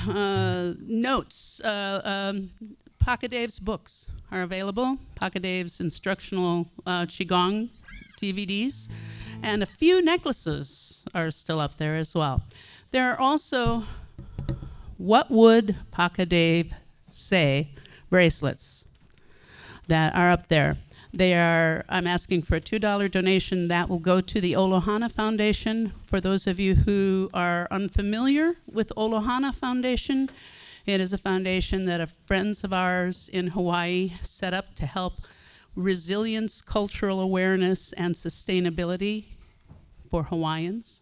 Notes. Pahka Dave's books are available. Pahka Dave's instructional Chi Gong DVDs. And a few necklaces are still up there as well. There are also, what would Pahka Dave say, bracelets that are up there. I'm asking for a $2 donation. That will go to the Olohana Foundation. For those of you who are unfamiliar with Olohana Foundation, it is a foundation that friends of ours in Hawaii set up to help resilience, cultural awareness, and sustainability for Hawaiians.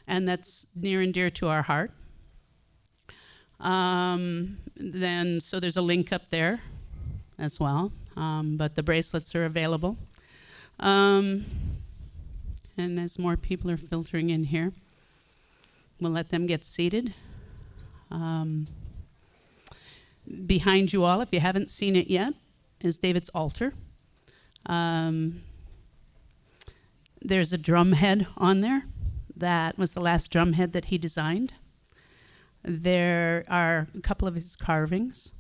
And that's near and dear to our heart. So there's a link up there as well. But the bracelets are available. And as more people are filtering in here, we'll let them get seated. Behind you all, if you haven't seen it yet, is David's altar. There's a drum head on there. That was the last drum head that he designed. There are a couple of his carvings.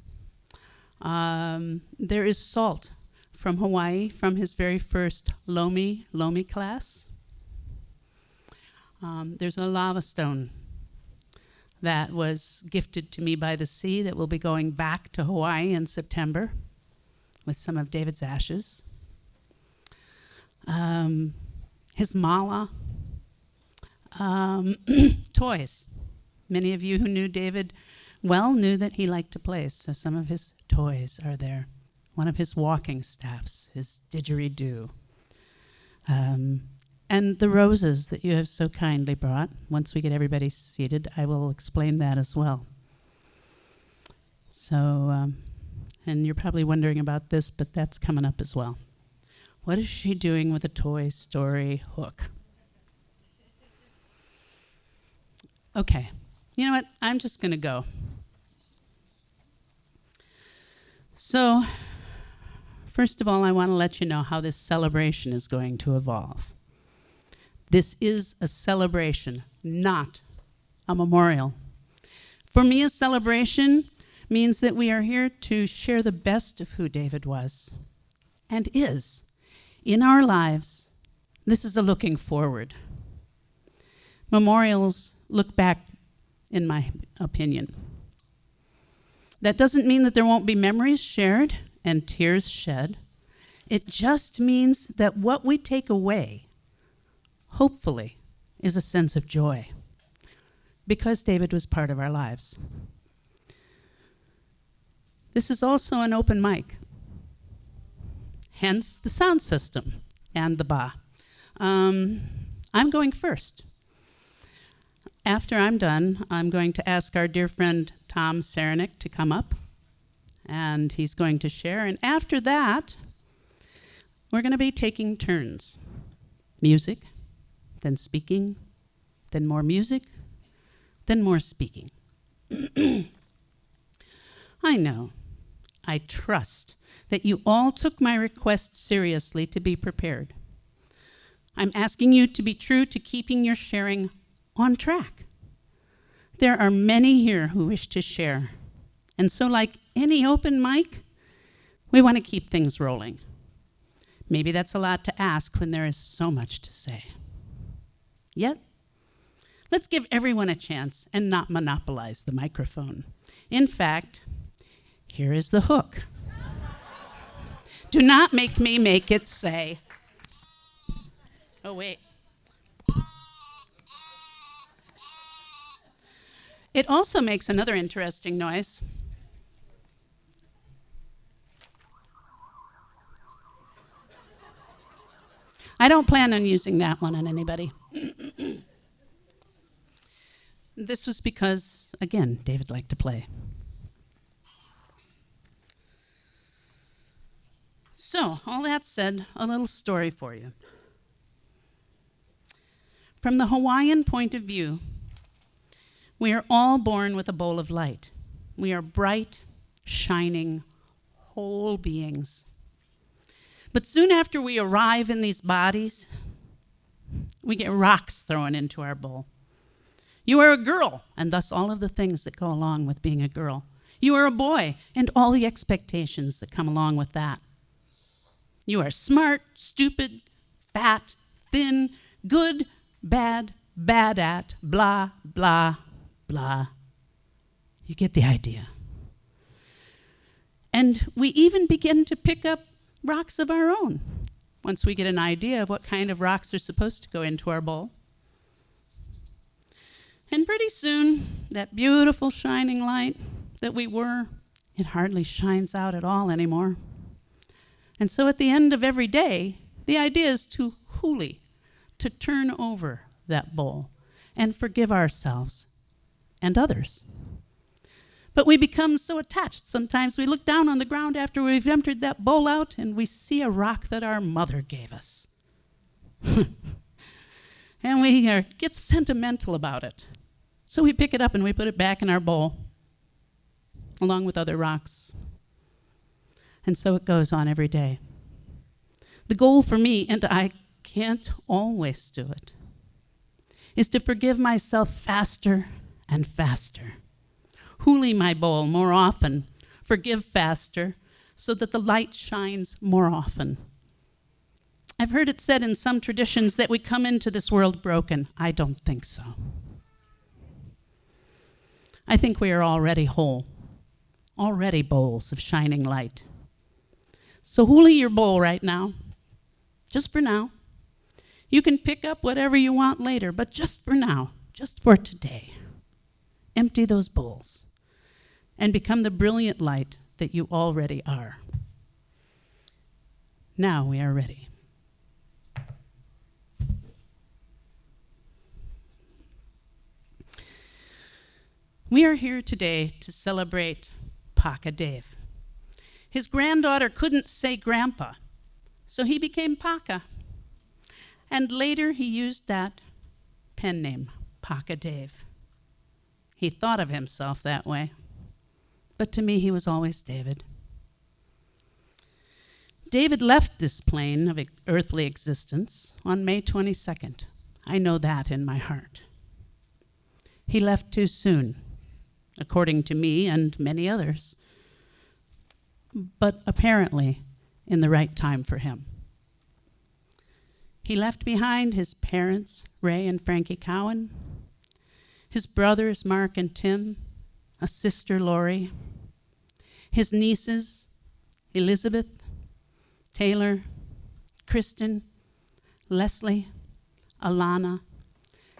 There is salt from Hawaii from his very first Lomi class. There's a lava stone that was gifted to me by the sea that will be going back to Hawaii in September with some of David's ashes. His mala. Toys. Many of you who knew David well knew that he liked to play, so some of his toys are there. One of his walking staffs, his didgeridoo. And the roses that you have so kindly brought. Once we get everybody seated, I will explain that as well. So, and you're probably wondering about this, but that's coming up as well. What is she doing with a Toy Story hook? Okay, you know what? I'm just going to go. So, first of all, I want to let you know how this celebration is going to evolve. This is a celebration, not a memorial. For me, a celebration means that we are here to share the best of who David was and is in our lives. This is a looking forward. Memorials look back, in my opinion. That doesn't mean that there won't be memories shared and tears shed. It just means that what we take away, hopefully, is a sense of joy, because David was part of our lives. This is also an open mic, hence the sound system and the ba. I'm going first. After I'm done, I'm going to ask our dear friend Tom Saranick to come up, and he's going to share. And after that, we're going to be taking turns. Music, then speaking, then more music, then more speaking. I know, I trust that you all took my request seriously to be prepared. I'm asking you to be true to keeping your sharing on track. There are many here who wish to share. And so like any open mic, we want to keep things rolling. Maybe that's a lot to ask when there is so much to say. Yet, let's give everyone a chance and not monopolize the microphone. In fact, here is the hook. Do not make me make it say, oh wait. It also makes another interesting noise. I don't plan on using that one on anybody. This was because, again, David liked to play. So, all that said, a little story for you. From the Hawaiian point of view, we are all born with a bowl of light. We are bright, shining, whole beings. But soon after we arrive in these bodies, we get rocks thrown into our bowl. You are a girl, and thus all of the things that go along with being a girl. You are a boy, and all the expectations that come along with that. You are smart, stupid, fat, thin, good, bad, bad at, blah, blah, blah. You get the idea. And we even begin to pick up rocks of our own once we get an idea of what kind of rocks are supposed to go into our bowl. And pretty soon, that beautiful shining light that we were, it hardly shines out at all anymore. And so at the end of every day, the idea is to huli, to turn over that bowl and forgive ourselves and others. But we become so attached. Sometimes we look down on the ground after we've emptied that bowl out and we see a rock that our mother gave us. And we get sentimental about it. So we pick it up and we put it back in our bowl, along with other rocks. And so it goes on every day. The goal for me, and I can't always do it, is to forgive myself faster and faster. Huli my bowl more often, forgive faster, so that the light shines more often. I've heard it said in some traditions that we come into this world broken. I don't think so. I think we are already whole, already bowls of shining light. So huli your bowl right now, just for now. You can pick up whatever you want later, but just for now, just for today, empty those bowls and become the brilliant light that you already are. Now we are ready. We are here today to celebrate Pahka Dave. His granddaughter couldn't say grandpa, so he became Pahka. And later he used that pen name, Pahka Dave. He thought of himself that way, but to me he was always David. David left this plane of earthly existence on May 22nd. I know that in my heart. He left too soon, according to me and many others, but apparently in the right time for him. He left behind his parents, Ray and Frankie Cowan, his brothers, Mark and Tim, a sister, Lori, his nieces, Elizabeth, Taylor, Kristen, Leslie, Alana,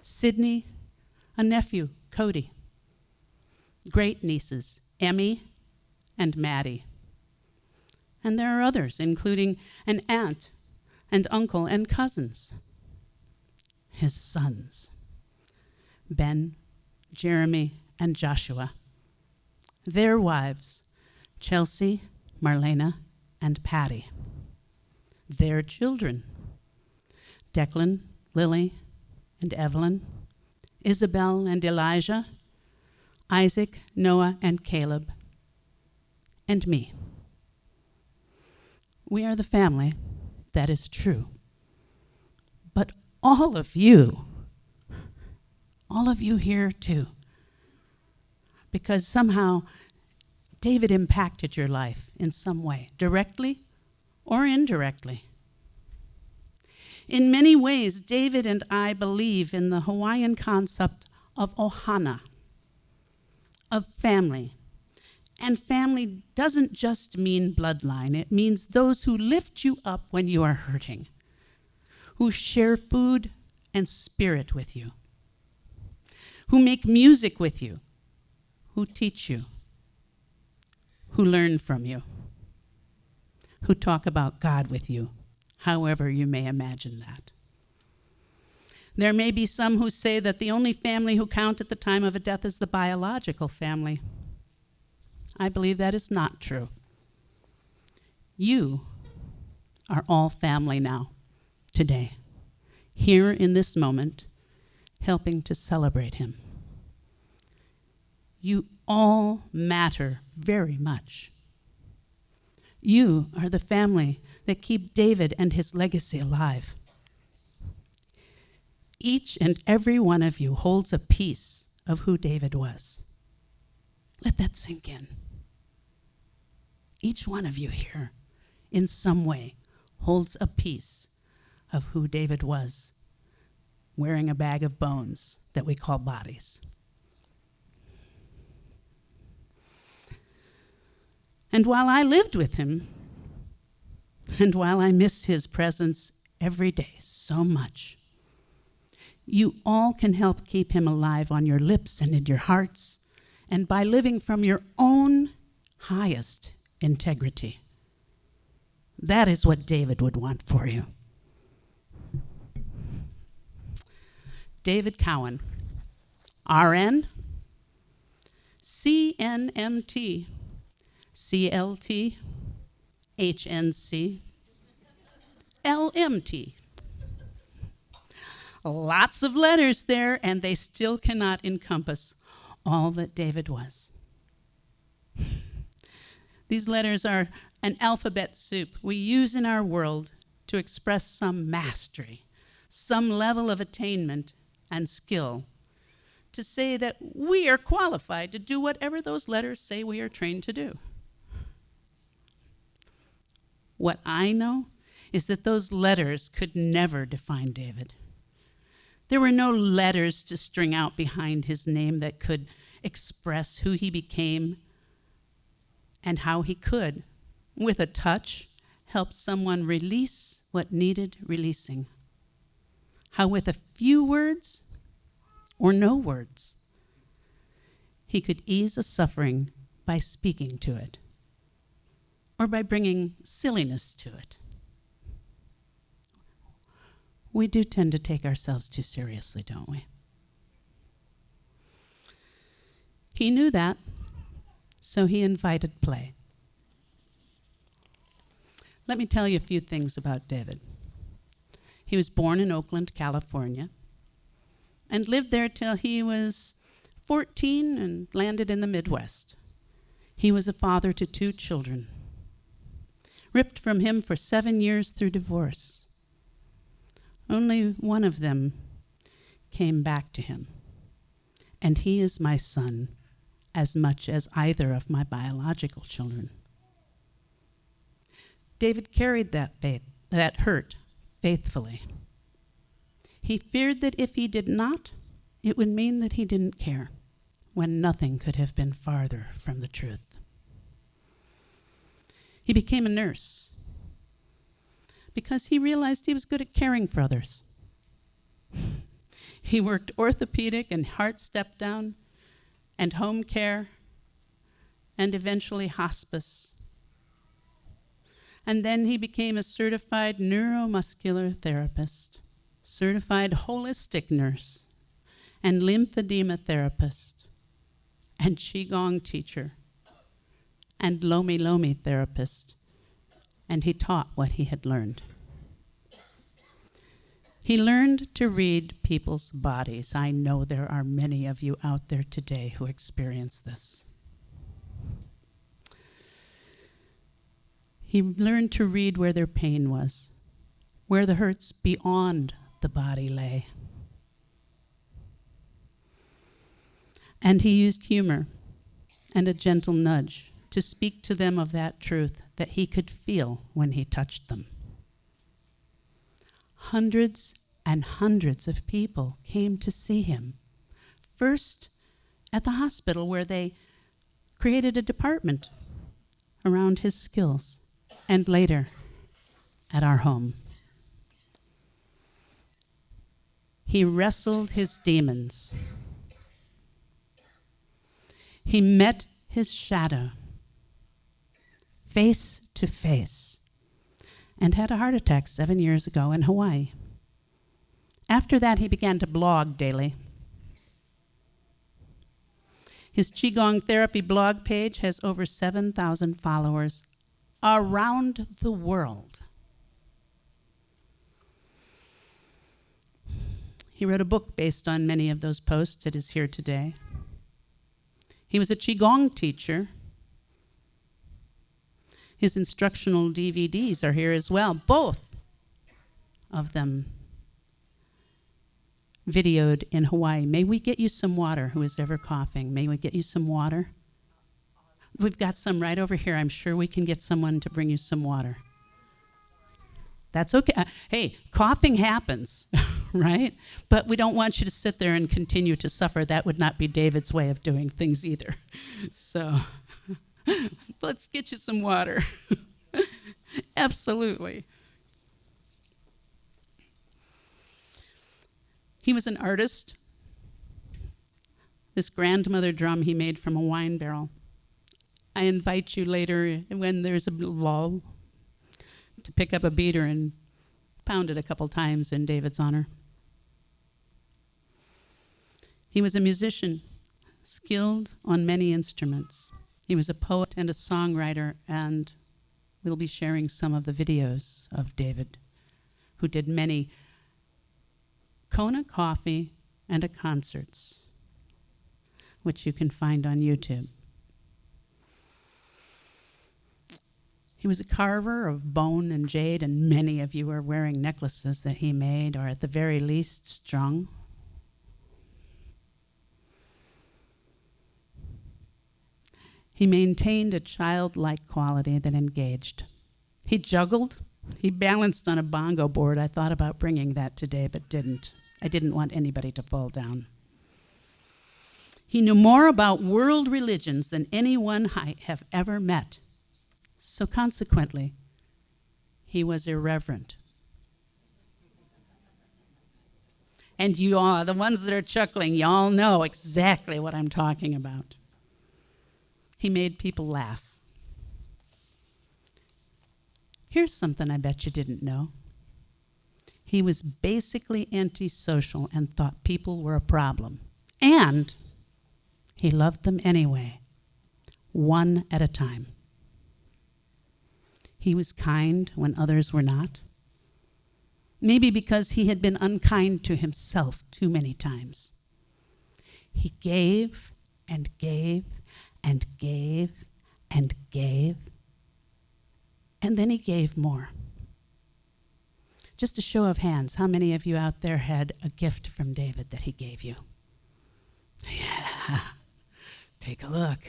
Sydney, a nephew, Cody, great nieces, Emmy and Maddie. And there are others, including an aunt and uncle and cousins. His sons, Ben, Jeremy, and Joshua. Their wives, Chelsea, Marlena, and Patty. Their children, Declan, Lily, and Evelyn, Isabel and Elijah, Isaac, Noah, and Caleb, and me. We are the family that is true. But all of you here too, because somehow David impacted your life in some way, directly or indirectly. In many ways, David and I believe in the Hawaiian concept of ohana, of family. And family doesn't just mean bloodline. It means those who lift you up when you are hurting, who share food and spirit with you, who make music with you, who teach you, who learn from you, who talk about God with you, however you may imagine that. There may be some who say that the only family who count at the time of a death is the biological family. I believe that is not true. You are all family now, today, here in this moment, helping to celebrate him. You all matter very much. You are the family that keep David and his legacy alive. each and every one of you holds a piece of who David was. Let that sink in. Each one of you here, in some way, holds a piece of who David was, wearing a bag of bones that we call bodies. And while I lived with him, and while I miss his presence every day so much, you all can help keep him alive on your lips and in your hearts, and by living from your own highest integrity. That is what David would want for you. David Cowan, RN, CNMT, CLT, HNC, LMT. Lots of letters there, and they still cannot encompass all that David was. These letters are an alphabet soup we use in our world to express some mastery, some level of attainment and skill, to say that we are qualified to do whatever those letters say we are trained to do. What I know is that those letters could never define David. There were no letters to string out behind his name that could express who he became and how he could, with a touch, help someone release what needed releasing. How with a few words, or no words, he could ease a suffering by speaking to it, or by bringing silliness to it. We do tend to take ourselves too seriously, don't we? He knew that, so he invited play. Let me tell you a few things about David. He was born in Oakland, California, and lived there till he was 14 and landed in the Midwest. He was a father to 2 children, ripped from him for 7 years through divorce. Only one of them came back to him, and he is my son as much as either of my biological children. David carried that hurt faithfully. He feared that if he did not, it would mean that he didn't care, when nothing could have been farther from the truth. He became a nurse because he realized he was good at caring for others. He worked orthopedic and heart step-down and home care and eventually hospice. And then he became a certified neuromuscular therapist, certified holistic nurse, and lymphedema therapist, and Chi Gong teacher, and Lomi Lomi therapist, and he taught what he had learned. He learned to read people's bodies. I know there are many of you out there today who experience this. He learned to read where their pain was, where the hurts beyond the body lay. And he used humor and a gentle nudge to speak to them of that truth that he could feel when he touched them. Hundreds and hundreds of people came to see him, first at the hospital where they created a department around his skills, and later at our home. He wrestled his demons. He met his shadow face to face and had a heart attack 7 years ago in Hawaii. After that, he began to blog daily. His Chi Gong therapy blog page has over 7,000 followers around the world. He wrote a book based on many of those posts. It is here today. He was a Chi Gong teacher. His instructional DVDs are here as well, both of them videoed in Hawaii. May we get you some water, who is ever coughing? May we get you some water? We've got some right over here. I'm sure we can get someone to bring you some water. That's okay. Hey, coughing happens, right? But we don't want you to sit there and continue to suffer. That would not be David's way of doing things either. So let's get you some water. Absolutely. He was an artist. This grandmother drum he made from a wine barrel. I invite you later, when there's a lull, to pick up a beater and pound it a couple times in David's honor. He was a musician, skilled on many instruments. He was a poet and a songwriter, and we'll be sharing some of the videos of David, who did many Kona coffee and concerts, which you can find on YouTube. He was a carver of bone and jade, and many of you are wearing necklaces that he made, or at the very least strung. He maintained a childlike quality that engaged. He juggled. He balanced on a bongo board. I thought about bringing that today, but didn't. I didn't want anybody to fall down. He knew more about world religions than anyone I have ever met. So consequently, he was irreverent. And you all, the ones that are chuckling, y'all know exactly what I'm talking about. He made people laugh. Here's something I bet you didn't know. He was basically antisocial and thought people were a problem. And he loved them anyway, one at a time. He was kind when others were not. Maybe because he had been unkind to himself too many times. He gave and gave and gave and gave. And then he gave more. Just a show of hands, how many of you out there had a gift from David that he gave you? Yeah, take a look,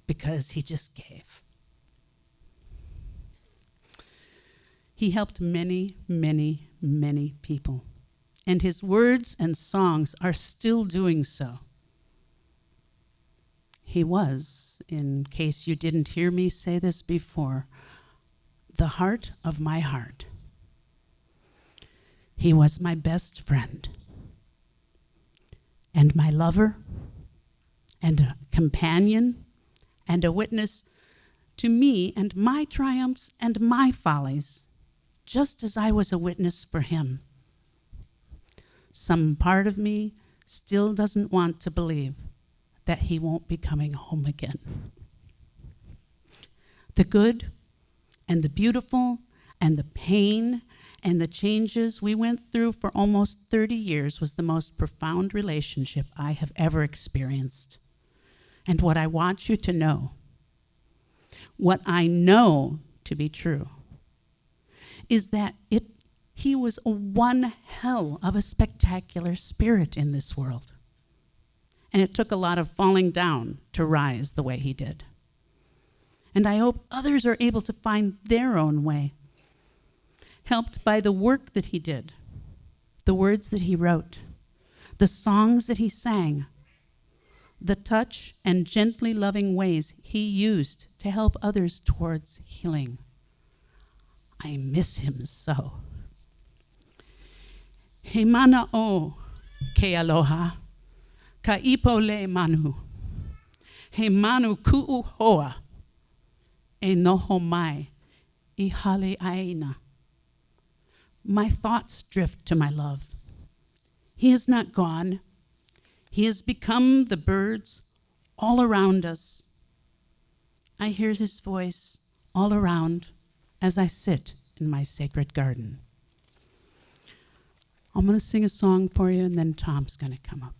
because he just gave. He helped many, many, many people, and his words and songs are still doing so. He was, in case you didn't hear me say this before, the heart of my heart. He was my best friend, and my lover, and a companion, and a witness to me and my triumphs and my follies, just as I was a witness for him. Some part of me still doesn't want to believe that he won't be coming home again. The good and the beautiful and the pain and the changes we went through for almost 30 years was the most profound relationship I have ever experienced. And what I want you to know, what I know to be true, is that he was one hell of a spectacular spirit in this world. And it took a lot of falling down to rise the way he did. And I hope others are able to find their own way, helped by the work that he did, the words that he wrote, the songs that he sang, the touch and gently loving ways he used to help others towards healing. I miss him so. He mana o ke aloha, ka ipo le manu, he manu ku'u hoa, e noho mai, I hale aina. My thoughts drift to my love. He is not gone. He has become the birds all around us. I hear his voice all around as I sit in my sacred garden. I'm going to sing a song for you, and then Tom's going to come up.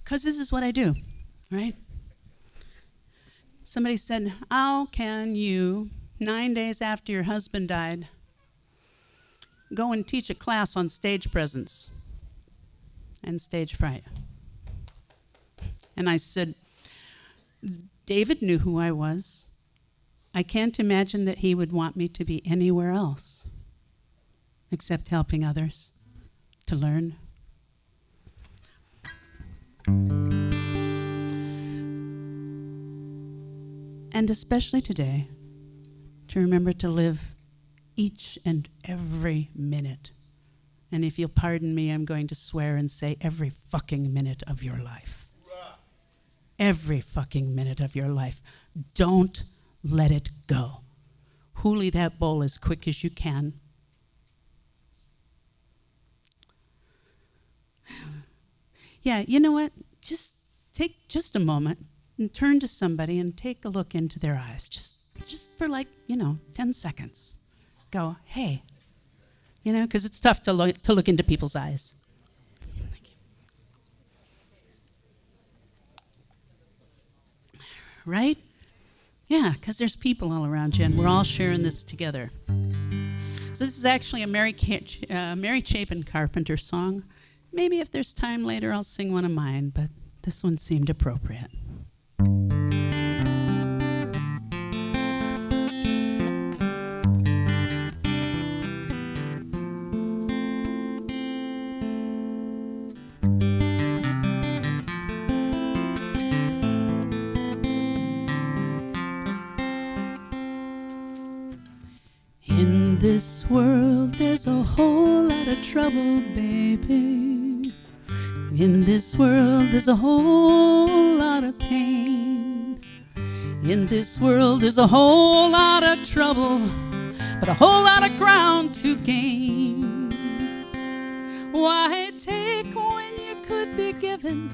Because this is what I do, right? Somebody said, how can you, 9 days after your husband died, go and teach a class on stage presence and stage fright? And I said, David knew who I was. I can't imagine that he would want me to be anywhere else except helping others to learn. And especially today, to remember to live each and every minute. And if you'll pardon me, I'm going to swear and say every fucking minute of your life. Every fucking minute of your life. Don't let it go. Hoolie that bowl as quick as you can. Yeah, you know what? Just take just a moment and turn to somebody and take a look into their eyes. Just for 10 seconds. Go, hey. Because it's tough to look into people's eyes. Thank you. Right? Yeah, because there's people all around you, and we're all sharing this together. So this is actually a Mary Chapin Carpenter song. Maybe if there's time later, I'll sing one of mine, but this one seemed appropriate. In this world, there's a whole lot of trouble, baby. In this world, there's a whole lot of pain. In this world, there's a whole lot of trouble, but a whole lot of ground to gain. Why take when you could be given?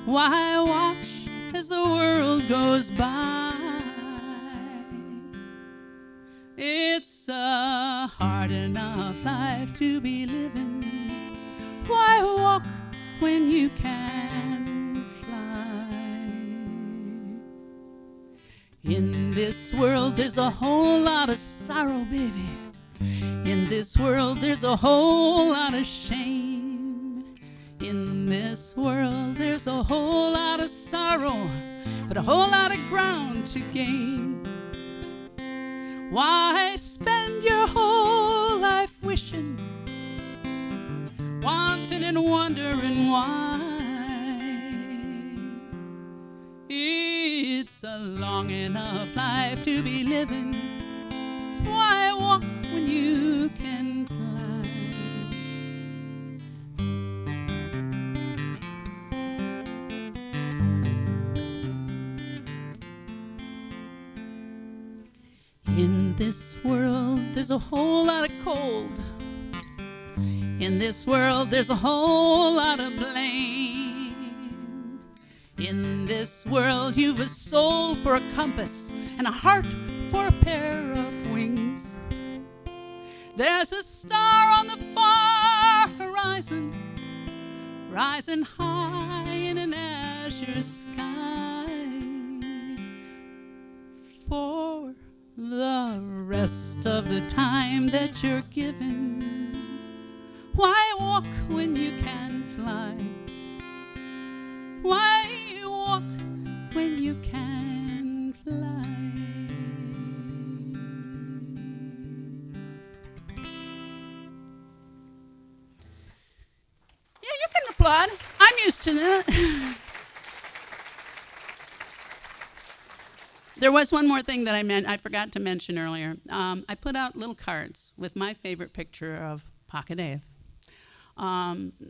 Why watch as the world goes by? It's a hard enough life to be living. Why walk when you can fly? In this world, there's a whole lot of sorrow, baby. In this world, there's a whole lot of shame. In this world, there's a whole lot of sorrow, but a whole lot of ground to gain. Why spend your whole life wishing, wanting and wondering why? It's a long enough life to be living. Why walk when you can climb? In this world, there's a whole lot of cold. In this world, there's a whole lot of blame. In this world, you've a soul for a compass and a heart for a pair of wings. There's a star on the far horizon, rising high in an azure sky. For the rest of the time that you're given, why walk when you can fly? Why walk when you can fly? Yeah, you can applaud. I'm used to that. There was one more thing that I forgot to mention earlier. I put out little cards with my favorite picture of Pahka Dave.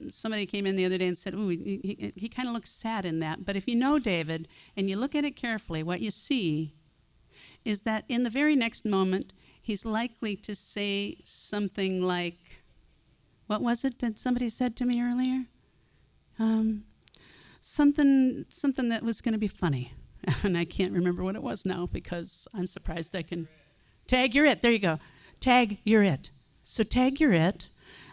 Somebody came in the other day and said, ooh, he kind of looks sad in that. But if you know David and you look at it carefully, what you see is that in the very next moment, he's likely to say something like, what was it that somebody said to me earlier? Something that was going to be funny. And I can't remember what it was now because I'm surprised I can. Tag, you're it. There you go. Tag, you're it. So tag, you're it.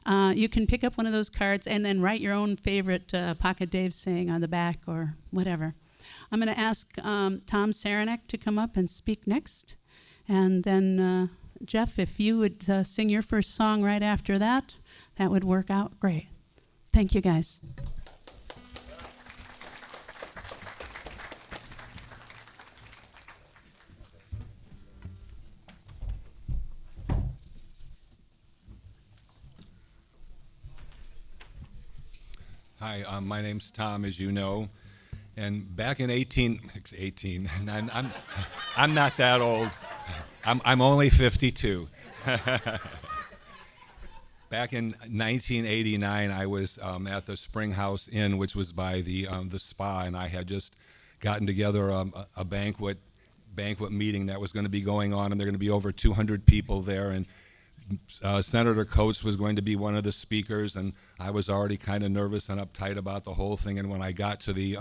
You can pick up one of those cards and then write your own favorite Pocket Dave saying on the back or whatever. I'm going to ask Tom Saranac to come up and speak next. And then, Jeff, if you would sing your first song right after that, that would work out great. Thank you, guys. Hi, my name's Tom, as you know, and back in 18, and I'm not that old. I'm only 52. Back in 1989, I was at the Spring House Inn, which was by the spa, and I had just gotten together a banquet meeting that was going to be going on, and there were going to be over 200 people there, and Senator Coates was going to be one of the speakers, and I was already kind of nervous and uptight about the whole thing. And when I got to the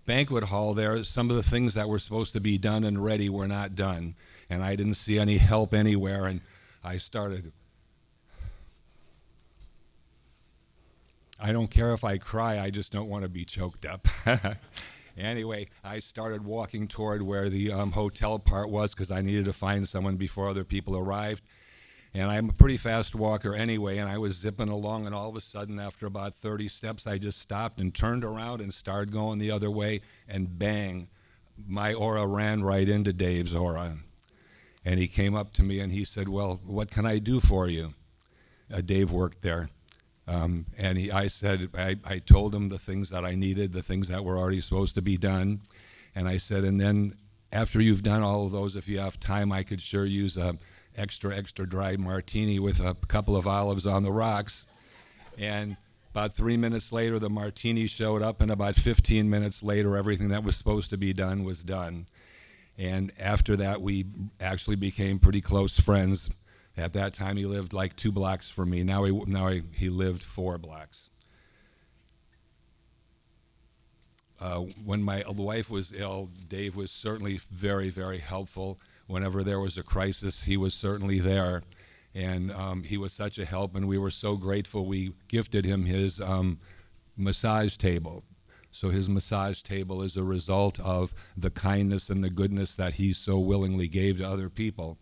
banquet hall there, some of the things that were supposed to be done and ready were not done, and I didn't see any help anywhere, and I started. I don't care if I cry, I just don't want to be choked up. Anyway, I started walking toward where the hotel part was because I needed to find someone before other people arrived. And I'm a pretty fast walker anyway, and I was zipping along, and all of a sudden, after about 30 steps, I just stopped and turned around and started going the other way, and bang, my aura ran right into Dave's aura. And he came up to me and he said, "Well, what can I do for you?" Dave worked there. I said, I told him the things that I needed, the things that were already supposed to be done. And I said, and then after you've done all of those, if you have time, I could sure use a extra dry martini with a couple of olives on the rocks. And about 3 minutes later, the martini showed up, and about 15 minutes later, everything that was supposed to be done was done. And after that, we actually became pretty close friends. At that time, he lived like 2 blocks from me. Now he lived 4 blocks. When my wife was ill, Dave was certainly very, very helpful. Whenever there was a crisis, he was certainly there. And he was such a help, and we were so grateful. We gifted him his massage table. So his massage table is a result of the kindness and the goodness that he so willingly gave to other people.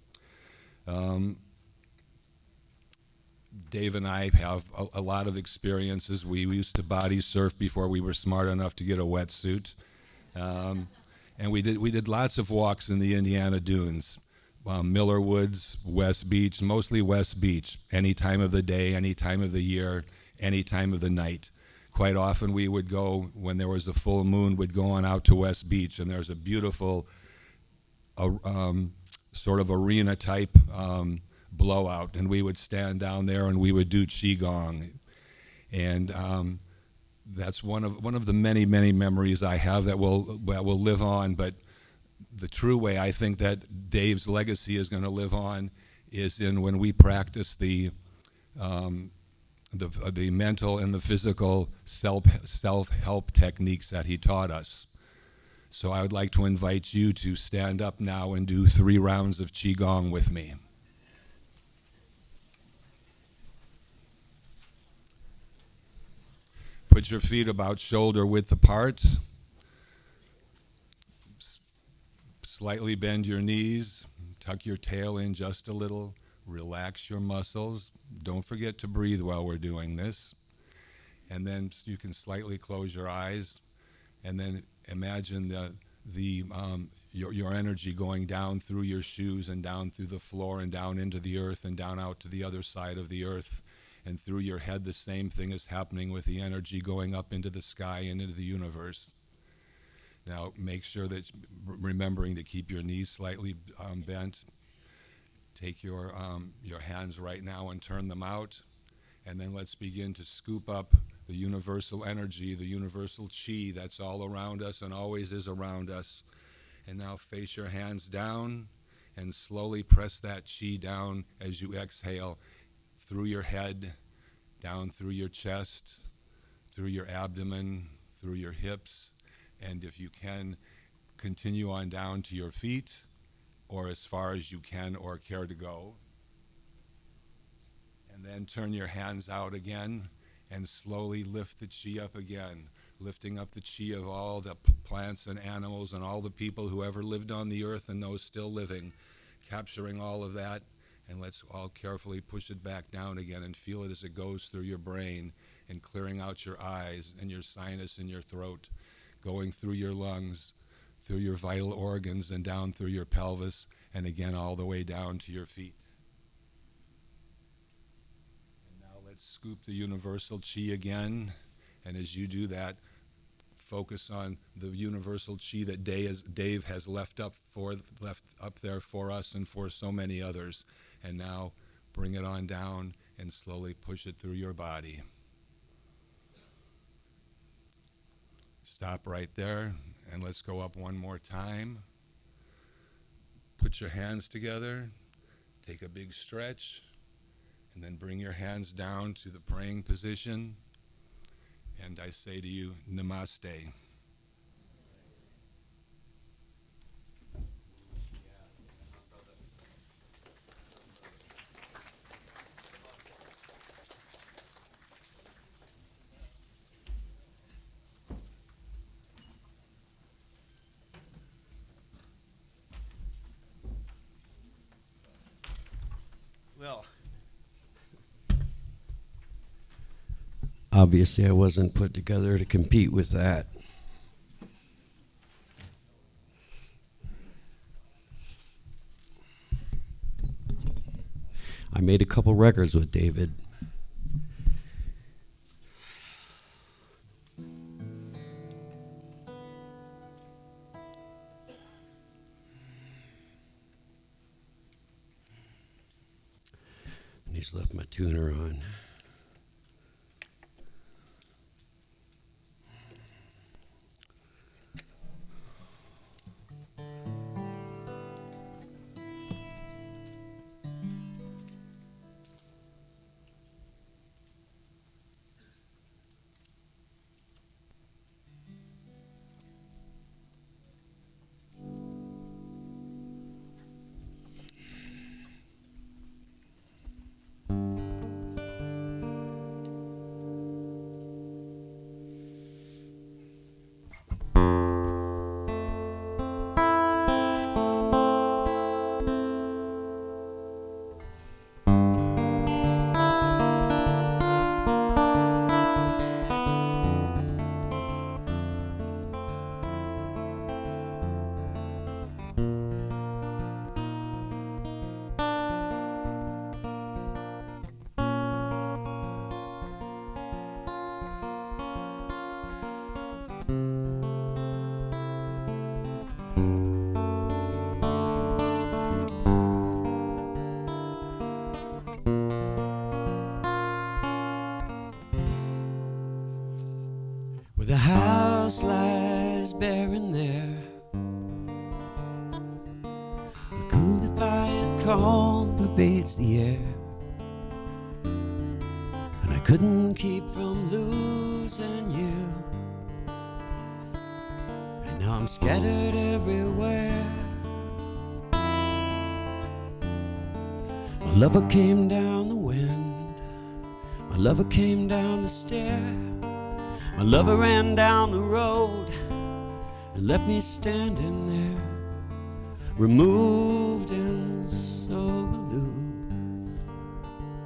Dave and I have a lot of experiences. We used to body surf before we were smart enough to get a wetsuit. And we did lots of walks in the Indiana Dunes, Miller Woods, West Beach, mostly West Beach, any time of the day, any time of the year, any time of the night. Quite often we would go, when there was a full moon, we'd go on out to West Beach, and there's a beautiful sort of arena-type blowout, and we would stand down there and we would do Chi Gong. And that's one of the many, many memories I have that will live on. But the true way I think that Dave's legacy is going to live on is in when we practice the mental and the physical self-help techniques that he taught us. So I would like to invite you to stand up now and do 3 rounds of Chi Gong with me. Put your feet about shoulder width apart. Slightly bend your knees. Tuck your tail in just a little. Relax your muscles. Don't forget to breathe while we're doing this. And then you can slightly close your eyes. And then imagine your energy going down through your shoes and down through the floor and down into the earth and down out to the other side of the earth. And through your head, the same thing is happening with the energy going up into the sky and into the universe. Now, make sure that remembering to keep your knees slightly bent. Take your hands right now and turn them out. And then let's begin to scoop up the universal energy, the universal chi that's all around us and always is around us. And now face your hands down and slowly press that chi down as you exhale. Through your head, down through your chest, through your abdomen, through your hips, and if you can, continue on down to your feet, or as far as you can or care to go. And then turn your hands out again and slowly lift the chi up again, lifting up the chi of all the plants and animals and all the people who ever lived on the earth and those still living, capturing all of that. And let's all carefully push it back down again and feel it as it goes through your brain and clearing out your eyes and your sinus and your throat, going through your lungs, through your vital organs and down through your pelvis, and again all the way down to your feet. And now let's scoop the universal chi again, and as you do that, focus on the universal chi that Dave has left up there for us and for so many others. And now bring it on down and slowly push it through your body. Stop right there and let's go up one more time. Put your hands together, take a big stretch, and then bring your hands down to the praying position. And I say to you, Namaste. Well, obviously I wasn't put together to compete with that. I made a couple records with David. And he's left my tuner on. The house lies barren there. The cool, defiant calm pervades the air. And I couldn't keep from losing you. And now I'm scattered everywhere. My lover came down the wind. My lover came down the stair. My lover ran down the road and left me standing there, removed and so aloof.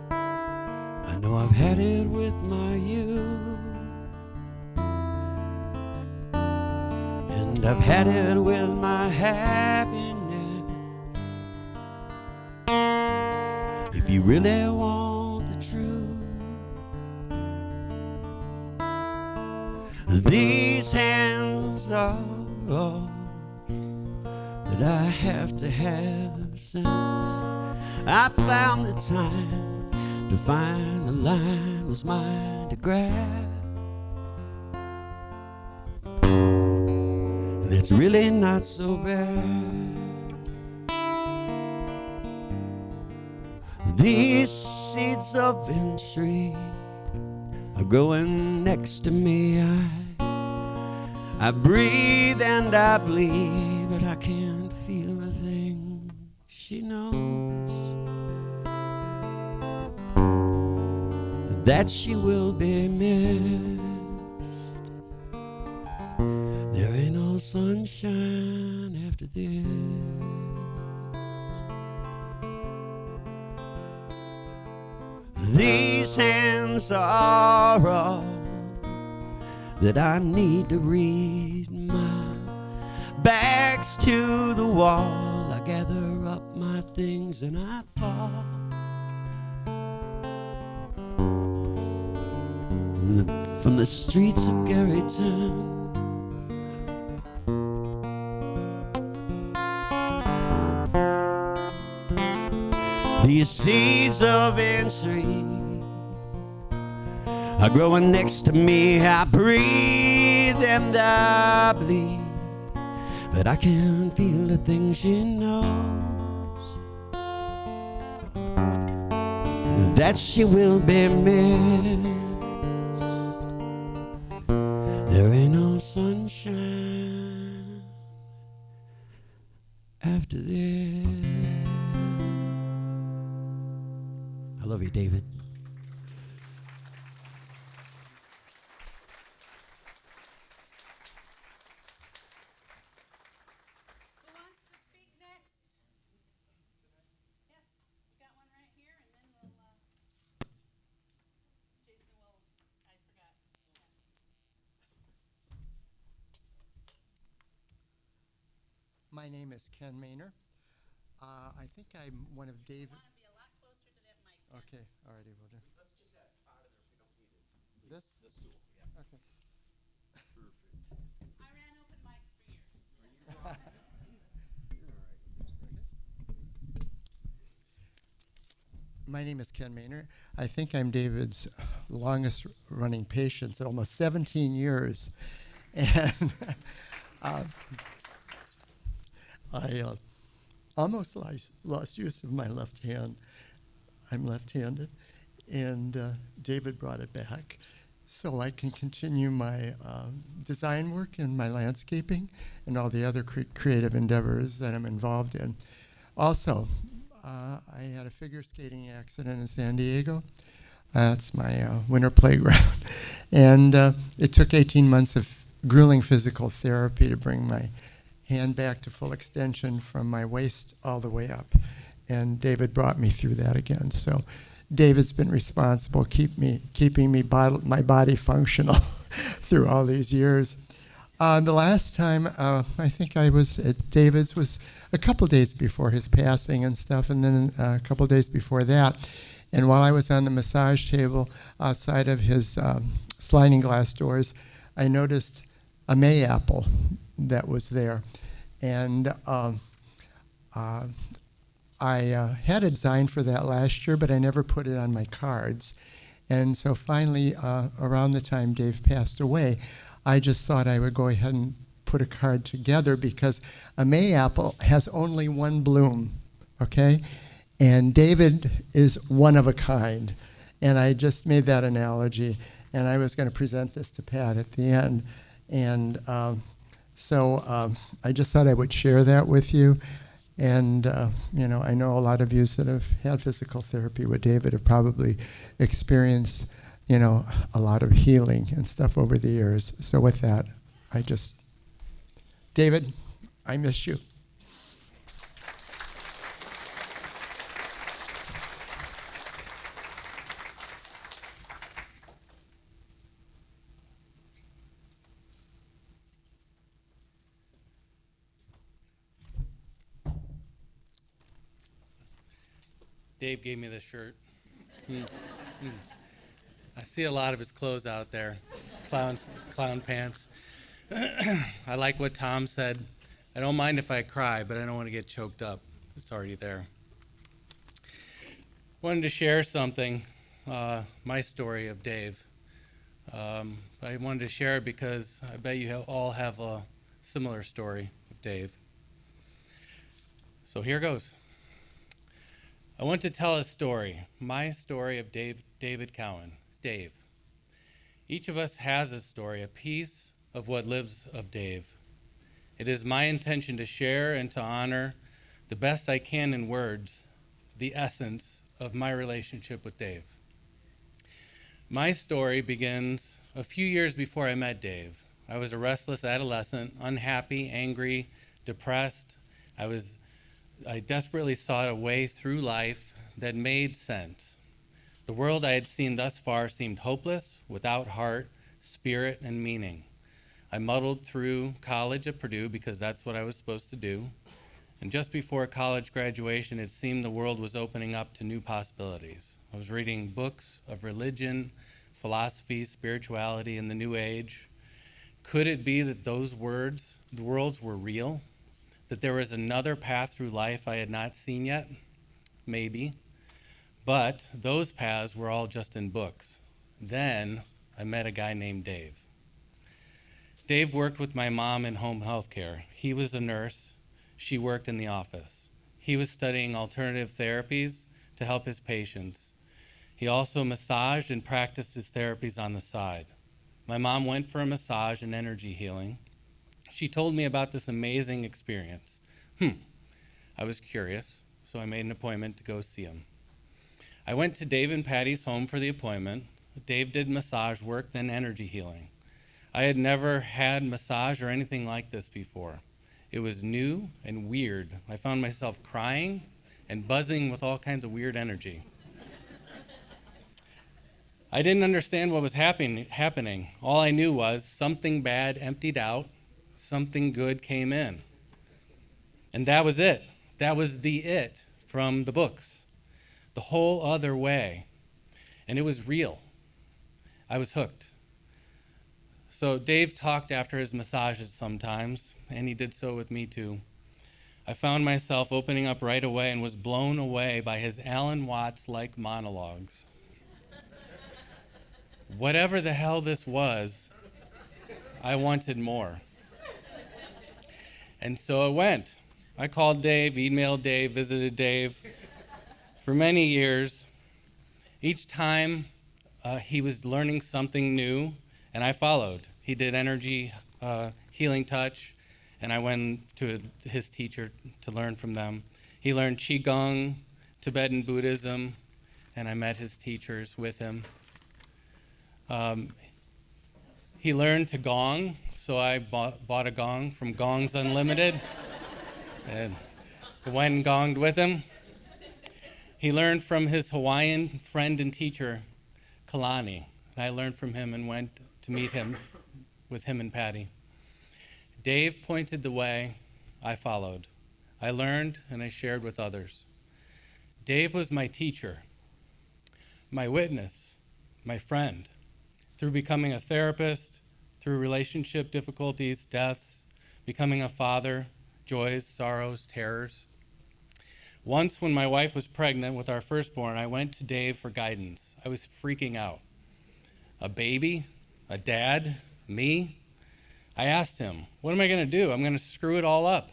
I know I've had it with my youth, and I've had it with my happiness. If you really want the truth, these hands are all that I have to have since I found the time to find the line was mine to grab. And it's really not so bad. These seeds of intrigue are growing next to me. I breathe and I bleed, but I can't feel a thing. She knows. that she will be missed. There ain't no sunshine after this. These hands are all that I need to read. My back's to the wall. I gather up my things and I fall from the streets of Garrison. These seeds of entry are growing next to me. I breathe and I bleed, but I can feel the things she knows, that she will be missed. There ain't no sunshine after this. I love you, David. Who wants to speak next? Yes, we got one right here, and then we'll, Jason will, I forgot. My name is Ken Maynor. I think I'm one of David. You want to be a lot closer to that mic. Ken. Okay, alrighty, we'll do. Let's get that out of there if we don't need it. This? The stool, yeah. Okay. Perfect. I ran open mics for years. You're all right. My name is Ken Maynor. I think I'm David's longest running patient, almost 17 years. And I almost lost use of my left hand. I'm left-handed, and David brought it back so I can continue my design work and my landscaping and all the other creative endeavors that I'm involved in. Also, I had a figure skating accident in San Diego. That's my winter playground. And it took 18 months of grueling physical therapy to bring my hand back to full extension from my waist all the way up. And David brought me through that again. So David's been responsible keeping my body functional through all these years. The last time I think I was at David's was a couple days before his passing and stuff, and then a couple days before that. And while I was on the massage table outside of his sliding glass doors, I noticed a mayapple that was there. And I had a design for that last year, but I never put it on my cards. And so finally, around the time Dave passed away, I just thought I would go ahead and put a card together because a mayapple has only one bloom, okay? And David is one of a kind. And I just made that analogy, and I was going to present this to Pat at the end. And so I just thought I would share that with you. And, you know, I know a lot of you that have had physical therapy with David have probably experienced, you know, a lot of healing and stuff over the years. So with that, David, I miss you. Dave gave me this shirt. I see a lot of his clothes out there, clown pants. I like what Tom said. I don't mind if I cry, but I don't want to get choked up. It's already there. Wanted to share something, my story of Dave. I wanted to share it because I bet you all have a similar story of Dave. So here goes. I want to tell a story, my story of David Cowan. Dave. Each of us has a story, a piece of what lives of Dave. It is my intention to share and to honor the best I can in words, the essence of my relationship with Dave. My story begins a few years before I met Dave. I was a restless adolescent, unhappy, angry, depressed. I desperately sought a way through life that made sense. The world I had seen thus far seemed hopeless, without heart, spirit, and meaning. I muddled through college at Purdue because that's what I was supposed to do. And just before college graduation, it seemed the world was opening up to new possibilities. I was reading books of religion, philosophy, spirituality, and the New Age. Could it be that those worlds were real? That there was another path through life I had not seen yet? Maybe. But those paths were all just in books. Then I met a guy named Dave. Dave worked with my mom in home health care. He was a nurse. She worked in the office. He was studying alternative therapies to help his patients. He also massaged and practiced his therapies on the side. My mom went for a massage and energy healing. She told me about this amazing experience. I was curious, so I made an appointment to go see him. I went to Dave and Patty's home for the appointment. Dave did massage work, then energy healing. I had never had massage or anything like this before. It was new and weird. I found myself crying and buzzing with all kinds of weird energy. I didn't understand what was happening. All I knew was something bad emptied out, something good came in. And that was it. That was the it from the books. The whole other way. And it was real. I was hooked. So Dave talked after his massages sometimes, and he did so with me too. I found myself opening up right away and was blown away by his Alan Watts-like monologues. Whatever the hell this was, I wanted more. And so I went. I called Dave, emailed Dave, visited Dave for many years. Each time he was learning something new, and I followed. He did energy healing touch, and I went to his teacher to learn from them. He learned Chi Gong, Tibetan Buddhism, and I met his teachers with him. He learned to gong, so I bought a gong from Gongs Unlimited and went and gonged with him. He learned from his Hawaiian friend and teacher, Kalani, and I learned from him and went to meet him with him and Patty. Dave pointed the way, I followed. I learned and I shared with others. Dave was my teacher, my witness, my friend. Through becoming a therapist, through relationship difficulties, deaths, becoming a father, joys, sorrows, terrors. Once when my wife was pregnant with our firstborn, I went to Dave for guidance. I was freaking out. A baby, a dad, me. I asked him, what am I going to do? I'm going to screw it all up.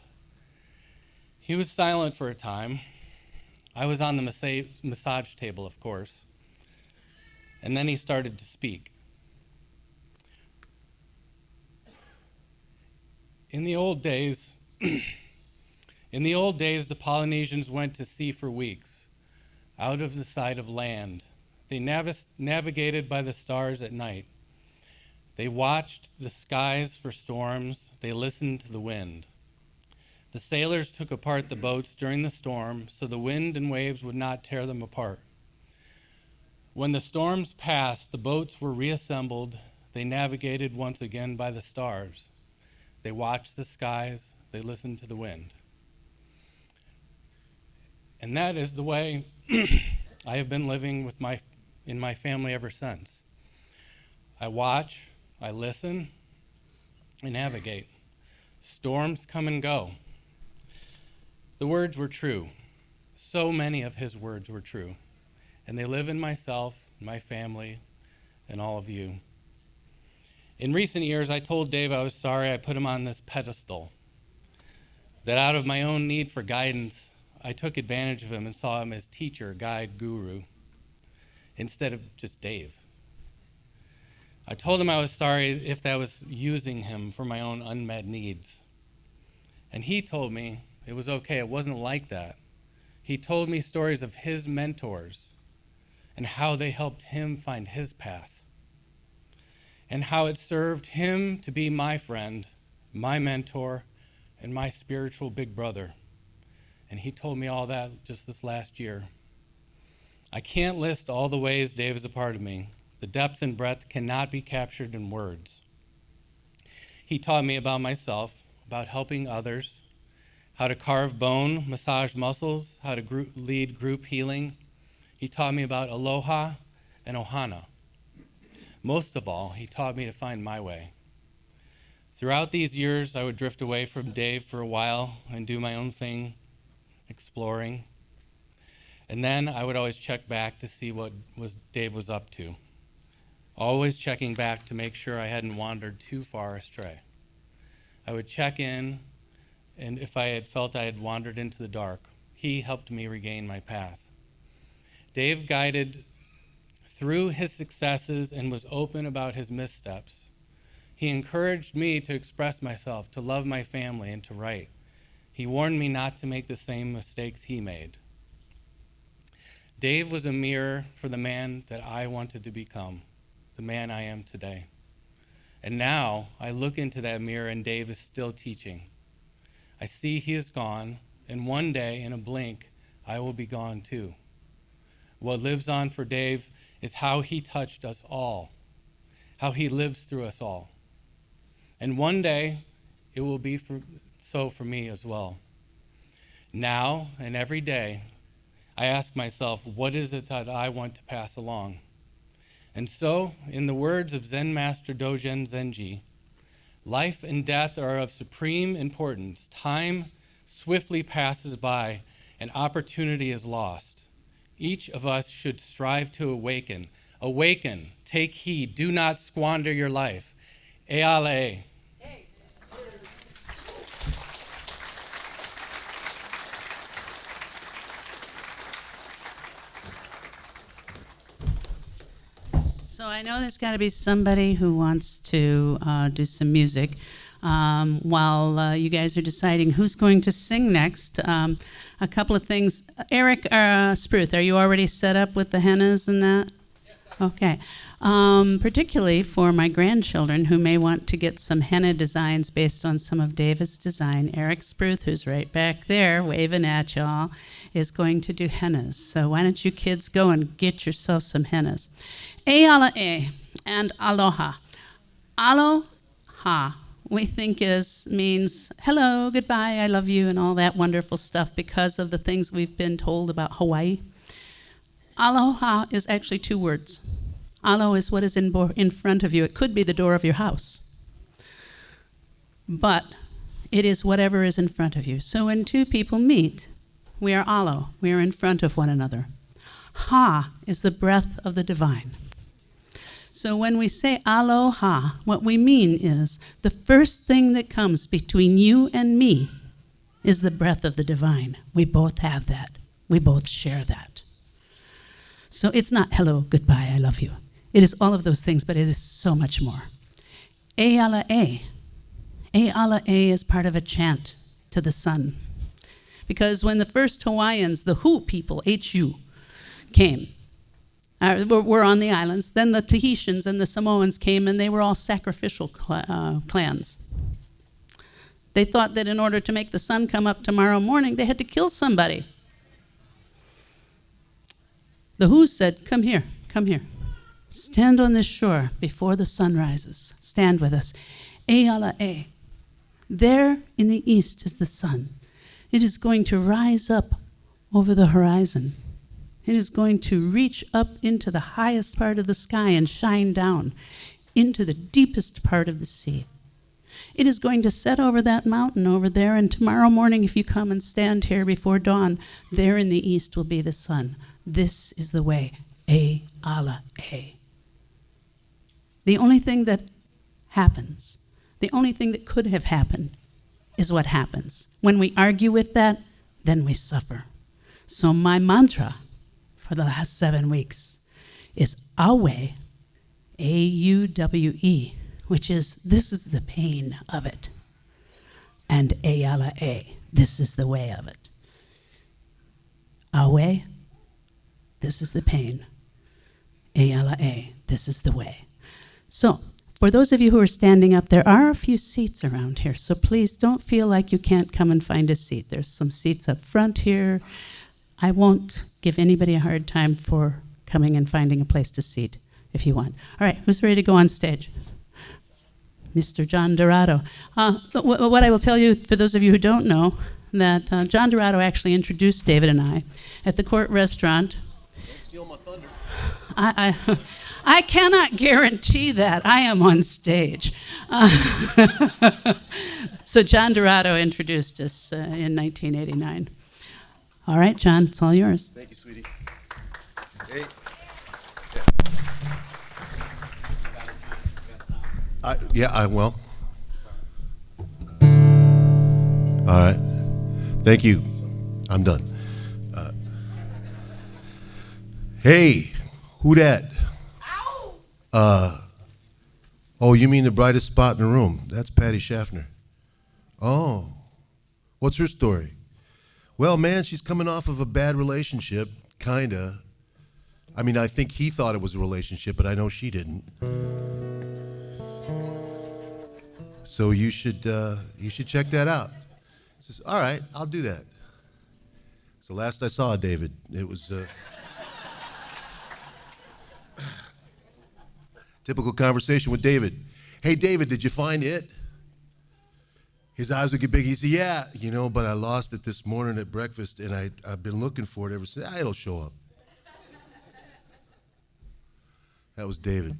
He was silent for a time. I was on the massage table, of course. And then he started to speak. In the old days, the Polynesians went to sea for weeks, out of the sight of land. They navigated by the stars at night. They watched the skies for storms. They listened to the wind. The sailors took apart the boats during the storm so the wind and waves would not tear them apart. When the storms passed, the boats were reassembled. They navigated once again by the stars. They watched the skies. They listened to the wind. And that is the way I have been living in my family ever since. I watch, I listen, I navigate. Storms come and go. The words were true. So many of his words were true. And they live in myself, my family, and all of you. In recent years, I told Dave I was sorry I put him on this pedestal. That out of my own need for guidance, I took advantage of him and saw him as teacher, guide, guru, instead of just Dave. I told him I was sorry if that was using him for my own unmet needs. And he told me it was okay, it wasn't like that. He told me stories of his mentors and how they helped him find his path, and how it served him to be my friend, my mentor, and my spiritual big brother. And he told me all that just this last year. I can't list all the ways Dave is a part of me. The depth and breadth cannot be captured in words. He taught me about myself, about helping others, how to carve bone, massage muscles, how to lead group healing. He taught me about aloha and ohana. Most of all, he taught me to find my way. Throughout these years, I would drift away from Dave for a while and do my own thing, exploring. And then I would always check back to see what Dave was up to. Always checking back to make sure I hadn't wandered too far astray. I would check in, and if I had felt I had wandered into the dark, he helped me regain my path. Dave guided through his successes and was open about his missteps. He encouraged me to express myself, to love my family, and to write. He warned me not to make the same mistakes he made. Dave was a mirror for the man that I wanted to become, the man I am today. And now I look into that mirror and Dave is still teaching. I see he is gone, and one day, in a blink, I will be gone too. What lives on for Dave is how he touched us all, how he lives through us all. And one day, it will be so for me as well. Now and every day, I ask myself, what is it that I want to pass along? And so, in the words of Zen Master Dogen Zenji, life and death are of supreme importance. Time swiftly passes by and opportunity is lost. Each of us should strive to awaken. Awaken, take heed, do not squander your life. Eale. So I know there's got to be somebody who wants to do some music. While you guys are deciding who's going to sing next, a couple of things. Eric Spruth, are you already set up with the hennas and that? Yes, okay. Particularly for my grandchildren who may want to get some henna designs based on some of David's design, Eric Spruth, who's right back there waving at y'all, is going to do hennas. So why don't you kids go and get yourself some hennas. Eala and aloha. Aloha, we think means hello, goodbye, I love you, and all that wonderful stuff because of the things we've been told about Hawaii. Aloha is actually two words. Alo is what is in front of you. It could be the door of your house. But it is whatever is in front of you. So when two people meet, we are alo. We are in front of one another. Ha is the breath of the divine. So when we say aloha, what we mean is the first thing that comes between you and me is the breath of the divine. We both have that. We both share that. So it's not hello, goodbye, I love you. It is all of those things, but it is so much more. Eala e. Eala e is part of a chant to the sun. Because when the first Hawaiians, the Hu people, H-U, came, were on the islands, then the Tahitians and the Samoans came, and they were all sacrificial clans. They thought that in order to make the sun come up tomorrow morning, they had to kill somebody. The Hu said, come here, come here. Stand on this shore before the sun rises. Stand with us. Eala e. There in the east is the sun. It is going to rise up over the horizon. It is going to reach up into the highest part of the sky and shine down into the deepest part of the sea. It is going to set over that mountain over there, and tomorrow morning, if you come and stand here before dawn, there in the east will be the sun. This is the way. Eala e. The only thing that happens, the only thing that could have happened, is what happens. When we argue with that, then we suffer. So my mantra for the last 7 weeks is Awe, A-U-W-E, which is this is the pain of it. And Eala e, this is the way of it. Awe, this is the pain. A-L-A. This is the way. So, for those of you who are standing up, there are a few seats around here, so please don't feel like you can't come and find a seat. There's some seats up front here. I won't give anybody a hard time for coming and finding a place to seat if you want. All right, who's ready to go on stage? Mr. John Dorado. What I will tell you, for those of you who don't know, that John Dorado actually introduced David and I at the Court Restaurant. Don't steal my thunder. I cannot guarantee that. I am on stage. So John Dorado introduced us in 1989. All right, John, it's all yours. Thank you, sweetie. Hey. I will. All right. Thank you. I'm done. Hey, who dat? Oh, you mean the brightest spot in the room? That's Patti Schaffner. Oh, what's her story? Well, man, she's coming off of a bad relationship, kinda. I mean, I think he thought it was a relationship, but I know she didn't. So you should check that out. He says, all right, I'll do that. So last I saw David, it was typical conversation with David. Hey, David, did you find it? His eyes would get big. He said, yeah, but I lost it this morning at breakfast, and I've been looking for it ever since. It'll show up. That was David.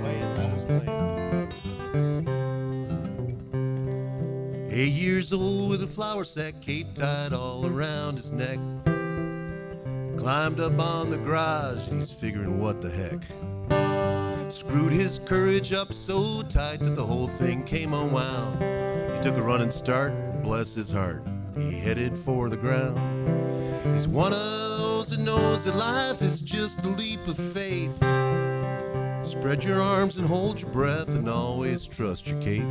Always playing. 8 years old with a flour sack, cape tied all around his neck. Climbed up on the garage, and he's figuring what the heck. Screwed his courage up so tight that the whole thing came unwound. He took a running start, bless his heart, he headed for the ground. He's one of those that knows that life is just a leap of faith. Spread your arms and hold your breath and always trust your cape.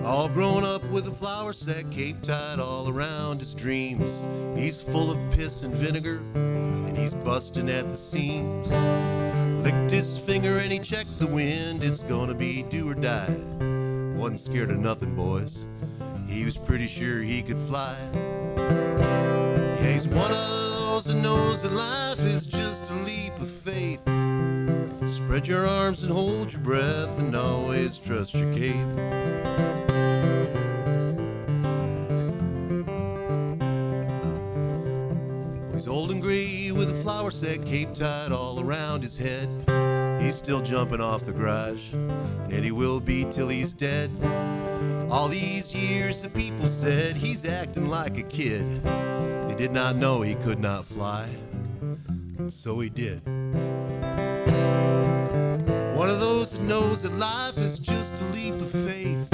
All grown up with a flour sack, cape tied all around his dreams. He's full of piss and vinegar, and he's busting at the seams. Licked his finger and he checked the wind, it's gonna be do or die. Wasn't scared of nothing, boys. He was pretty sure he could fly. Yeah, he's one of those that knows that life is just a leap of faith. Spread your arms and hold your breath and always trust your cape. He's old and gray with a flour sack, cape tied all around his head. He's still jumping off the garage, and he will be till he's dead. All these years the people said he's acting like a kid. They did not know he could not fly, and so he did. One of those that knows that life is just a leap of faith.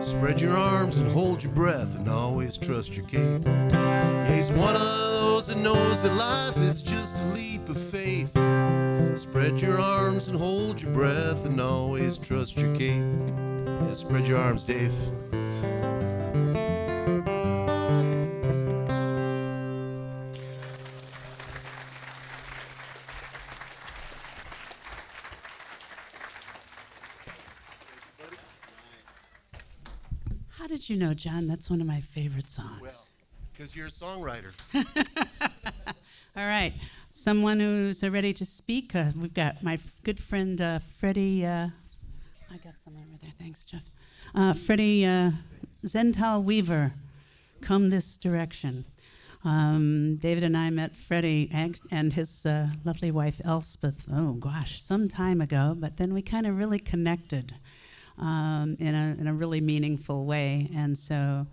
Spread your arms and hold your breath and always trust your cape. Yeah, he's one of those that knows that life is just a leap of faith. Spread your arms and hold your breath and always trust your cape. Yeah, spread your arms, Dave. How did you know, John? That's one of my favorite songs. Well, because you're a songwriter. All right. Someone who's ready to speak. We've got my good friend Freddie. I got some over there. Thanks, Jeff. Freddie Zental Weaver. Come this direction. David and I met Freddie and his lovely wife Elspeth. Oh gosh, some time ago. But then we kind of really connected in a really meaningful way. And so.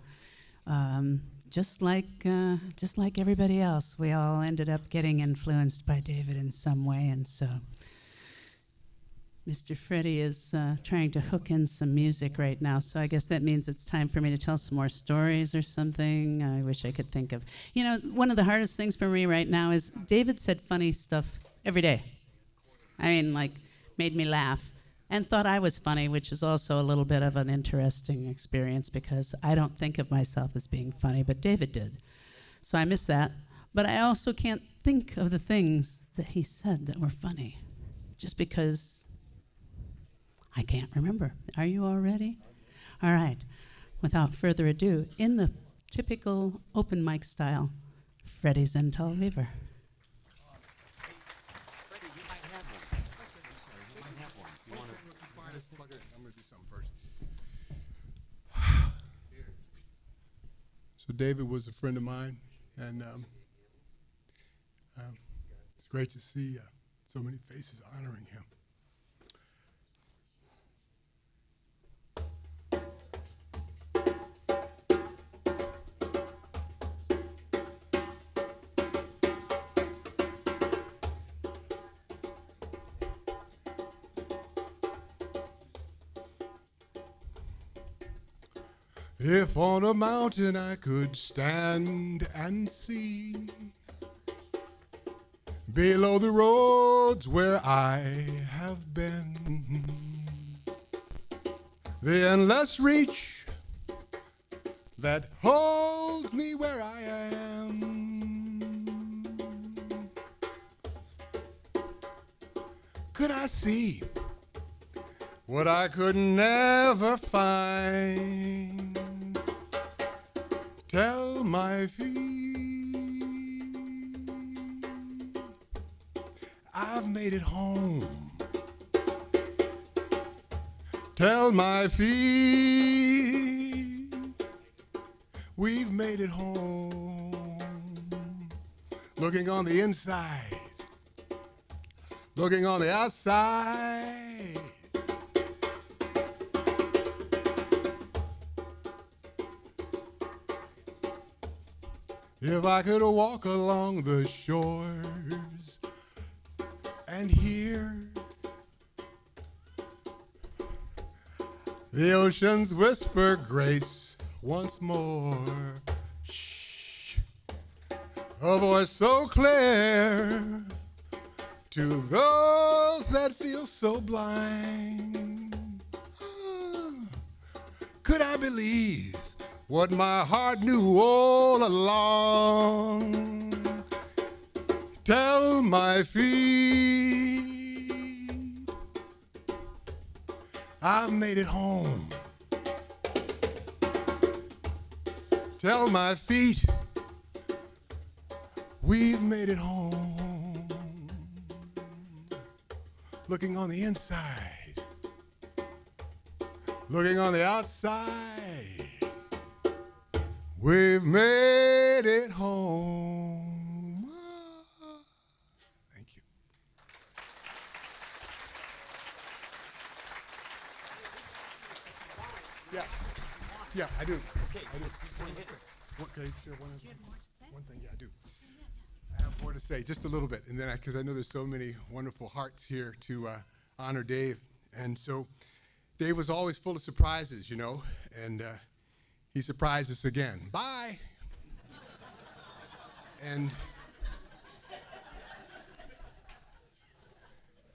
Just like everybody else, we all ended up getting influenced by David in some way, and so Mr. Freddie is trying to hook in some music right now, so I guess that means it's time for me to tell some more stories or something. I wish I could think of. One of the hardest things for me right now is David said funny stuff every day. I mean, like, made me laugh. and thought I was funny, which is also a little bit of an interesting experience because I don't think of myself as being funny, but David did. So I miss that. But I also can't think of the things that he said that were funny, just because I can't remember. Are you all ready? All right. Without further ado, in the typical open mic style, Freddie Zental Weaver. Freddie, you might have one. You might have one. You want to? I'm going to do something first. So David was a friend of mine, and it's great to see so many faces honoring him. If on a mountain I could stand and see below the roads where I have been, the endless reach that holds me where I am, could I see what I could never find? Tell my feet I've made it home. Tell my feet we've made it home. Looking on the inside, looking on the outside. If I could walk along the shores and hear the ocean's whisper grace once more, shh, a voice so clear to those that feel so blind. Could I believe what my heart knew all along? Tell my feet I've made it home. Tell my feet we've made it home. Looking on the inside, looking on the outside, we've made it home. Thank you. Yeah, I do. Okay. I do. What, can I share one thing? Yeah, I do. I have more to say, just a little bit, and then because I know there's so many wonderful hearts here to honor Dave, and so Dave was always full of surprises, you know, and he surprised us again. Bye. And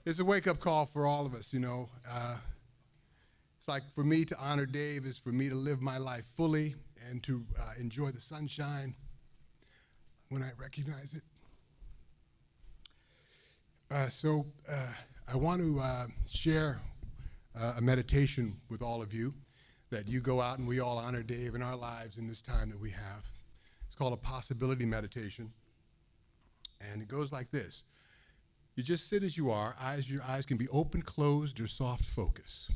it's a wake-up call for all of us, you know. It's like for me to honor Dave is for me to live my life fully and to enjoy the sunshine when I recognize it. So I want to share a meditation with all of you, that you go out and we all honor Dave in our lives in this time that we have. It's called a possibility meditation. And it goes like this. You just sit as you are. Your eyes can be open, closed, or soft focus.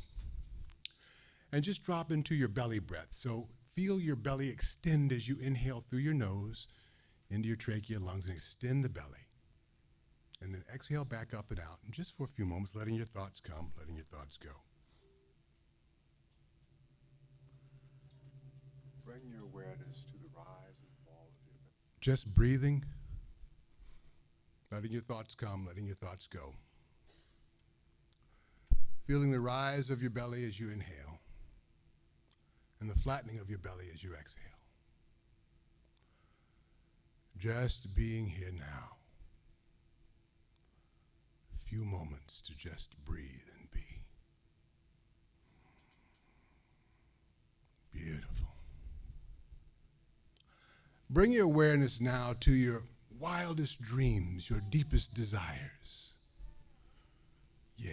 And just drop into your belly breath. So feel your belly extend as you inhale through your nose into your trachea, lungs, and extend the belly. And then exhale back up and out. And just for a few moments, letting your thoughts come, letting your thoughts go. Bring your awareness to the rise and fall of your belly. Just breathing, letting your thoughts come, letting your thoughts go. Feeling the rise of your belly as you inhale, and the flattening of your belly as you exhale. Just being here now. A few moments to just breathe and be. Bring your awareness now to your wildest dreams, your deepest desires. Yeah.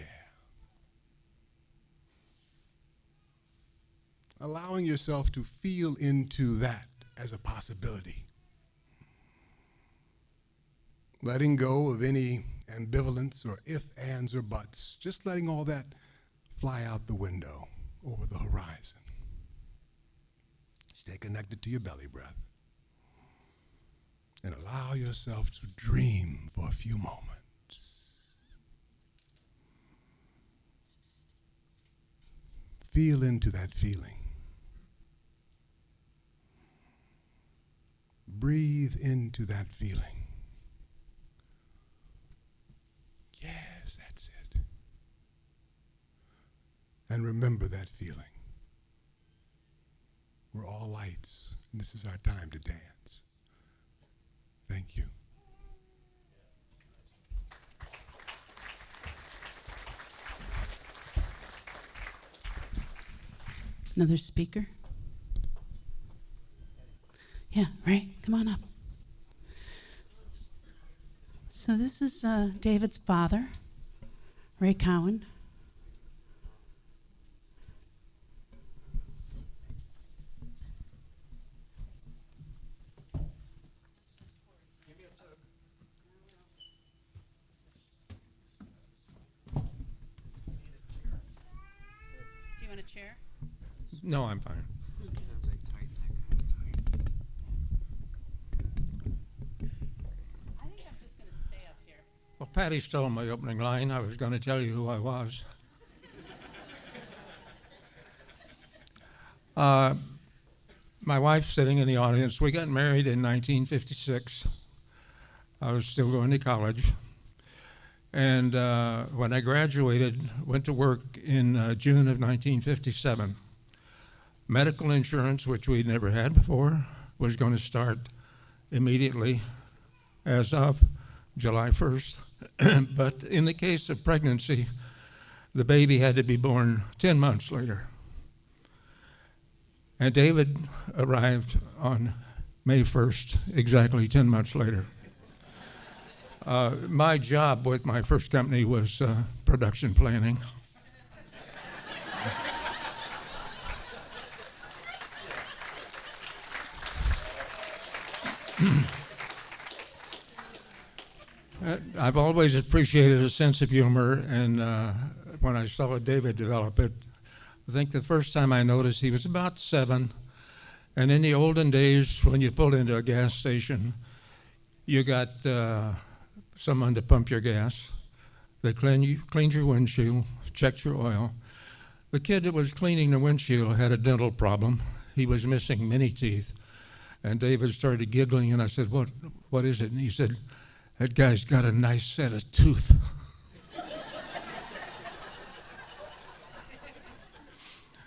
Allowing yourself to feel into that as a possibility. Letting go of any ambivalence or if, ands, or buts. Just letting all that fly out the window over the horizon. Stay connected to your belly breath. And allow yourself to dream for a few moments. Feel into that feeling. Breathe into that feeling. Yes, that's it. And remember that feeling. We're all lights, and this is our time to dance. Thank you. Another speaker? Yeah, right. Come on up. So this is David's father, Ray Cowan. Do you want a chair? No, I'm fine. I think I'm just going to stay up here. Well, Patti stole my opening line. I was going to tell you who I was. My wife's sitting in the audience. We got married in 1956. I was still going to college. And when I graduated, went to work in June of 1957. Medical insurance, which we'd never had before, was going to start immediately as of July 1st. But in the case of pregnancy, the baby had to be born 10 months later. And David arrived on May 1st, exactly 10 months later. My job with my first company was production planning. I've always appreciated a sense of humor, and when I saw David develop it, I think the first time I noticed he was about 7, and in the olden days when you pulled into a gas station, you got someone to pump your gas. They cleaned your windshield, checked your oil. The kid that was cleaning the windshield had a dental problem. He was missing many teeth. And David started giggling, and I said, what is it? And he said, that guy's got a nice set of teeth.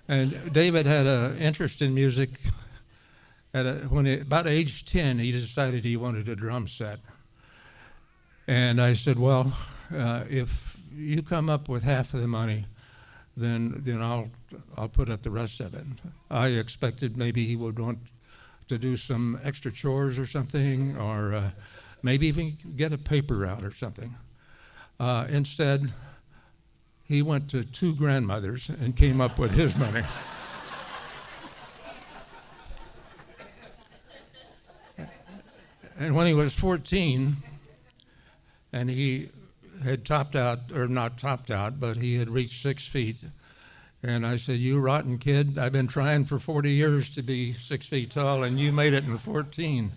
And David had an interest in music. About age 10, he decided he wanted a drum set. And I said, well, if you come up with half of the money, then I'll put up the rest of it. I expected maybe he would want to do some extra chores or something, or maybe even get a paper route or something. Instead, he went to 2 grandmothers and came up with his money. And when he was 14, and he had topped out, or not topped out, but he had reached 6 feet. And I said, you rotten kid, I've been trying for 40 years to be 6 feet tall, and you made it in 14.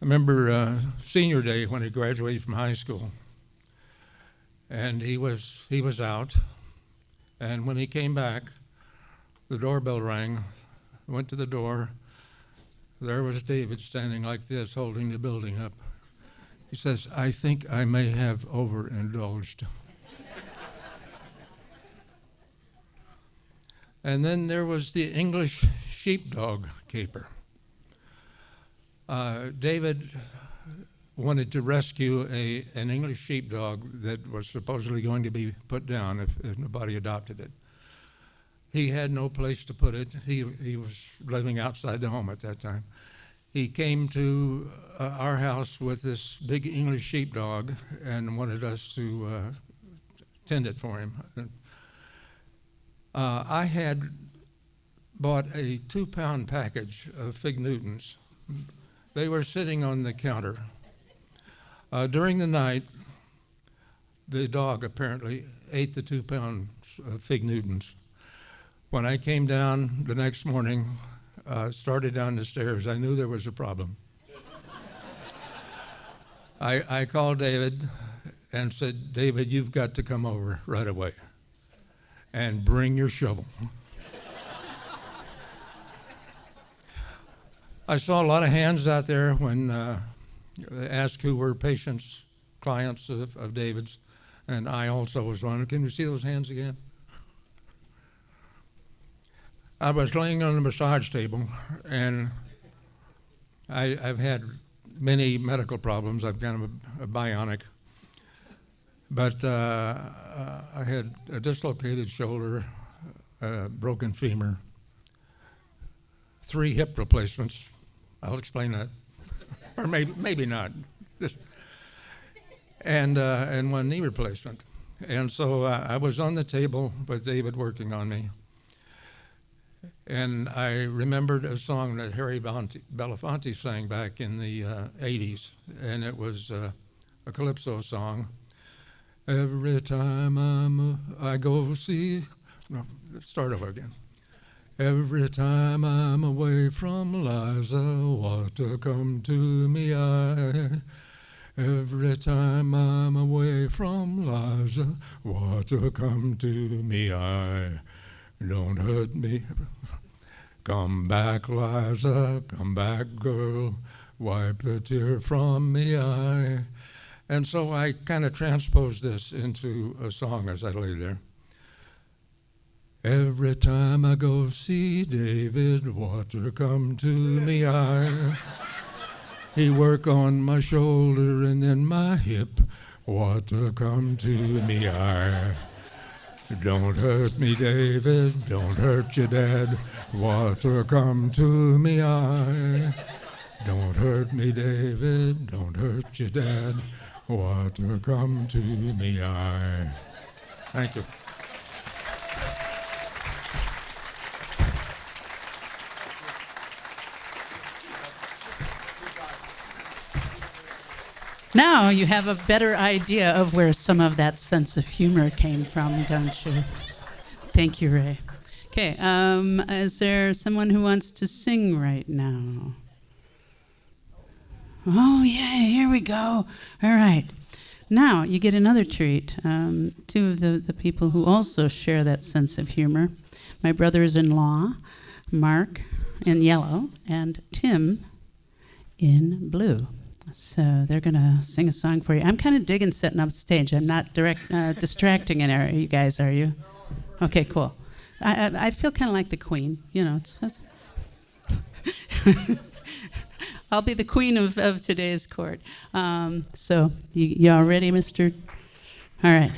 I remember senior day when he graduated from high school. And he was out. And when he came back, the doorbell rang. I went to the door. There was David standing like this, holding the building up. He says, I think I may have overindulged. And then there was the English sheepdog caper. David wanted to rescue an English sheepdog that was supposedly going to be put down if nobody adopted it. He had no place to put it. He was living outside the home at that time. He came to our house with this big English sheepdog and wanted us to tend it for him. I had bought a 2-pound package of Fig Newtons. They were sitting on the counter. During the night, the dog apparently ate the 2 pounds of Fig Newtons. When I came down the next morning, started down the stairs, I knew there was a problem. I called David and said, David, you've got to come over right away and bring your shovel. I saw a lot of hands out there when they asked who were patients, clients of David's, and I also was one. Can you see those hands again? I was laying on the massage table, and I've had many medical problems. I'm kind of a bionic. But I had a dislocated shoulder, a broken femur, 3 hip replacements. I'll explain that. Or maybe not. And 1 knee replacement. And so I was on the table with David working on me. And I remembered a song that Harry Belafonte sang back in the 80s. And it was a calypso song. Every time I go see, no, start over again. Every time I'm away from Liza, water come to me eye. Every time I'm away from Liza, water come to me eye. Don't hurt me. Come back, Liza, come back, girl, wipe the tear from me eye. And so I kind of transposed this into a song as I lay there. Every time I go see David, water come to me eye. He work on my shoulder and then my hip, water come to me eye. Don't hurt me, David, don't hurt your dad, water come to me eye. Don't hurt me, David, don't hurt your dad, water come to me eye. Thank you. Now you have a better idea of where some of that sense of humor came from, don't you? Thank you, Ray. Okay, is there someone who wants to sing right now? Oh, yeah, here we go. All right. Now you get another treat. 2 of the people who also share that sense of humor. My brothers-in-law, Mark in yellow and Tim in blue. So they're going to sing a song for you. I'm kind of digging setting up stage. I'm not distracting any you guys, are you? Okay, cool. I feel kind of like the queen. You know, it's I'll be the queen of today's court. So you all ready, Mr.? All right.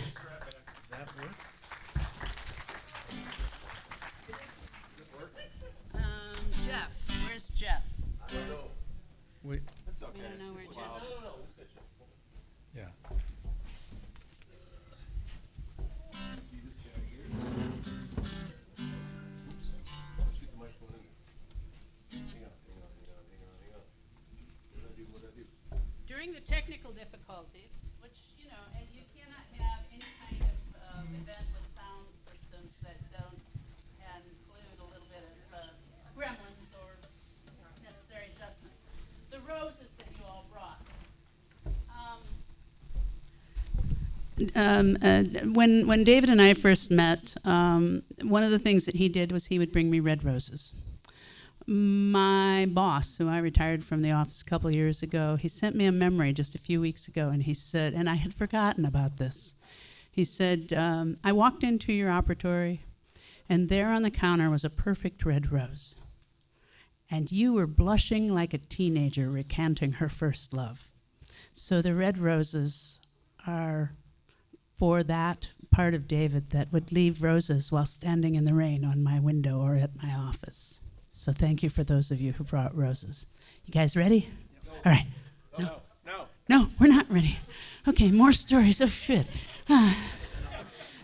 Jeff, where's Jeff? I don't know. Wait. That's okay. We don't know where Jeff is. Yeah. Let's get the microphone in there. Hang on. What did I do? During the technical difficulties, which, you know, and you cannot have any kind of event with sound systems that don't include a little bit of gremlins or necessary adjustments. The roses that you all brought. When David and I first met, one of the things that he did was he would bring me red roses. My boss, who I retired from the office a couple of years ago, he sent me a memory just a few weeks ago, and he said, and I had forgotten about this. He said, I walked into your operatory, and there on the counter was a perfect red rose. And you were blushing like a teenager recanting her first love. So the red roses are for that part of David that would leave roses while standing in the rain on my window or at my office. So thank you for those of you who brought roses. You guys ready? All right. No, we're not ready. Okay, more stories. Oh, shit.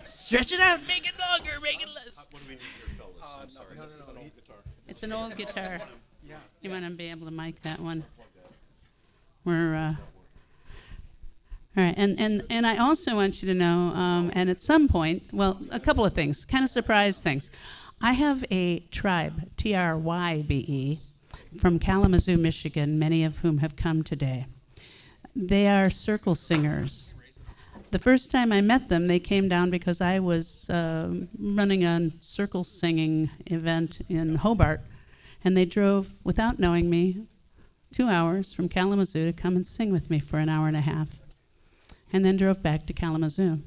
Stretch it out, make it longer, make it less. What do we need here, fellas? Sorry, this is an old guitar. It's an old guitar. You want to be able to mic that one? We're, all right, and I also want you to know, and at some point, well, a couple of things, kind of surprise things. I have a tribe, Trybe, from Kalamazoo, Michigan, many of whom have come today. They are circle singers. The first time I met them, they came down because I was running a circle singing event in Hobart, and they drove, without knowing me, 2 hours from Kalamazoo to come and sing with me for an hour and a half, and then drove back to Kalamazoo.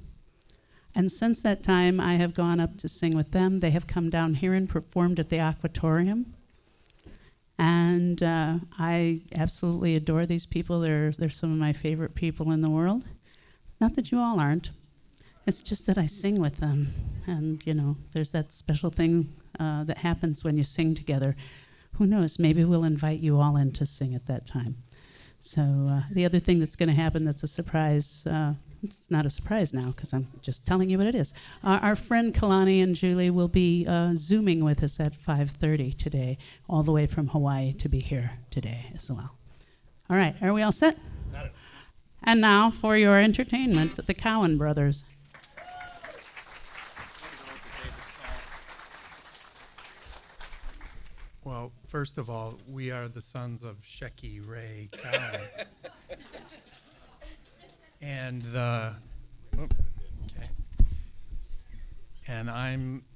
And since that time, I have gone up to sing with them. They have come down here and performed at the Aquatorium. And I absolutely adore these people. They're some of my favorite people in the world. Not that you all aren't. It's just that I sing with them. And, you know, there's that special thing that happens when you sing together. Who knows? Maybe we'll invite you all in to sing at that time. So the other thing that's going to happen that's a surprise, it's not a surprise now because I'm just telling you what it is. Our friend Kalani and Julie will be Zooming with us at 5:30 today, all the way from Hawaii to be here today as well. All right, are we all set? And now for your entertainment, the Cowan brothers. Well, first of all, we are the sons of Shecky Ray Cowan. And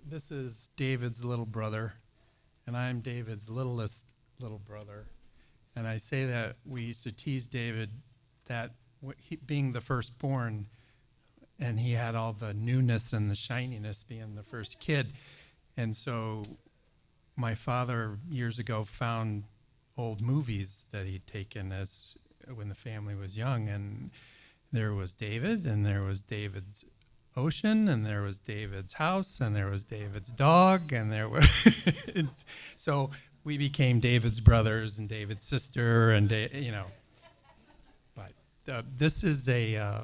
this is David's little brother, and I'm David's littlest little brother. And I say that we used to tease David that he, being the firstborn, and he had all the newness and the shininess being the first kid. And so my father years ago found old movies that he'd taken as when the family was young, and there was David, and there was David's ocean, and there was David's house, and there was David's dog, and there was so we became David's brothers and David's sister, and you know. But this is a.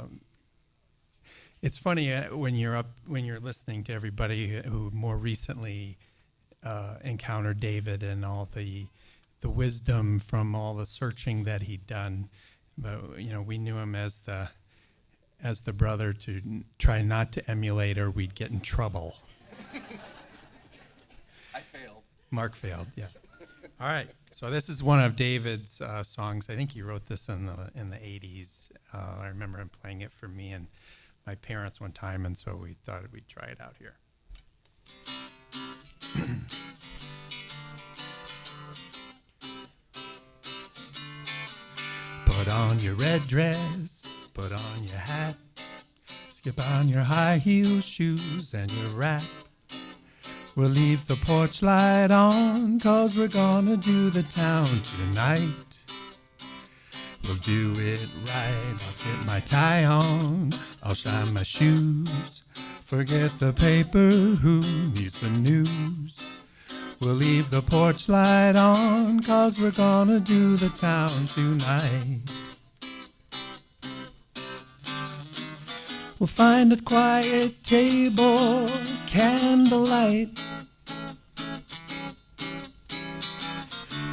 It's funny when you're listening to everybody who more recently encountered David and all the wisdom from all the searching that he'd done. But you know, we knew him as the brother to try not to emulate, or we'd get in trouble. I failed. Mark failed, yeah. All right, so this is one of David's songs. I think he wrote this in the 80s. I remember him playing it for me and my parents one time, and so we thought we'd try it out here. Put on your red dress, put on your hat, skip on your high heel shoes and your wrap. We'll leave the porch light on, 'cause we're gonna do the town tonight. We'll do it right, I'll get my tie on, I'll shine my shoes. Forget the paper, who needs the news? We'll leave the porch light on, 'cause we're gonna do the town tonight. We'll find a quiet table, candlelight.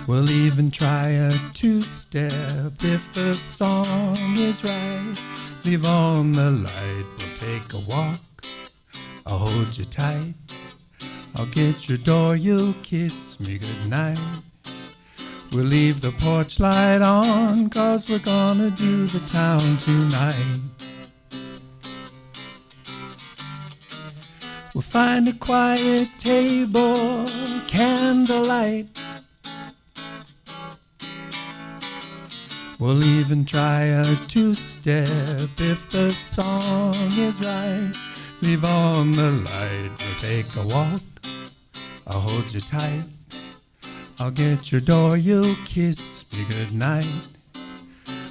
We'll even try a two-step if the song is right. Leave on the light, we'll take a walk. I'll hold you tight. I'll get your door, you'll kiss me goodnight. We'll leave the porch light on, 'cause we're gonna do the town tonight. We'll find a quiet table, candlelight. We'll even try a two-step if the song is right. Leave on the light, we'll take a walk. I'll hold you tight. I'll get your door, you'll kiss me goodnight.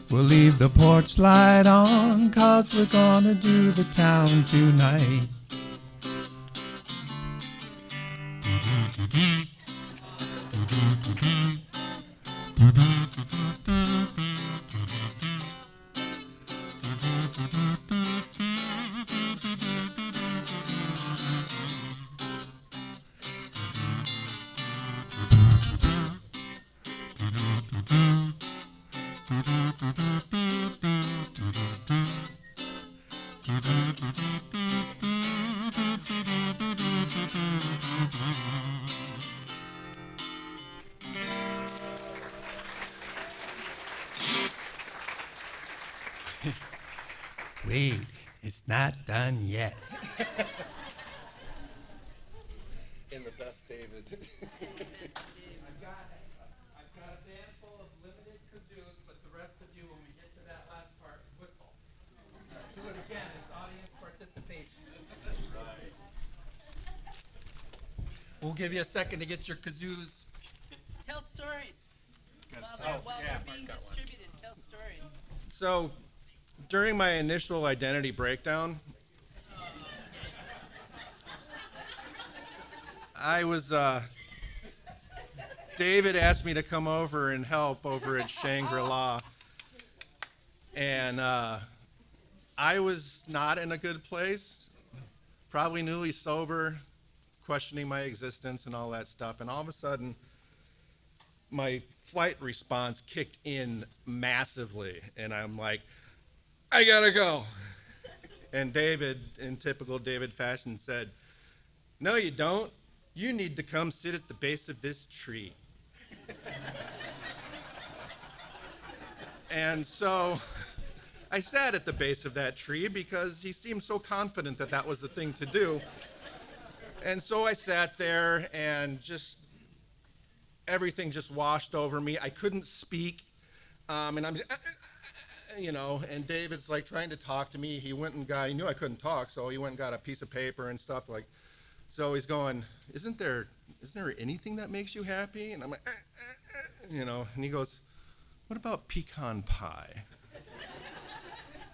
We'll leave the porch light on, 'cause we're gonna do the town tonight. Wait, it's not done yet. In the best David. I've got a band full of limited kazoos, but the rest of you, when we get to that last part, whistle. Do it again. It's audience participation. Right. We'll give you a second to get your kazoos. Tell stories. While they're being distributed, tell stories. So, during my initial identity breakdown, I was, David asked me to come over and help over at Shangri-La. And I was not in a good place, probably newly sober, questioning my existence and all that stuff. And all of a sudden, my flight response kicked in massively. And I'm like, I gotta go. And David, in typical David fashion, said, no, you don't. You need to come sit at the base of this tree. And so I sat at the base of that tree because he seemed so confident that that was the thing to do. And so I sat there and just everything just washed over me. I couldn't speak. And I'm just, and David's like trying to talk to me. He knew I couldn't talk, so he went and got a piece of paper and stuff like. So he's going, isn't there anything that makes you happy? And I'm like, and he goes, what about pecan pie?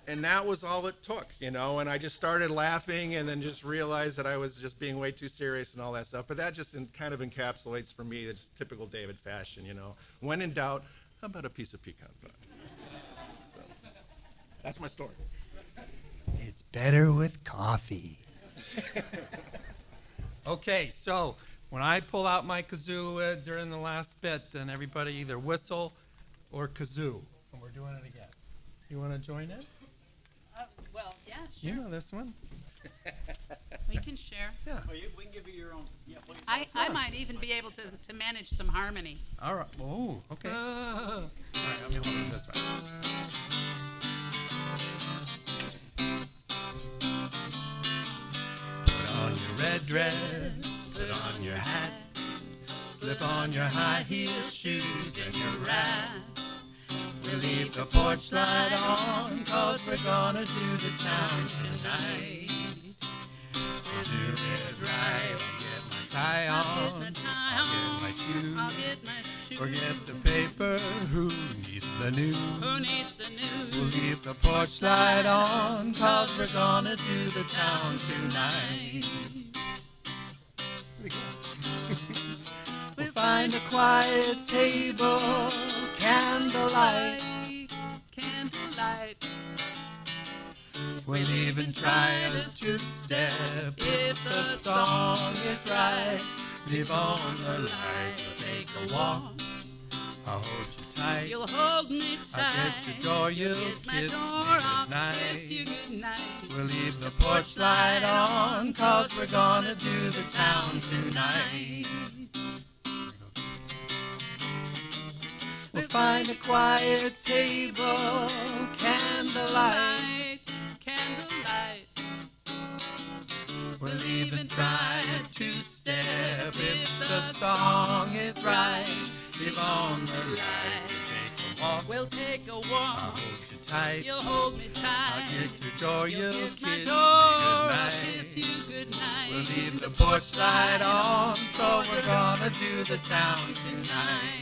And that was all it took, and I just started laughing and then just realized that I was just being way too serious and all that stuff. But that just kind of encapsulates for me, it's typical David fashion, When in doubt, how about a piece of pecan pie? So, that's my story. It's better with coffee. Okay, so when I pull out my kazoo during the last bit, then everybody either whistle or kazoo. And we're doing it again. You want to join in? Well, yeah, sure. You know this one. We can share. Yeah. Well, we can give you your own. Yeah, please. I might even be able to manage some harmony. All right. Oh, okay. All right, let me hold it this way. Put on your red dress, put on your hat, slip on your high heel shoes and your rat. We'll leave the porch light on, 'cause we're gonna do the town tonight. We'll do it right. I'll get my tie on. I'll get my shoes. I'll get my shoes. Forget the paper. Who needs the news? Who needs the news? We'll leave the porch light on, 'cause we're gonna do the town tonight. We'll find a quiet table, candlelight. We'll even try a two-step if the song is right. Leave on the light, we'll take a walk. I'll hold you tight. You'll hold me tight. I'll get your door, you'll Get my kiss door, me I'll goodnight. kiss you goodnight. We'll leave the porch light on, 'cause we're gonna do the town tonight. We'll find a quiet table, candlelight. We'll even try a two-step if the song is right. Leave on the light, we'll take a walk. We'll take a I'll walk. hold you tight. You'll hold me tight. I'll get your door, you'll get my kiss door, me I'll goodnight. kiss you goodnight. We'll leave the porch light on, so we're gonna do the town tonight.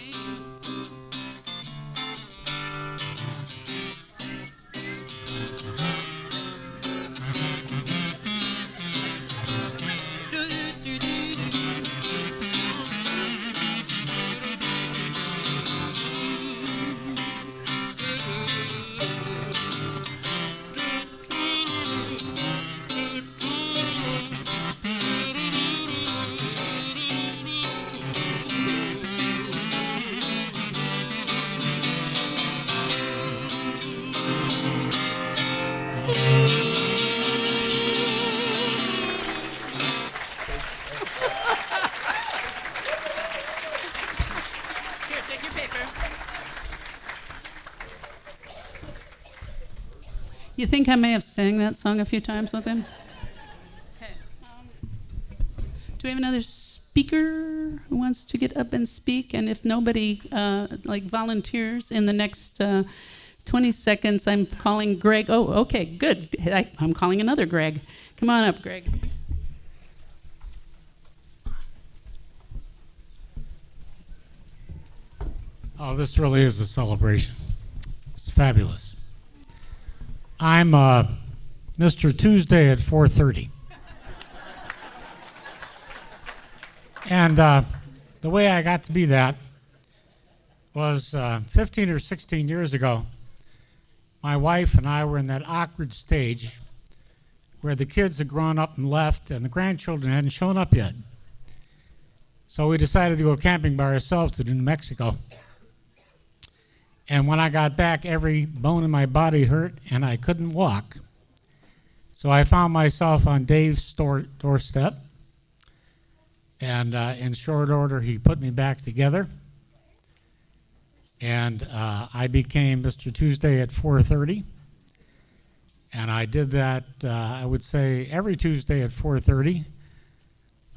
You think I may have sang that song a few times with him? Okay. Do we have another speaker who wants to get up and speak? And if nobody volunteers in the next 20 seconds, I'm calling Greg. Oh, okay, good. I'm calling another Greg. Come on up, Greg. Oh, this really is a celebration. It's fabulous. I'm Mr. Tuesday at 4:30. And the way I got to be that was 15 or 16 years ago. My wife and I were in that awkward stage where the kids had grown up and left and the grandchildren hadn't shown up yet. So we decided to go camping by ourselves to New Mexico. And when I got back, every bone in my body hurt and I couldn't walk. So I found myself on Dave's doorstep. And in short order, he put me back together. And I became Mr. Tuesday at 4:30. And I did that, I would say, every Tuesday at 4:30,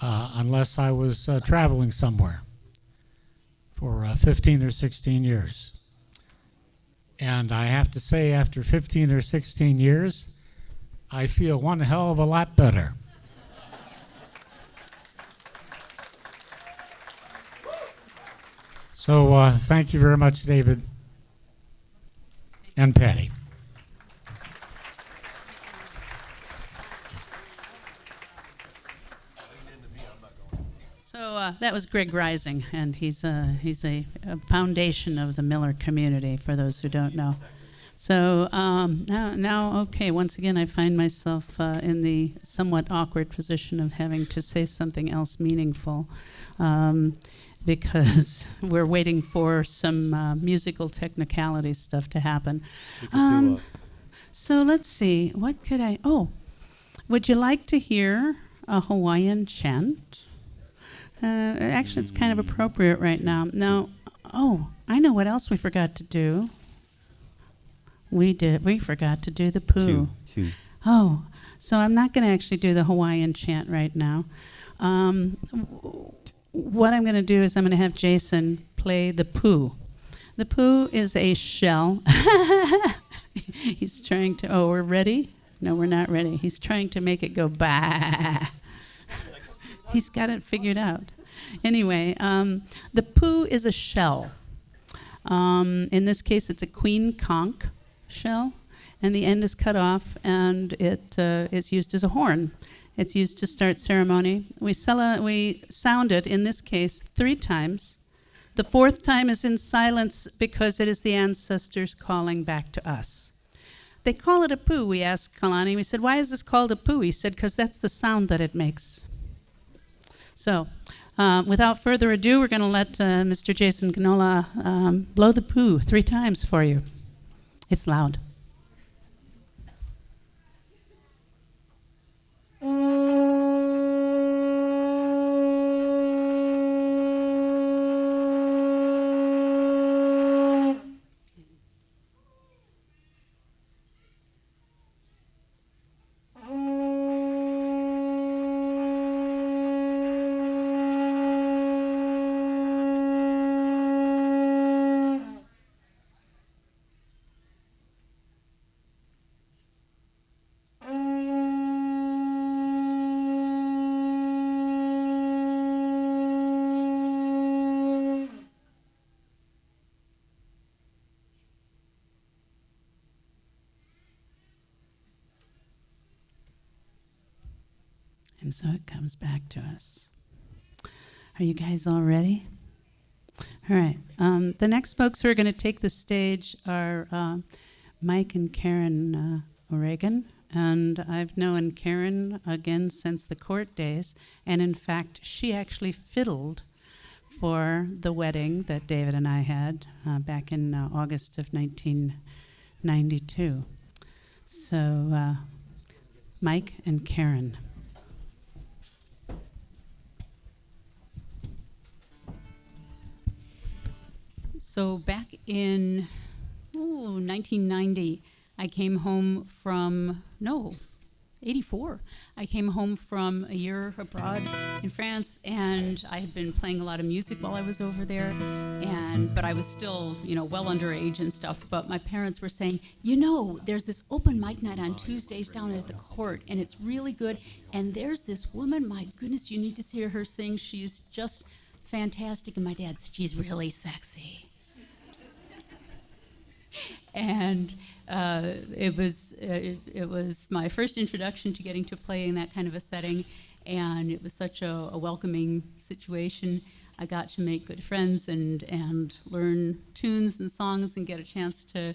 unless I was traveling somewhere for 15 or 16 years. And I have to say, after 15 or 16 years, I feel one hell of a lot better. So thank you very much, David and Patti. So that was Greg Rising, and he's a foundation of the Miller community, for those who don't know. So now, okay, once again, I find myself in the somewhat awkward position of having to say something else meaningful, because we're waiting for some musical technicality stuff to happen. So let's see, what could would you like to hear a Hawaiian chant? Actually, it's kind of appropriate right now. Now, I know what else we forgot to do. We forgot to do the poo. Two. Oh, so I'm not going to actually do the Hawaiian chant right now. What I'm going to do is I'm going to have Jason play the poo. The poo is a shell. He's trying to, we're ready? No, we're not ready. He's trying to make it go bah. He's got it figured out. Anyway, the poo is a shell. In this case, it's a queen conch shell, and the end is cut off, and it is used as a horn. It's used to start ceremony. We sound it, in this case, 3 times. The 4th time is in silence because it is the ancestors calling back to us. They call it a poo, we asked Kalani. We said, why is this called a poo? He said, because that's the sound that it makes. So, without further ado, we're going to let Mr. Jason Canola blow the poo 3 times for you. It's loud. And so it comes back to us. Are you guys all ready? All right. The next folks who are going to take the stage are Mike and Karen O'Regan. And I've known Karen again since the court days. And in fact, she actually fiddled for the wedding that David and I had back in August of 1992. So Mike and Karen. So back in 1990, I came home from, no, 84. I came home from a year abroad in France, and I had been playing a lot of music while I was over there, but I was still, well underage and stuff. But my parents were saying, there's this open mic night on Tuesdays down at the court, and it's really good. And there's this woman, my goodness, you need to see her sing. She's just fantastic. And my dad said, she's really sexy. And it was my first introduction to getting to play in that kind of a setting, and it was such a welcoming situation. I got to make good friends and learn tunes and songs and get a chance to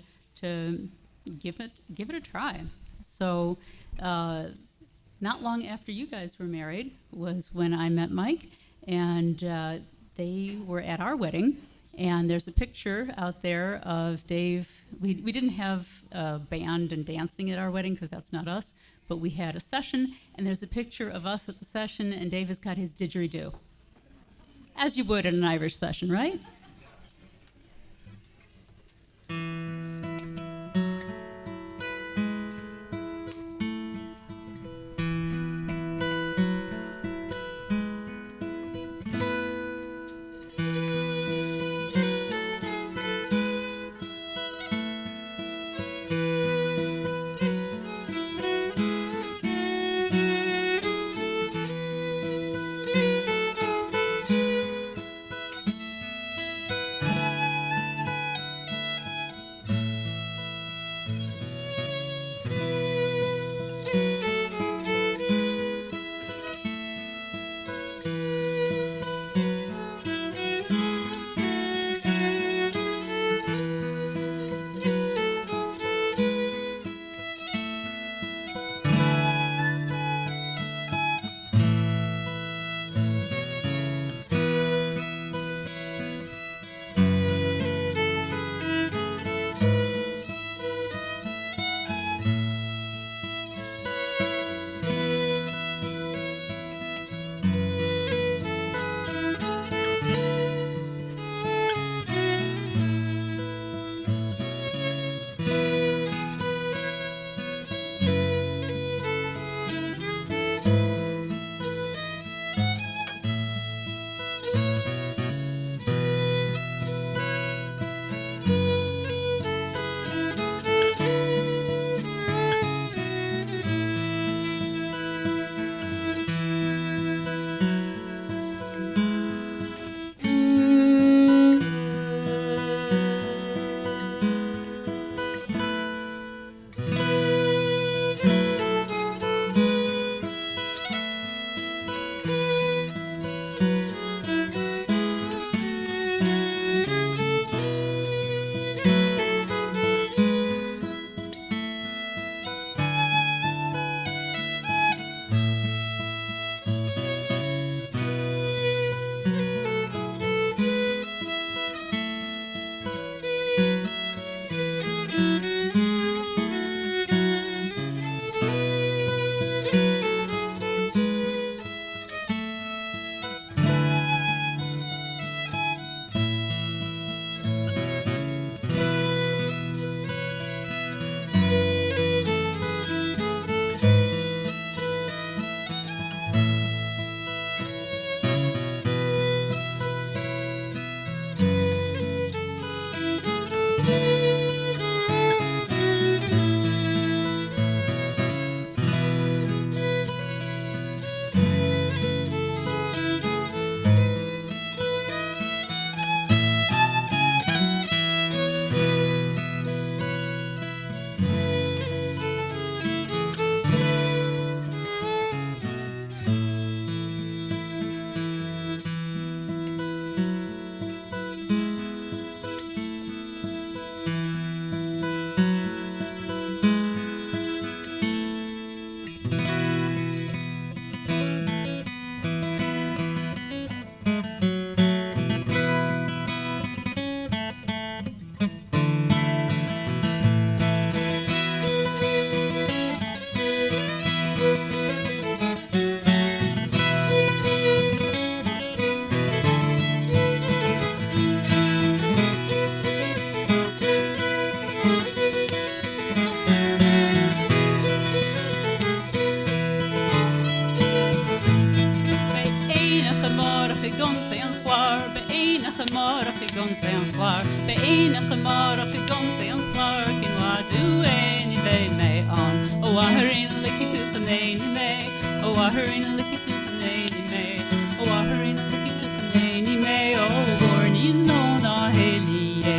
give it a try. So not long after you guys were married was when I met Mike, and they were at our wedding. And there's a picture out there of Dave. We didn't have a band and dancing at our wedding because that's not us, but we had a session, and there's a picture of us at the session, and Dave has got his didgeridoo, as you would at an Irish session, right? waharin liki tu panani me, waharin liki tu panani me, warni no na heli e.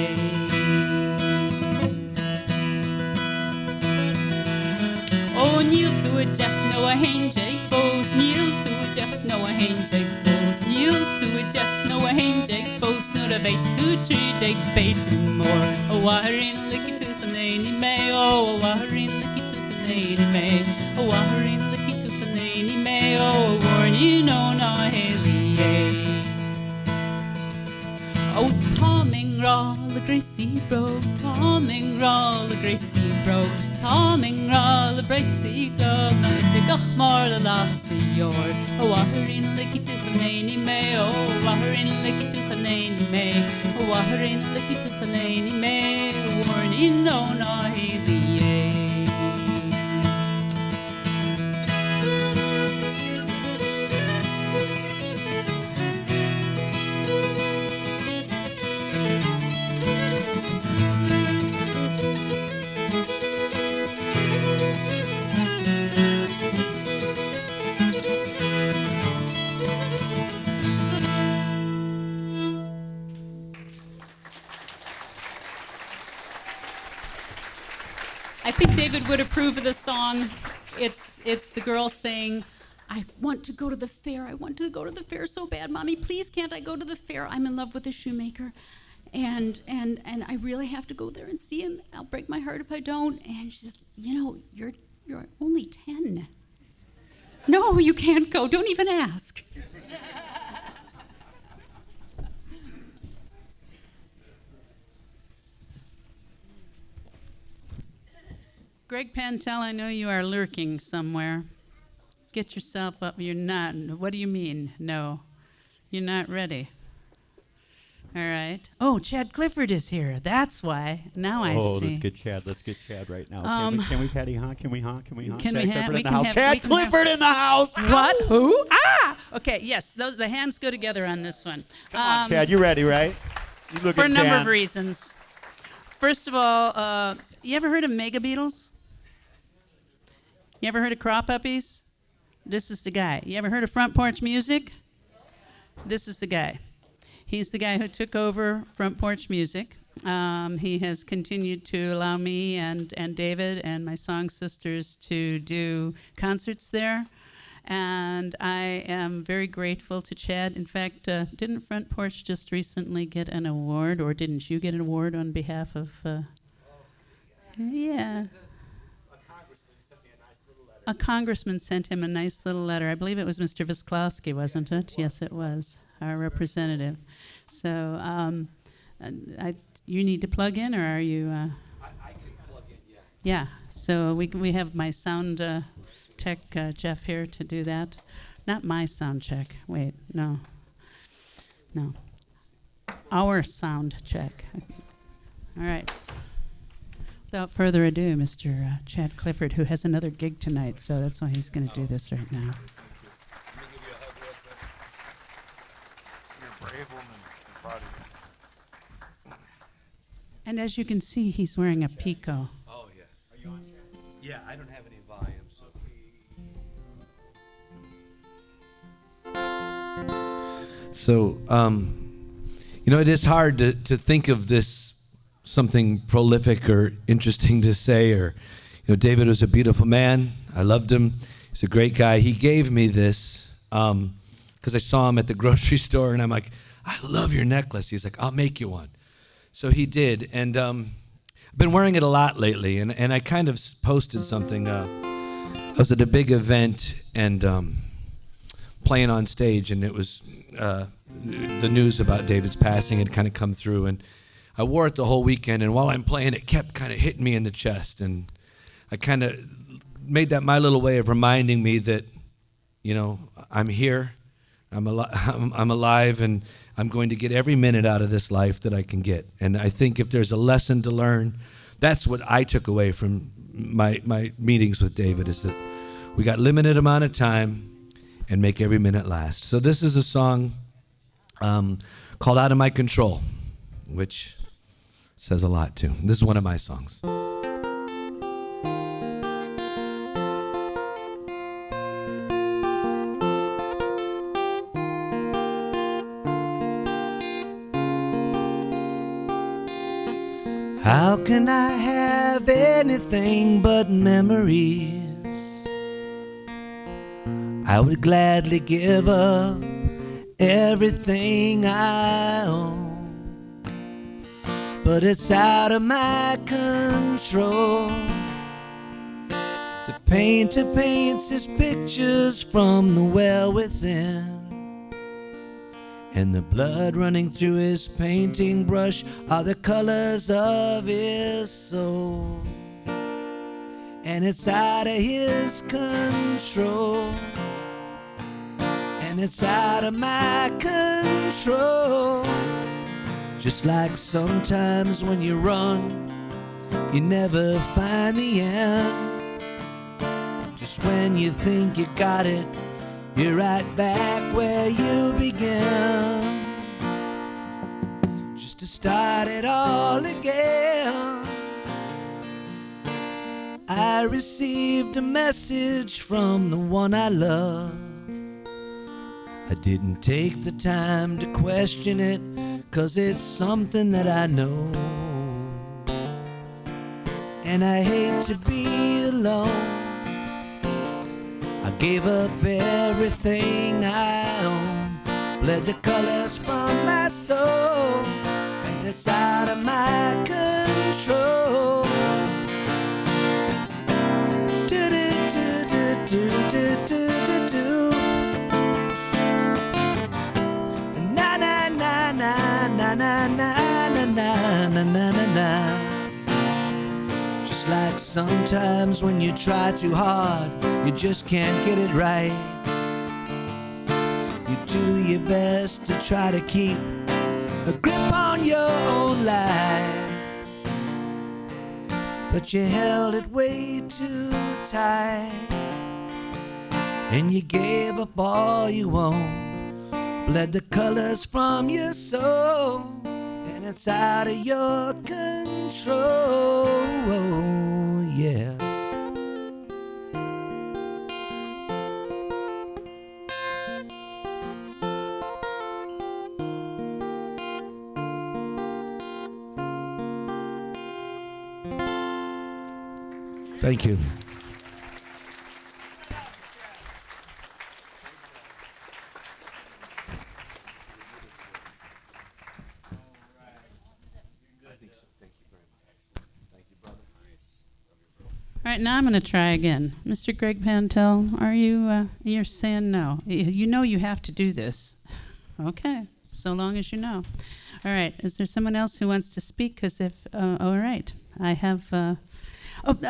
Kneel to a death, no a handshake foes. Kneel to a death, no a handshake foes. Kneel to a death, no a handshake foes. No the bait to tree, take bait to more. A waharin licky to the nanny may, oh, a waharin licky to the nanny may, a waharin licky to the nanny may, oh, warn you know na haley. Oh, Toming Raw, the Gracie Bro, Toming Raw, the Gracie Bro, Toming Raw, the Gracie Bro, no, the Gachmar, the lassie yard. Oh, waharin licky to the nanny may, oh, waharin licky to the nanny may, oh, waharin licky to the nanny may, warning no, no, haley. I think David would approve of this song. It's the girl saying, I want to go to the fair. I want to go to the fair so bad. Mommy, please can't I go to the fair? I'm in love with a shoemaker. And I really have to go there and see him. I'll break my heart if I don't. And she says, you're only 10. No, you can't go. Don't even ask. Greg Pantel, I know you are lurking somewhere. Get yourself up. You're not. What do you mean? No. You're not ready. All right. Oh, Chad Clifford is here. That's why. Now I see. Oh, let's get Chad. Let's get Chad right now. Can we Patty honk? Can we honk? Can we honk? Can Chad we Clifford we in the can house. have- Chad we can have- Clifford in the house. What? Who? Ah! Okay, yes. The hands go together on this one. Come on, Chad. You ready, right? You look For a at number Jan. of reasons. First of all, you ever heard of mega beetles? You ever heard of crop puppies? This is the guy. You ever heard of front porch music? This is the guy. He's the guy who took over front porch music. He has continued to allow me and David and my song sisters to do concerts there. And I am very grateful to Chad. In fact, didn't Front Porch just recently get an award, or didn't you get an award on behalf of... yeah. A congressman sent him a nice little letter. I believe it was Mr. Visklowski, wasn't it? Yes, it was, our representative. So you need to plug in, or are you... I can plug in, yeah. Yeah, so we have my sound tech, Jeff, here to do that. Not my sound check. Wait, no. Our sound check. All right. Without further ado, Mr. Chad Clifford, who has another gig tonight, so that's why he's going to do this right now. You're a brave woman. I'm proud of you. And as you can see, he's wearing a pico. Oh, yes. Are you on, Chad? Yeah, I don't have any volume, so. So, it is hard to think of this something prolific or interesting to say. Or, David was a beautiful man. I loved him. He's a great guy. He gave me this because I saw him at the grocery store, and I'm like, I love your necklace. He's like, I'll make you one. So he did, and I've been wearing it a lot lately. And I kind of posted something. I was at a big event and playing on stage, and it was the news about David's passing had kind of come through, and I wore it the whole weekend, and while I'm playing, it kept kind of hitting me in the chest, and I kind of made that my little way of reminding me that, I'm here, I'm alive, and I'm going to get every minute out of this life that I can get. And I think if there's a lesson to learn, that's what I took away from my meetings with David, is that we got limited amount of time and make every minute last. So this is a song called Out of My Control, which says a lot too. This is one of my songs. How can I have anything but memories? I would gladly give up everything I own, but it's out of my control. The painter paints his pictures from the well within, and the blood running through his painting brush are the colors of his soul. And it's out of his control, and it's out of my control. Just like sometimes when you run, you never find the end. Just when you think you got it, you're right back where you began. Just to start it all again. I received a message from the one I love. I didn't take the time to question it, 'cause it's something that I know. And I hate to be alone. I gave up everything I own, bled the colors from my soul, and it's out of my control. Na na na na na na na na na na na na. Just like sometimes when you try too hard, you just can't get it right. You do your best to try to keep a grip on your own life, but you held it way too tight, and you gave up all you own, bled the colors from your soul, and it's out of your control. Yeah. Thank you. All right, now I'm going to try again. Mr. Greg Pantel, are you, you're saying no. You know you have to do this. Okay, so long as you know. All right, is there someone else who wants to speak? Because if, all right, I have,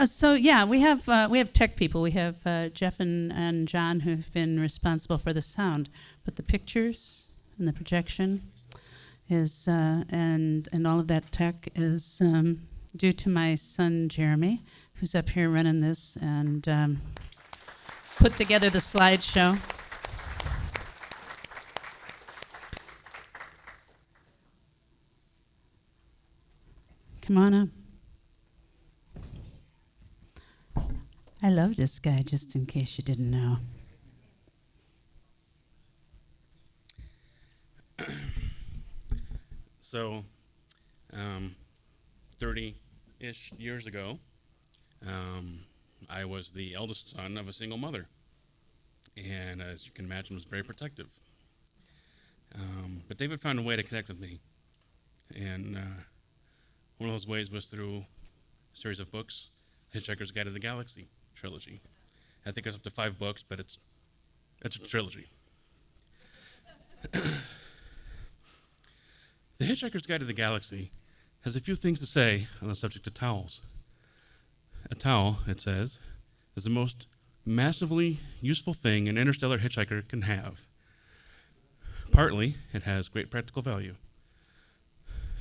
so yeah, we have tech people. We have Jeff and John who've been responsible for the sound, but the pictures and the projection is, and all of that tech is due to my son Jeremy, who's up here running this and put together the slideshow. Come on up. I love this guy, just in case you didn't know. So, 30-ish years ago, I was the eldest son of a single mother, and as you can imagine, was very protective. But David found a way to connect with me, and one of those ways was through a series of books, Hitchhiker's Guide to the Galaxy trilogy. I think it's up to 5 books, but it's a trilogy. The Hitchhiker's Guide to the Galaxy has a few things to say on the subject of towels. A towel, it says, is the most massively useful thing an interstellar hitchhiker can have. Partly, it has great practical value.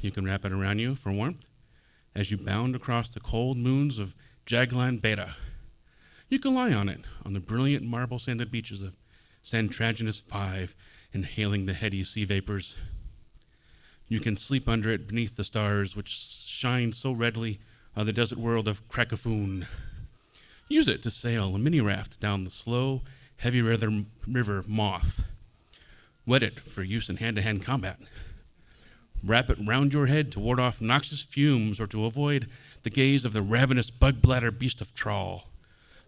You can wrap it around you for warmth as you bound across the cold moons of Jaglan Beta. You can lie on it on the brilliant marble-sanded beaches of Santraginus 5, inhaling the heady sea vapors. You can sleep under it beneath the stars, which shine so redly on the desert world of Krakafoon. Use it to sail a mini raft down the slow, heavy river Moth. Wet it for use in hand-to-hand combat. Wrap it round your head to ward off noxious fumes or to avoid the gaze of the ravenous bug-bladder beast of trawl.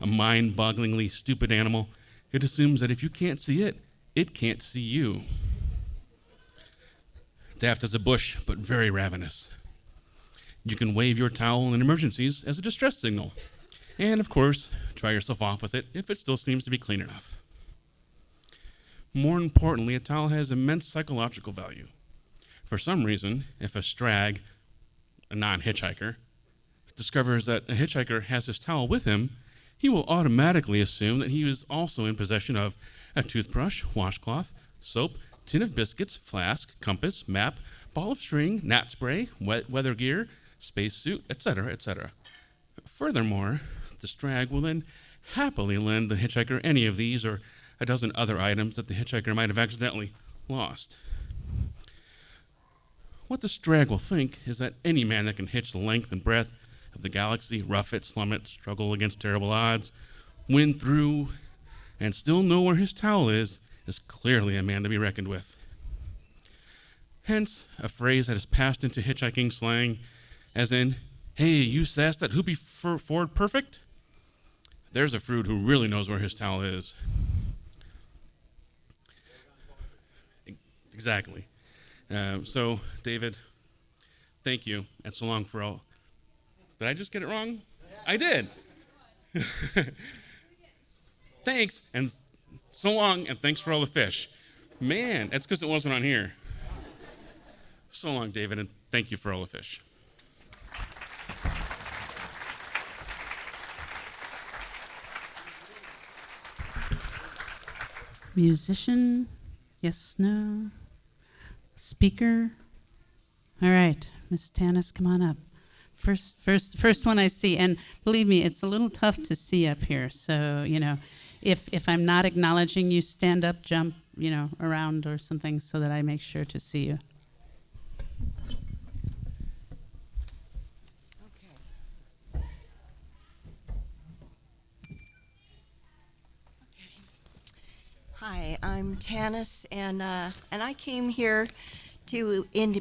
A mind-bogglingly stupid animal, it assumes that if you can't see it, it can't see you. Daft as a bush, but very ravenous. You can wave your towel in emergencies as a distress signal. And of course, dry yourself off with it if it still seems to be clean enough. More importantly, a towel has immense psychological value. For some reason, if a strag, a non-hitchhiker, discovers that a hitchhiker has his towel with him, he will automatically assume that he is also in possession of a toothbrush, washcloth, soap, tin of biscuits, flask, compass, map, ball of string, gnat spray, weather gear, spacesuit, etc., etc. Furthermore, the strag will then happily lend the hitchhiker any of these or a dozen other items that the hitchhiker might have accidentally lost. What the strag will think is that any man that can hitch the length and breadth of the galaxy, rough it, slum it, struggle against terrible odds, win through, and still know where his towel is clearly a man to be reckoned with. Hence, a phrase that has passed into hitchhiking slang, as in, "Hey, you sassed that hoopy Ford perfect?" There's a fruit who really knows where his towel is. Exactly. So, David, thank you, and so long for all. Did I just get it wrong? I did. Thanks, and so long, and thanks for all the fish. Man, that's because it wasn't on here. So long, David, and thank you for all the fish. Musician? Yes, no? Speaker? All right, Miss Tanis, come on up. First one I see, and believe me, it's a little tough to see up here. So, if I'm not acknowledging you, stand up, jump, around or something so that I make sure to see you. Hi, I'm Tanis, and I came here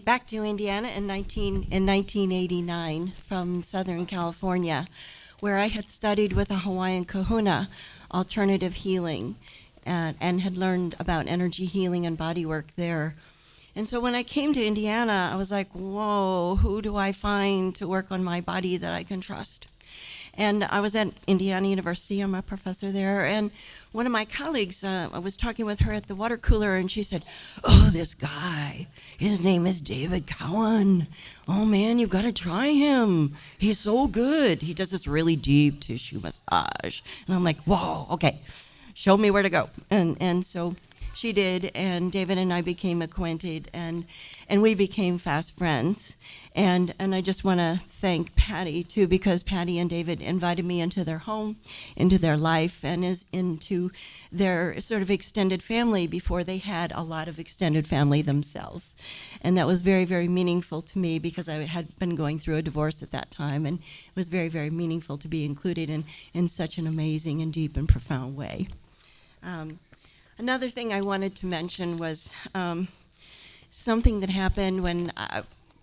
back to Indiana in 1989 from Southern California, where I had studied with a Hawaiian kahuna, alternative healing, and had learned about energy healing and body work there. And so when I came to Indiana, I was like, whoa, who do I find to work on my body that I can trust? And I was at Indiana University, I'm a professor there, and one of my colleagues, I was talking with her at the water cooler, and she said, oh, this guy, his name is David Cowan. Oh man, you've got to try him. He's so good. He does this really deep tissue massage. And I'm like, whoa, okay, show me where to go. And so she did, and David and I became acquainted, and we became fast friends. And I just want to thank Patti, too, because Patti and David invited me into their home, into their life, and into their sort of extended family before they had a lot of extended family themselves. And that was very, very meaningful to me because I had been going through a divorce at that time, and it was very, very meaningful to be included in such an amazing and deep and profound way. Another thing I wanted to mention was something that happened when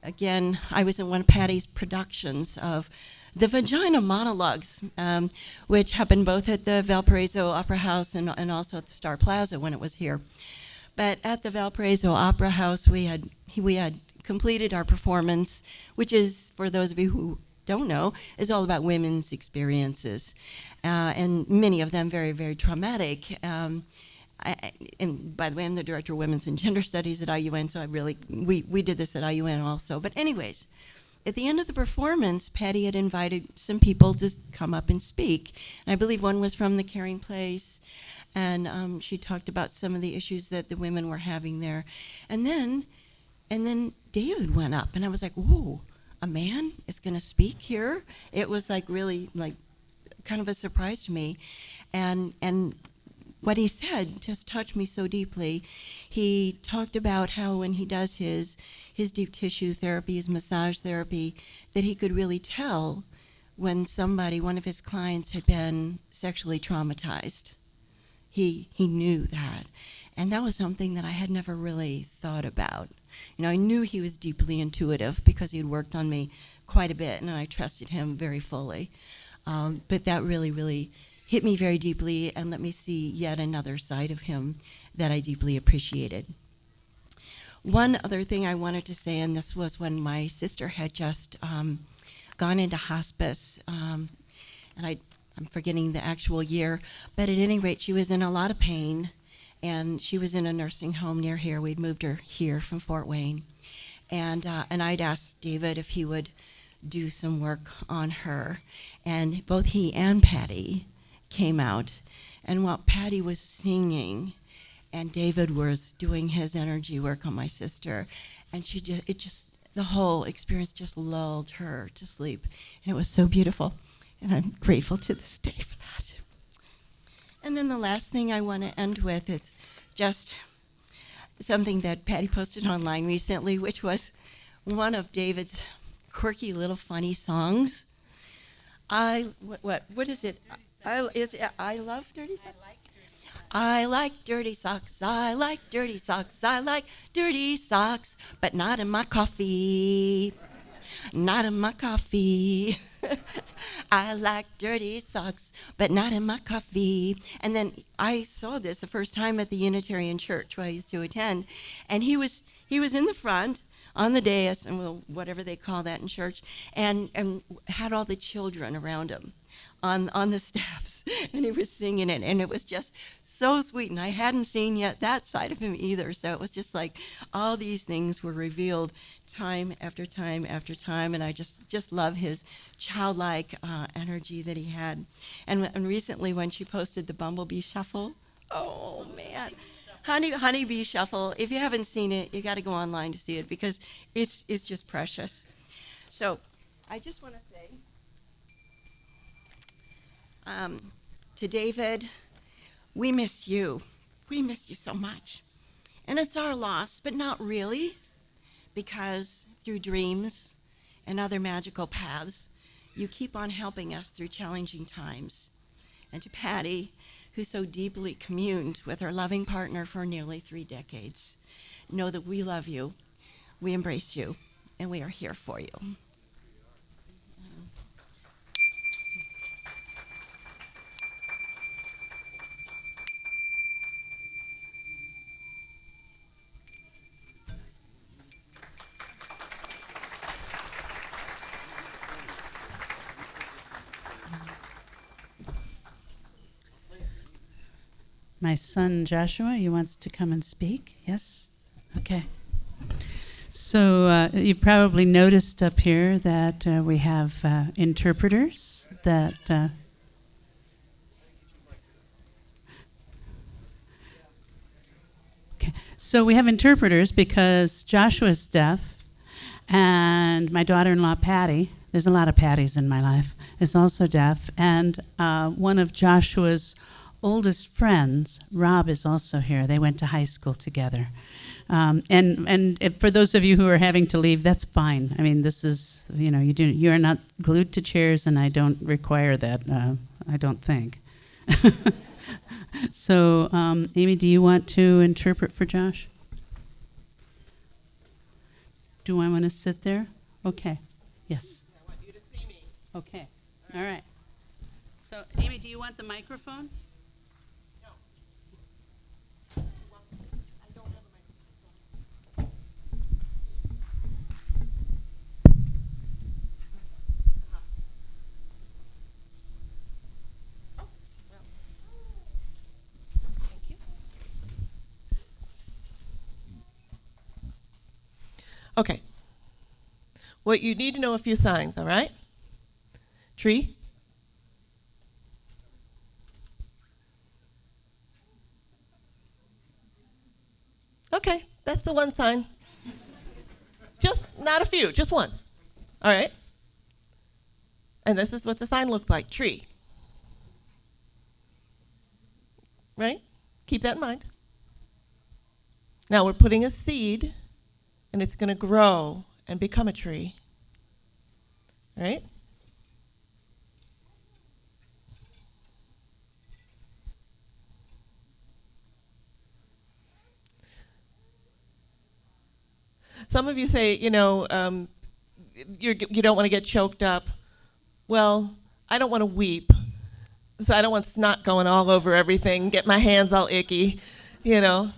again, I was in one of Patti's productions of the Vagina Monologues, which happened both at the Valparaiso Opera House and also at the Star Plaza when it was here. But at the Valparaiso Opera House, we had completed our performance, which is, for those of you who don't know, is all about women's experiences, and many of them very, very traumatic. And by the way, I'm the director of Women's and Gender Studies at IUN, so we did this at IUN also. But anyways, at the end of the performance, Patti had invited some people to come up and speak. And I believe one was from the Caring Place, and she talked about some of the issues that the women were having there. And then David went up, and I was like, whoa, a man is going to speak here? It was really kind of a surprise to me. And what he said just touched me so deeply. He talked about how when he does his deep tissue therapy, his massage therapy, that he could really tell when one of his clients had been sexually traumatized. He knew that. And that was something that I had never really thought about. I knew he was deeply intuitive because he had worked on me quite a bit, and I trusted him very fully. But that really, really hit me very deeply and let me see yet another side of him that I deeply appreciated. One other thing I wanted to say, and this was when my sister had just gone into hospice, and I'm forgetting the actual year, but at any rate, she was in a lot of pain, and she was in a nursing home near here. We'd moved her here from Fort Wayne, and I'd asked David if he would do some work on her, and both he and Patti came out, and while Patti was singing, and David was doing his energy work on my sister, and the whole experience just lulled her to sleep, and it was so beautiful, and I'm grateful to this day for that. And then the last thing I want to end with is just something that Patti posted online recently, which was one of David's quirky little funny songs. What is it? I love dirty socks. I like dirty socks. I like dirty socks. I like dirty socks, but not in my coffee. Not in my coffee. I like dirty socks, but not in my coffee. And then I saw this the first time at the Unitarian Church where I used to attend, and he was in the front on the dais, and whatever they call that in church, and had all the children around him on the steps, and he was singing it, and it was just so sweet, and I hadn't seen yet that side of him either, so it was just like all these things were revealed time after time after time, and I just love his childlike energy that he had. And recently when she posted the Bumblebee Shuffle, oh man, Honeybee Shuffle, if you haven't seen it, you got to go online to see it because it's just precious. So I just want to say to David, we missed you. We missed you so much. And it's our loss, but not really, because through dreams and other magical paths, you keep on helping us through challenging times. And to Patti, who so deeply communed with her loving partner for nearly 3 decades, know that we love you, we embrace you, and we are here for you. My son Joshua, he wants to come and speak. Yes? Okay. So you've probably noticed up here that we have interpreters that... Okay. So we have interpreters because Joshua's deaf, and my daughter-in-law Patti, there's a lot of Patties in my life, is also deaf, and one of Joshua's oldest friends, Rob, is also here. They went to high school together. And if, for those of you who are having to leave, that's fine. I mean, this is, you are not glued to chairs, and I don't require that, I don't think. So, Amy, do you want to interpret for Josh? Do I want to sit there? Okay. Yes. I want you to see me. Okay. All right. So, Amy, do you want the microphone? Okay. What you need to know a few signs, all right? Tree. Okay, that's the one sign. Just not a few, just one. All right? And this is what the sign looks like, tree. Right? Keep that in mind. Now we're putting a seed, and it's going to grow and become a tree. Right? some of you say, you don't want to get choked up. Well, I don't want to weep. So I don't want snot going all over everything, get my hands all icky, you know.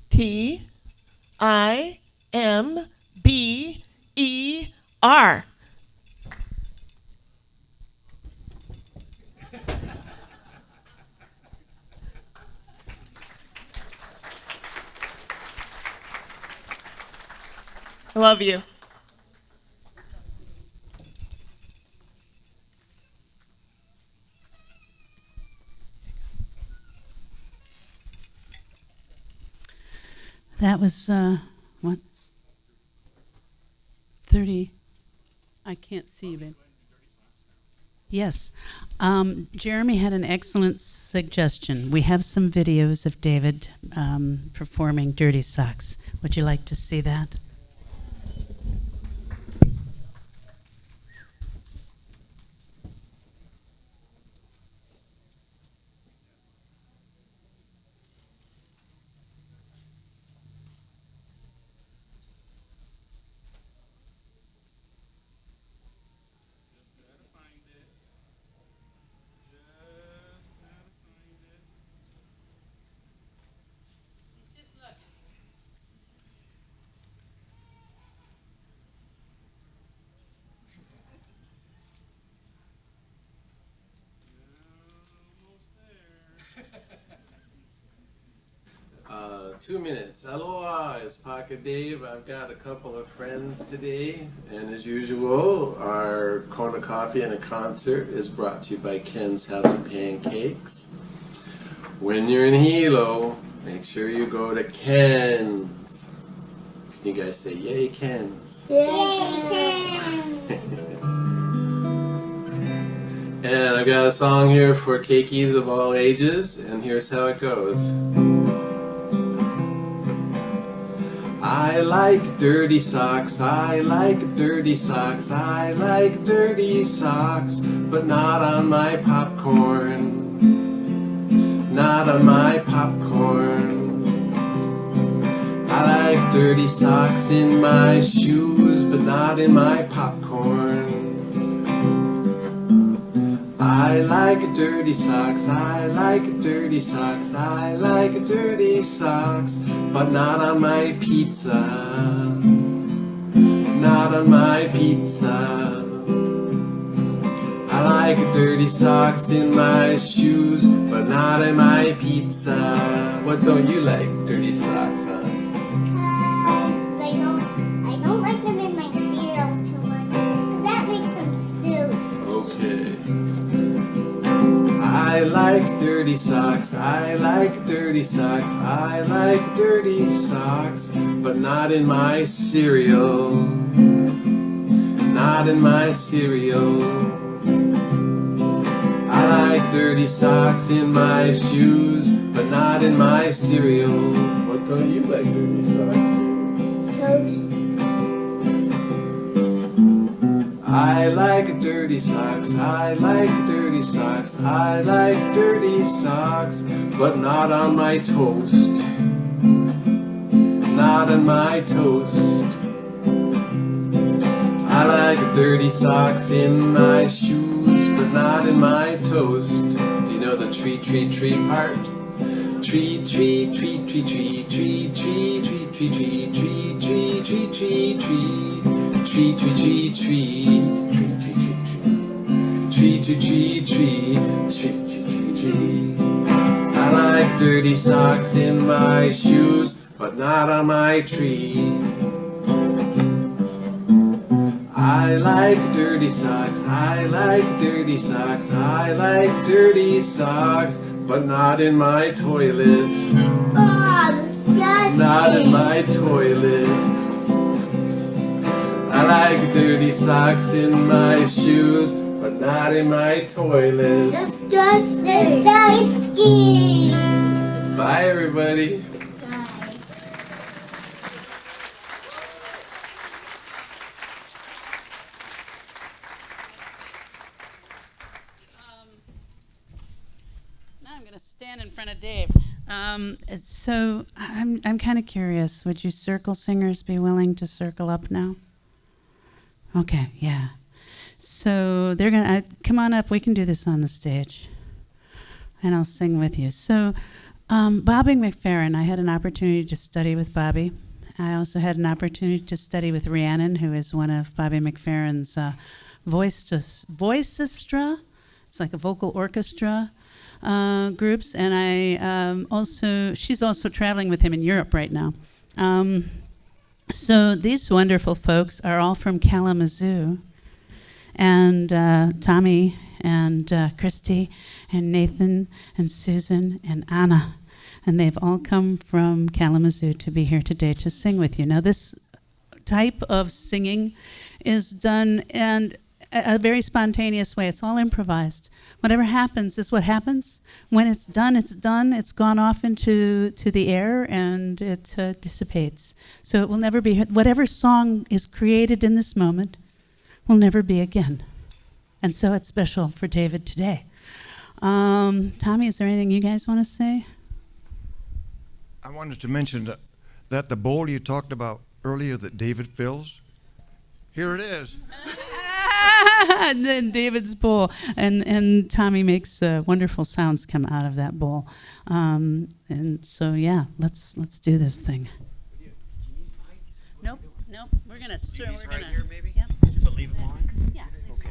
Timber. I love you. That was, what? 30. I can't see you, babe. Yes. Jeremy had an excellent suggestion. We have some videos of David performing Dirty Socks. Would you like to see that? Two minutes. Aloha, it's Pahka Dave. I've got a couple of friends today, and as usual, our cornucopia and a concert is brought to you by Ken's House of Pancakes. When you're in Hilo, make sure you go to Ken's. You guys say, yay, Ken's. Yay, Ken's. And I've got a song here for keikis of all ages, and here's how it goes. I like dirty socks, I like dirty socks, I like dirty socks, but not on my popcorn, not on my popcorn. I like dirty socks in my shoes, but not in my popcorn. I like dirty socks, I like dirty socks, I like dirty socks, but not on my pizza, not on my pizza. I like dirty socks in my shoes, but not in my pizza. What don't you like dirty socks, huh? Because I don't like them in my cereal too much, because that makes them soups. Okay. I like dirty socks, I like dirty socks, I like dirty socks, but not in my cereal, not in my cereal. I like dirty socks in my shoes, but not in my cereal. What don't you like dirty socks? Toast. I like dirty socks, I like dirty socks, I like dirty socks, but not on my toast, not on my toast. I like dirty socks in my shoes, but not in my toast. Do you know the tree part? Tree, tree, tree, tree, tree, tree, tree, tree, tree, tree, tree, tree, tree, tree, tree. Tree, tree, tree, tree, tree, tree, tree, tree, tree, tree, tree. I like dirty socks in my shoes, but not on my tree. I like dirty socks, I like dirty socks, I like dirty socks, but not in my toilet. Oh, disgusting. Not in my toilet. I like dirty socks in my shoes, but not in my toilet. Disgusting. Disgusting. Bye, everybody. Now I'm going to stand in front of Dave. So I'm kind of curious. Would you circle singers be willing to circle up now? Okay, yeah. So they're gonna come on up. We can do this on the stage, and I'll sing with you. So, Bobby McFerrin. I had an opportunity to study with Bobby. I also had an opportunity to study with Rhiannon, who is one of Bobby McFerrin's voicestra. It's like a vocal orchestra groups, and she's also traveling with him in Europe right now. So these wonderful folks are all from Kalamazoo, and Tommy and Christy and Nathan and Susan and Anna. and they've all come from Kalamazoo to be here today to sing with you. Now, this type of singing is done in a very spontaneous way. It's all improvised. Whatever happens is what happens. When it's done, it's done. It's gone off into the air, and it dissipates. So it will never be, whatever song is created in this moment will never be again. And so it's special for David today. Tommy, is there anything you guys want to say? I wanted to mention that the bowl you talked about earlier that David fills, here it is. And then David's bowl, and Tommy makes wonderful sounds come out of that bowl. And so yeah, let's do this thing. Nope. We're gonna. We're gonna. Here, maybe. Yep. Just leave them on. Yeah. Okay.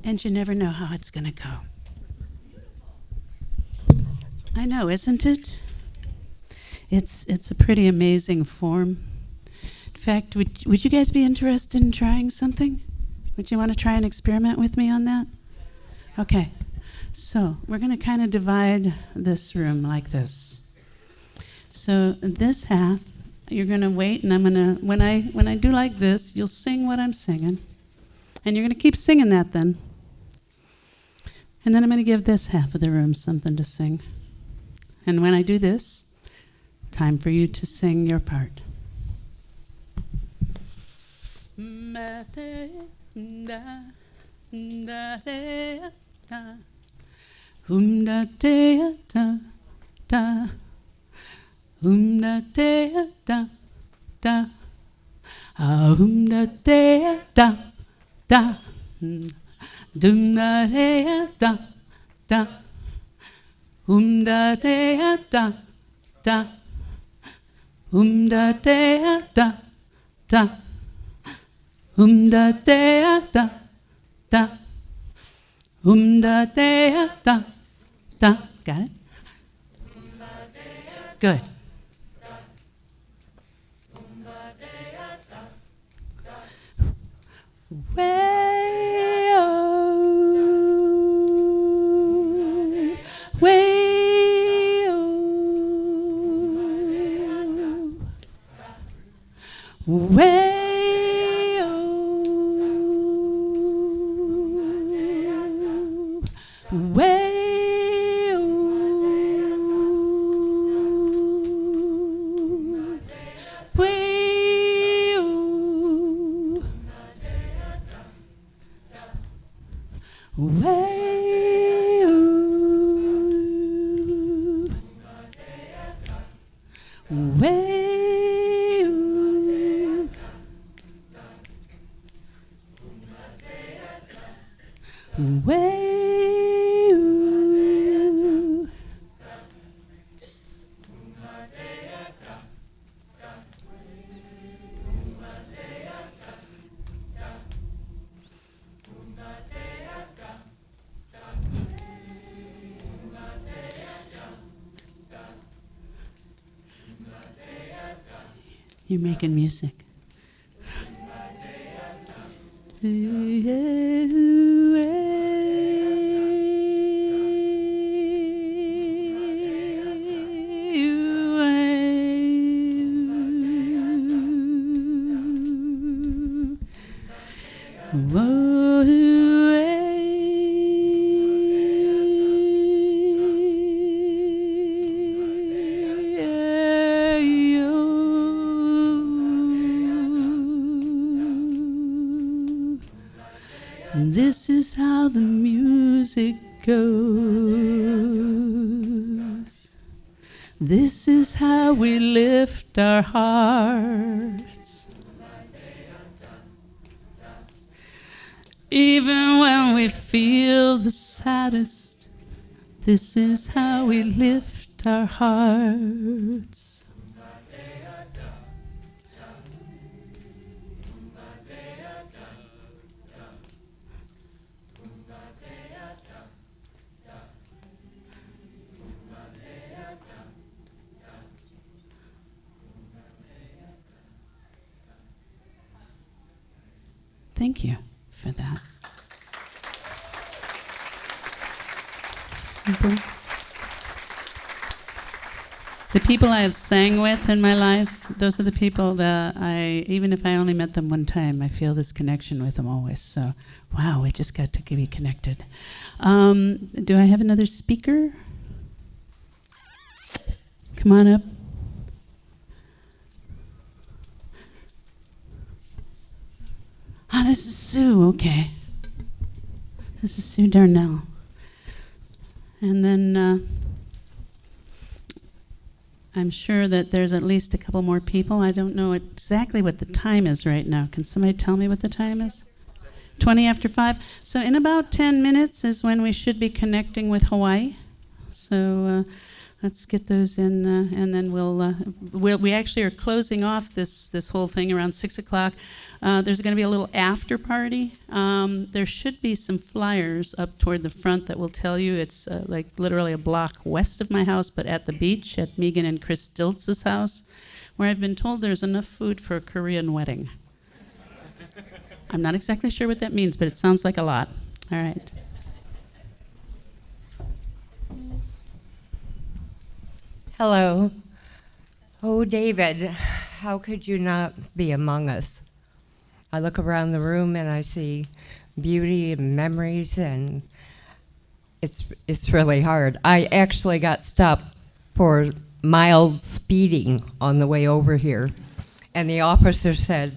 And you never know how it's going to go. I know, isn't it? It's a pretty amazing form. In fact, would you guys be interested in trying something? Would you want to try an experiment with me on that? Okay. So we're going to kind of divide this room like this. So this half, you're going to wait, and I'm going to, when I do like this, you'll sing what I'm singing. And you're going to keep singing that then. And then I'm going to give this half of the room something to sing. And when I do this, time for you to sing your part. Got it? Good. You're making music. This is how the music goes. This is how we lift our hearts. Even when we feel the saddest, this is how we lift our hearts. Thank you for that. Simple. The people I have sang with in my life, those are the people that even if I only met them one time, I feel this connection with them always. So, wow, we just got to be connected. Do I have another speaker? Come on up. Ah, this is Sue, okay. This is Sue Darnell. And then I'm sure that there's at least a couple more people. I don't know exactly what the time is right now. Can somebody tell me what the time is? 20 after 5. So in about 10 minutes is when we should be connecting with Hawaii. So let's get those in, and then we actually are closing off this whole thing around 6 o'clock. There's going to be a little after party. There should be some flyers up toward the front that will tell you it's like literally a block west of my house, but at the beach at Megan and Chris Stiltz's house, where I've been told there's enough food for a Korean wedding. I'm not exactly sure what that means, but it sounds like a lot. All right. Hello. Oh, David, how could you not be among us? I look around the room and I see beauty and memories, and it's really hard. I actually got stopped for mild speeding on the way over here, and the officer said,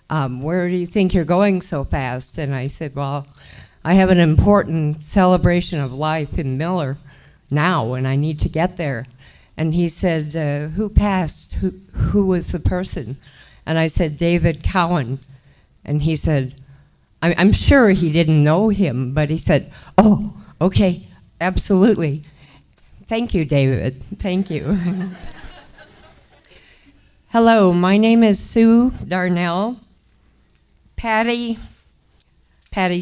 where do you think you're going so fast? And I said, well, I have an important celebration of life in Miller now, and I need to get there. And he said, who passed? Who was the person? And I said, David Cowan. And he said, I'm sure he didn't know him, but he said, oh, okay, absolutely. Thank you, David. Thank you. Hello, my name is Sue Darnell. Patty's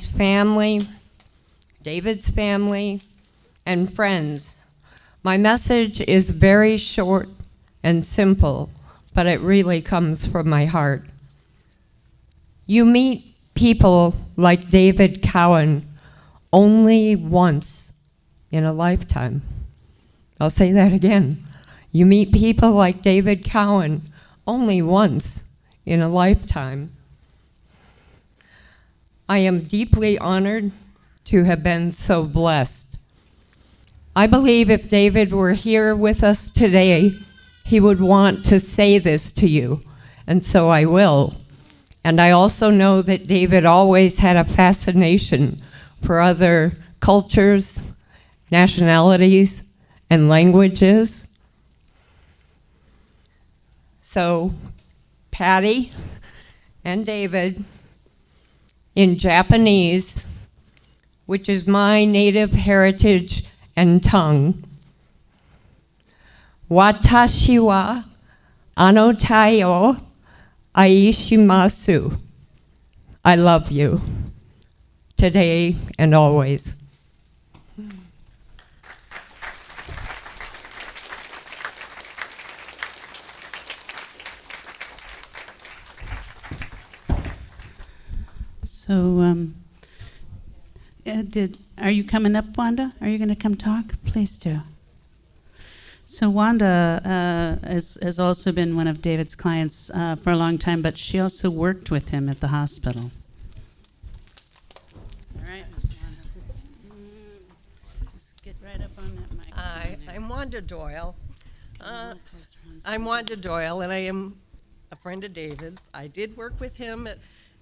family, David's family, and friends. My message is very short and simple, but it really comes from my heart. You meet people like David Cowan only once in a lifetime. I'll say that again. You meet people like David Cowan only once in a lifetime. I am deeply honored to have been so blessed. I believe if David were here with us today, he would want to say this to you, and so I will. And I also know that David always had a fascination for other cultures, nationalities, and languages. So, Patti and David, in Japanese, which is my native heritage and tongue, Watashi wa ano tai o aishimasu. I love you, today and always. So, are you coming up, Wanda? Are you going to come talk? Please do. So Wanda has also been one of David's clients for a long time, but she also worked with him at the hospital. All right, Miss Wanda. Just get right up on that mic. Hi, I'm Wanda Doyle. I'm Wanda Doyle, and I am a friend of David's. I did work with him at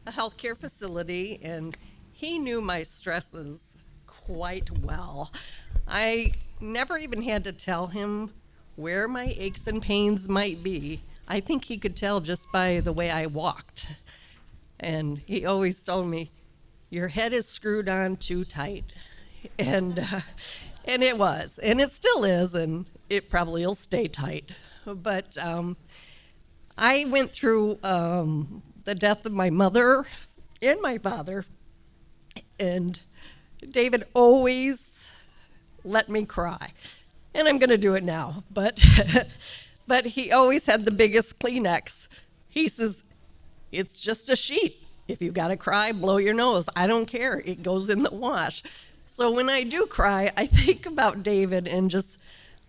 a healthcare facility, and he knew my stresses quite well. I never even had to tell him where my aches and pains might be. I think he could tell just by the way I walked. And he always told me, your head is screwed on too tight. And it was, and it still is, and it probably will stay tight. But I went through the death of my mother and my father, and David always let me cry. And I'm gonna do it now, but but he always had the biggest Kleenex. He says, it's just a sheet. If you gotta cry, blow your nose. I don't care, it goes in the wash. So when I do cry, I think about David and just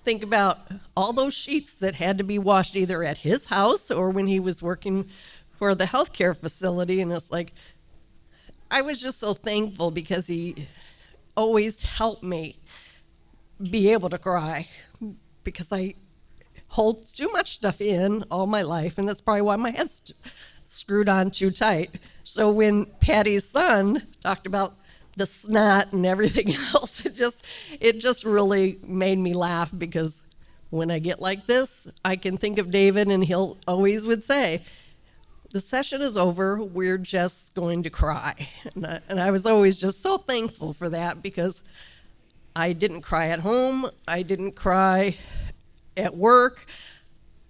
think about all those sheets that had to be washed either at his house or when he was working for the healthcare facility. And it's like, I was just so thankful because he always helped me be able to cry, because I hold too much stuff in all my life, and that's probably why my head's screwed on too tight. So when Patty's son talked about the snot and everything else, it just really made me laugh, because when I get like this, I can think of David, and he'll always would say, the session is over, we're just going to cry. And I was always just so thankful for that, because I didn't cry at home, I didn't cry at work.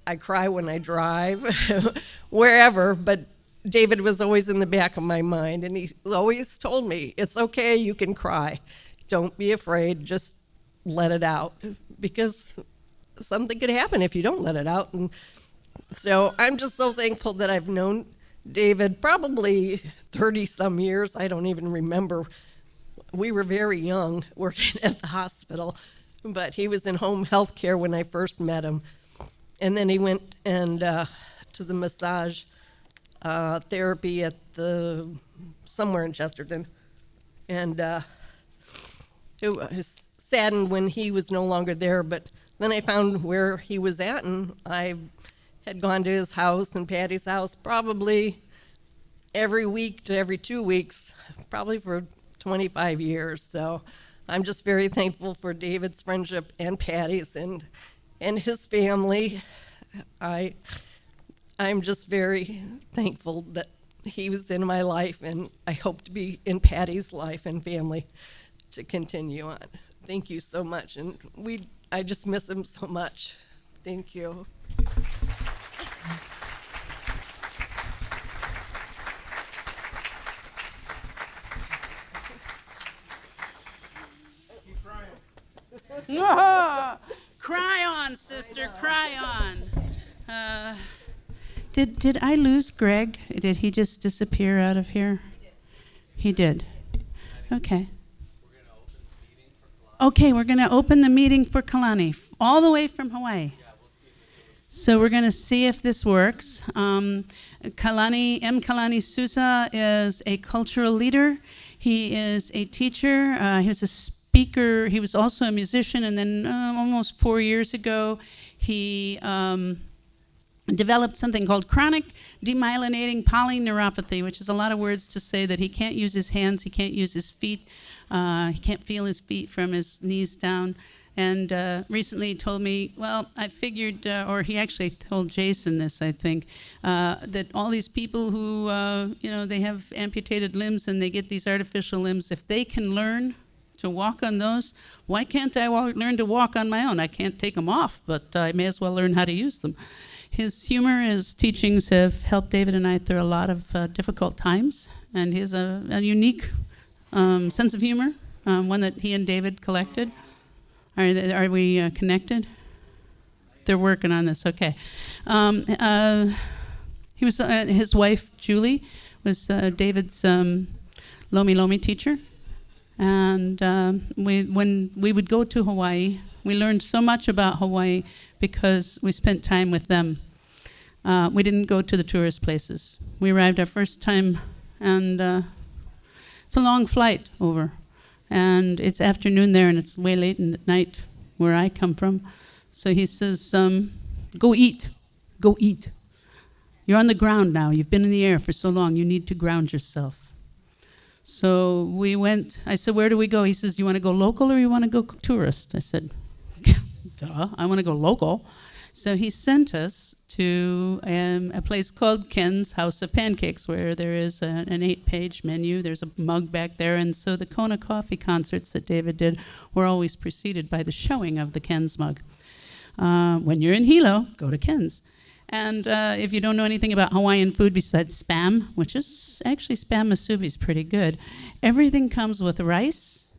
I cry when I drive, wherever, but David was always in the back of my mind, and he always told me, it's okay, you can cry. Don't be afraid, just let it out, because something could happen if you don't let it out. And so I'm just so thankful that I've known David probably 30-some years. I don't even remember. We were very young working at the hospital, but he was in home health care when I first met him. And then he went and to the massage therapy at somewhere in Chesterton. And it was saddened when he was no longer there, but then I found where he was at, and I had gone to his house and Patti's house probably every week to every 2 weeks, probably for 25 years. So I'm just very thankful for David's friendship and Patti's and his family. I'm just very thankful that he was in my life, and I hope to be in Patti's life and family to continue on. Thank you so much, and I just miss him so much. Thank you. Cry on, sister, cry on. Did I lose Greg? Did he just disappear out of here? He did. Okay. Okay, we're going to open the meeting for Kalani, all the way from Hawaii. So we're going to see if this works. Kalani Souza is a cultural leader. He is a teacher. He was a speaker. He was also a musician. And then almost 4 years ago, he developed something called chronic demyelinating polyneuropathy, which is a lot of words to say that he can't use his hands, he can't use his feet, he can't feel his feet from his knees down. And recently he told me, well, I figured, or he actually told Jason this, I think, that all these people who, they have amputated limbs and they get these artificial limbs, if they can learn to walk on those, why can't I learn to walk on my own? I can't take them off, but I may as well learn how to use them. His humor, his teachings have helped David and I through a lot of difficult times, and he has a unique sense of humor, one that he and David collected. Are we connected? They're working on this. Okay. He was his wife Julie was David's Lomi teacher, and when we would go to Hawaii, we learned so much about Hawaii because we spent time with them. We didn't go to the tourist places. We arrived our first time, and it's a long flight over. And it's afternoon there, and it's way late at night where I come from. So he says, go eat. Go eat. You're on the ground now. You've been in the air for so long. You need to ground yourself. So we went. I said, where do we go? He says, you want to go local or you want to go tourist? I said, duh, I want to go local. So he sent us to a place called Ken's House of Pancakes, where there is an 8-page menu. There's a mug back there. And so the Kona coffee concerts that David did were always preceded by the showing of the Ken's mug. When you're in Hilo, go to Ken's. And if you don't know anything about Hawaiian food besides Spam, which is actually Spam musubi is pretty good, everything comes with rice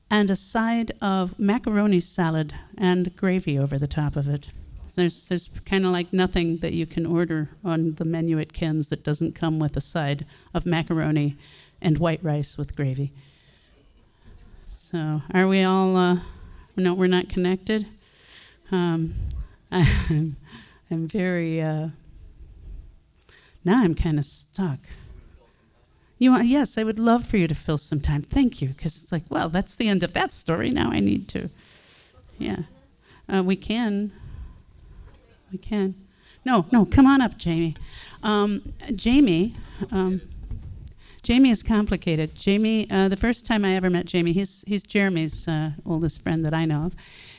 and a side of macaroni salad and gravy over the top of it. There's kind of like nothing that you can order on the menu at Ken's that doesn't come with a side of macaroni and white rice with gravy. So are we all, no, we're not connected? I'm very, now I'm kind of stuck. Yes, I would love for you to fill some time. Thank you, because it's like, well, that's the end of that story. Now I need to, yeah. We can. No, come on up, Jamie. Jamie is complicated. Jamie, the first time I ever met Jamie, he's Jeremy's oldest friend that I know of.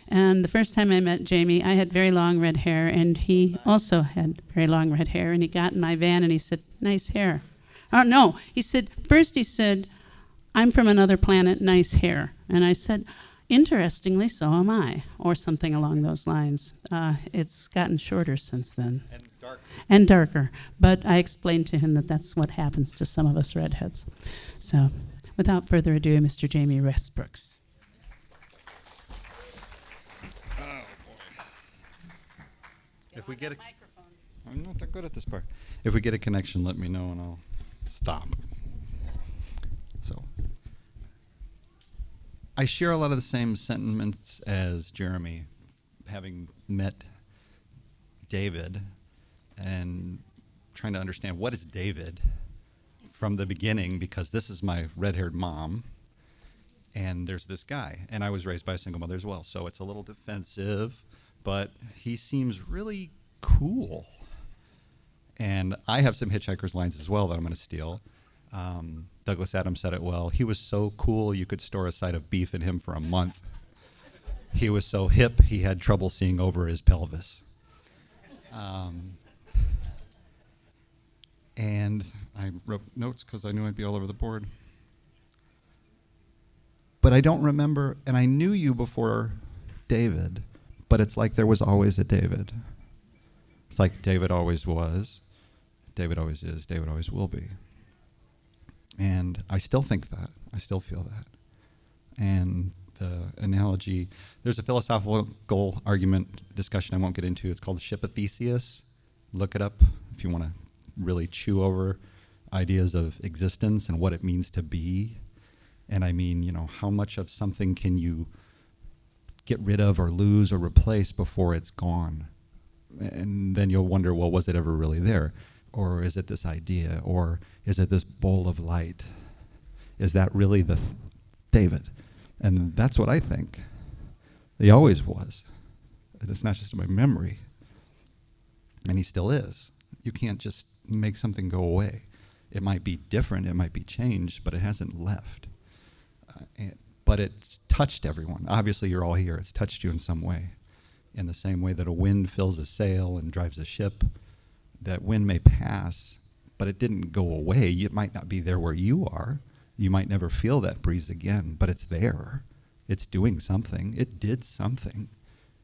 And the first time I met Jamie, I had very long red hair, and he also had very long red hair. And he got in my van, and he said, nice hair. No, he said, I'm from another planet, nice hair. And I said, Interestingly, so am I, or something along those lines. It's gotten shorter since then. And darker. But I explained to him that that's what happens to some of us redheads. So, without further ado, Mr. Jamie Westbrooks. If we get a, I'm not that good at this part. If we get a connection, let me know and I'll stop. So, I share a lot of the same sentiments as Jeremy, having met David and trying to understand what is David from the beginning, because this is my red-haired mom and there's this guy, and I was raised by a single mother as well, so it's a little defensive, but he seems really cool. And I have some Hitchhiker's lines as well that I'm going to steal. Douglas Adams said it well. He was so cool you could store a side of beef in him for a month. He was so hip he had trouble seeing over his pelvis. And I wrote notes because I knew I'd be all over the board. But I don't remember, and I knew you before David, but it's like there was always a David. It's like David always was, David always is, David always will be. And I still think that. I still feel that. And the analogy, there's a philosophical argument discussion I won't get into. It's called the Ship of Theseus. Look it up if you want to really chew over ideas of existence and what it means to be. And I mean, you know, how much of something can you get rid of or lose or replace before it's gone? And then you'll wonder, well, was it ever really there? Or is it this idea? Or is it this bowl of light? Is that really the David? And that's what I think. He always was. And it's not just in my memory. And he still is. You can't just make something go away. It might be different, it might be changed, but it hasn't left. But it's touched everyone. Obviously, you're all here. It's touched you in some way. In the same way that a wind fills a sail and drives a ship, that wind may pass, but it didn't go away. It might not be there where you are. You might never feel that breeze again, but it's there. It's doing something. It did something.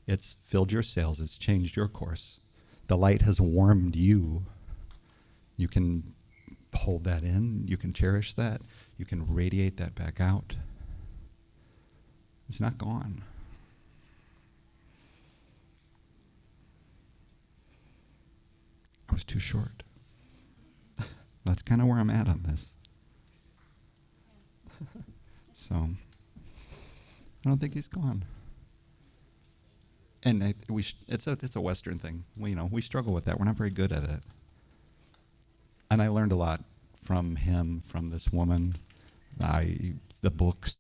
It's filled your sails. It's changed your course. The light has warmed you. You can hold that in. You can cherish that. You can radiate that back out. It's not gone. I was too short. That's kind of where I'm at on this. So, I don't think he's gone. And it's a Western thing. We struggle with that. We're not very good at it. And I learned a lot from him, from this woman, the books.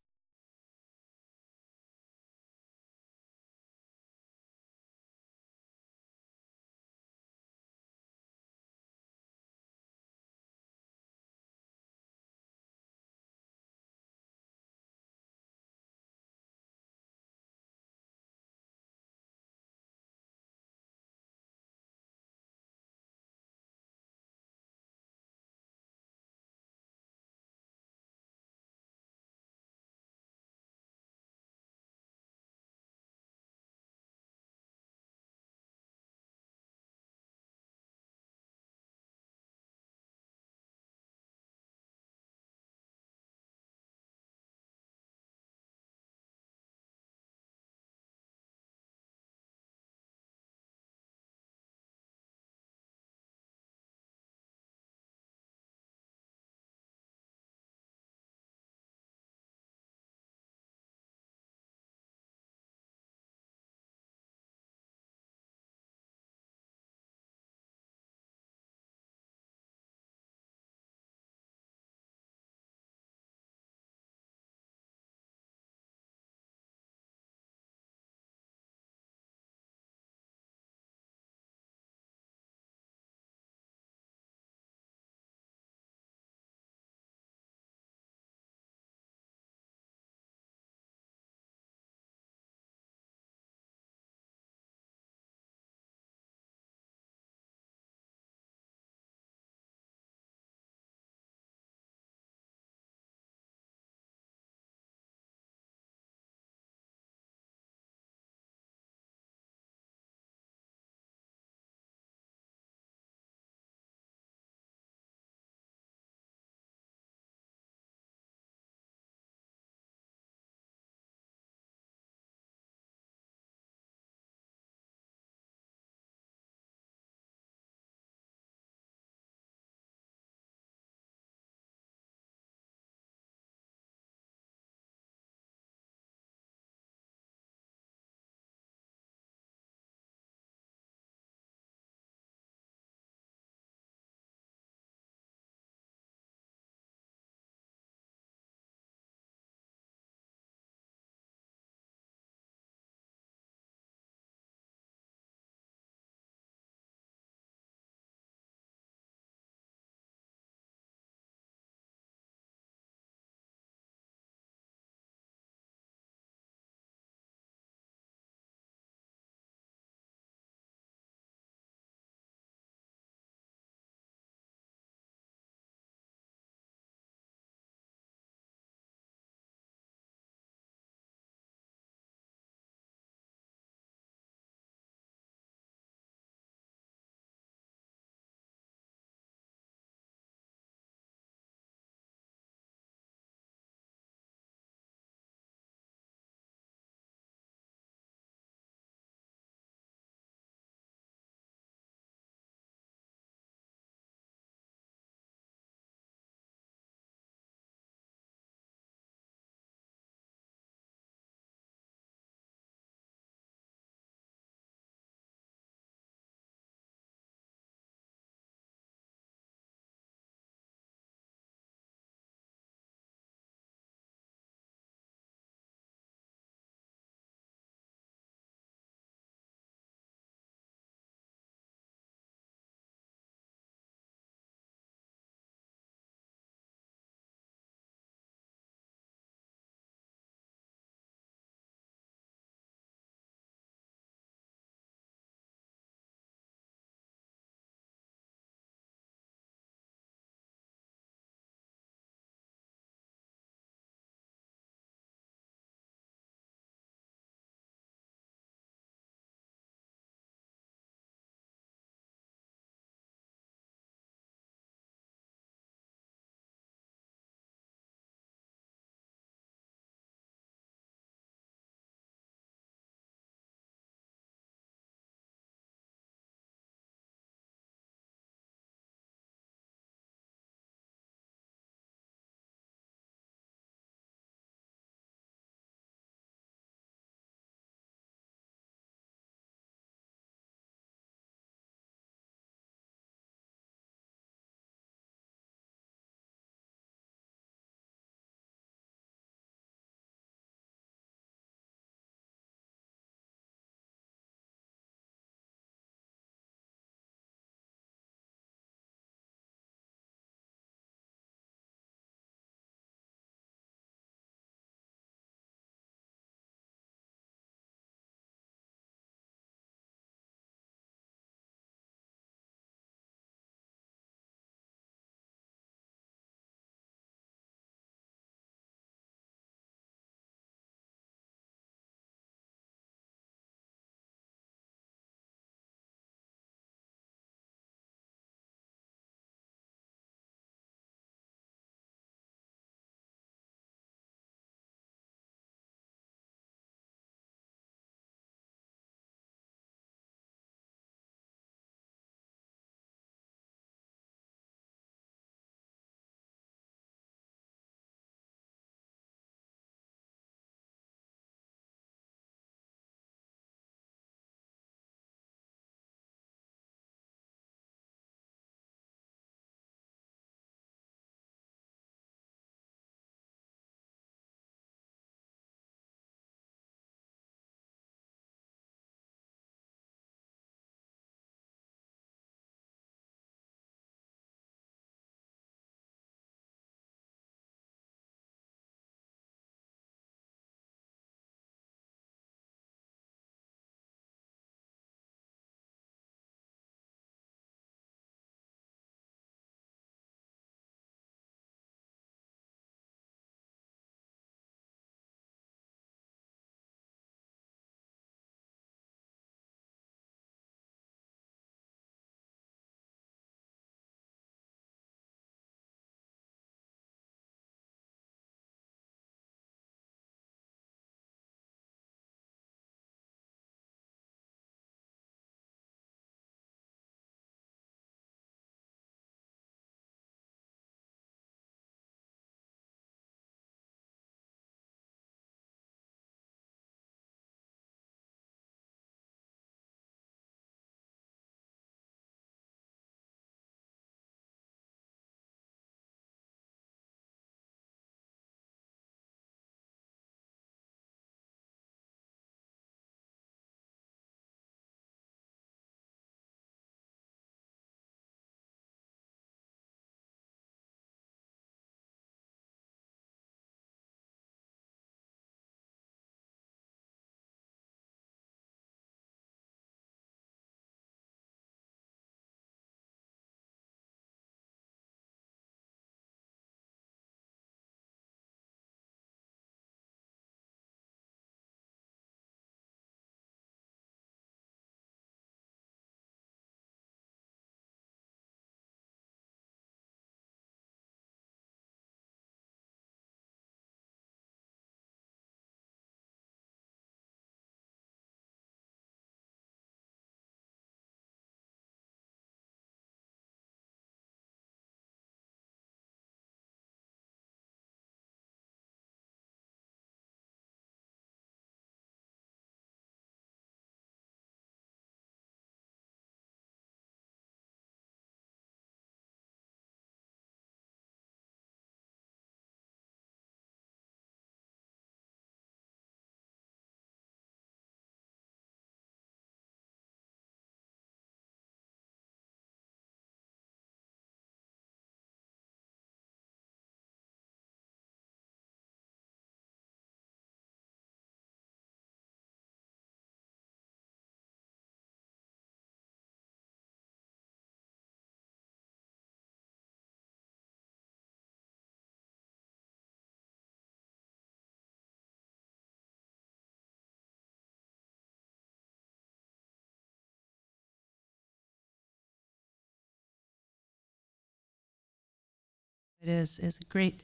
It is a great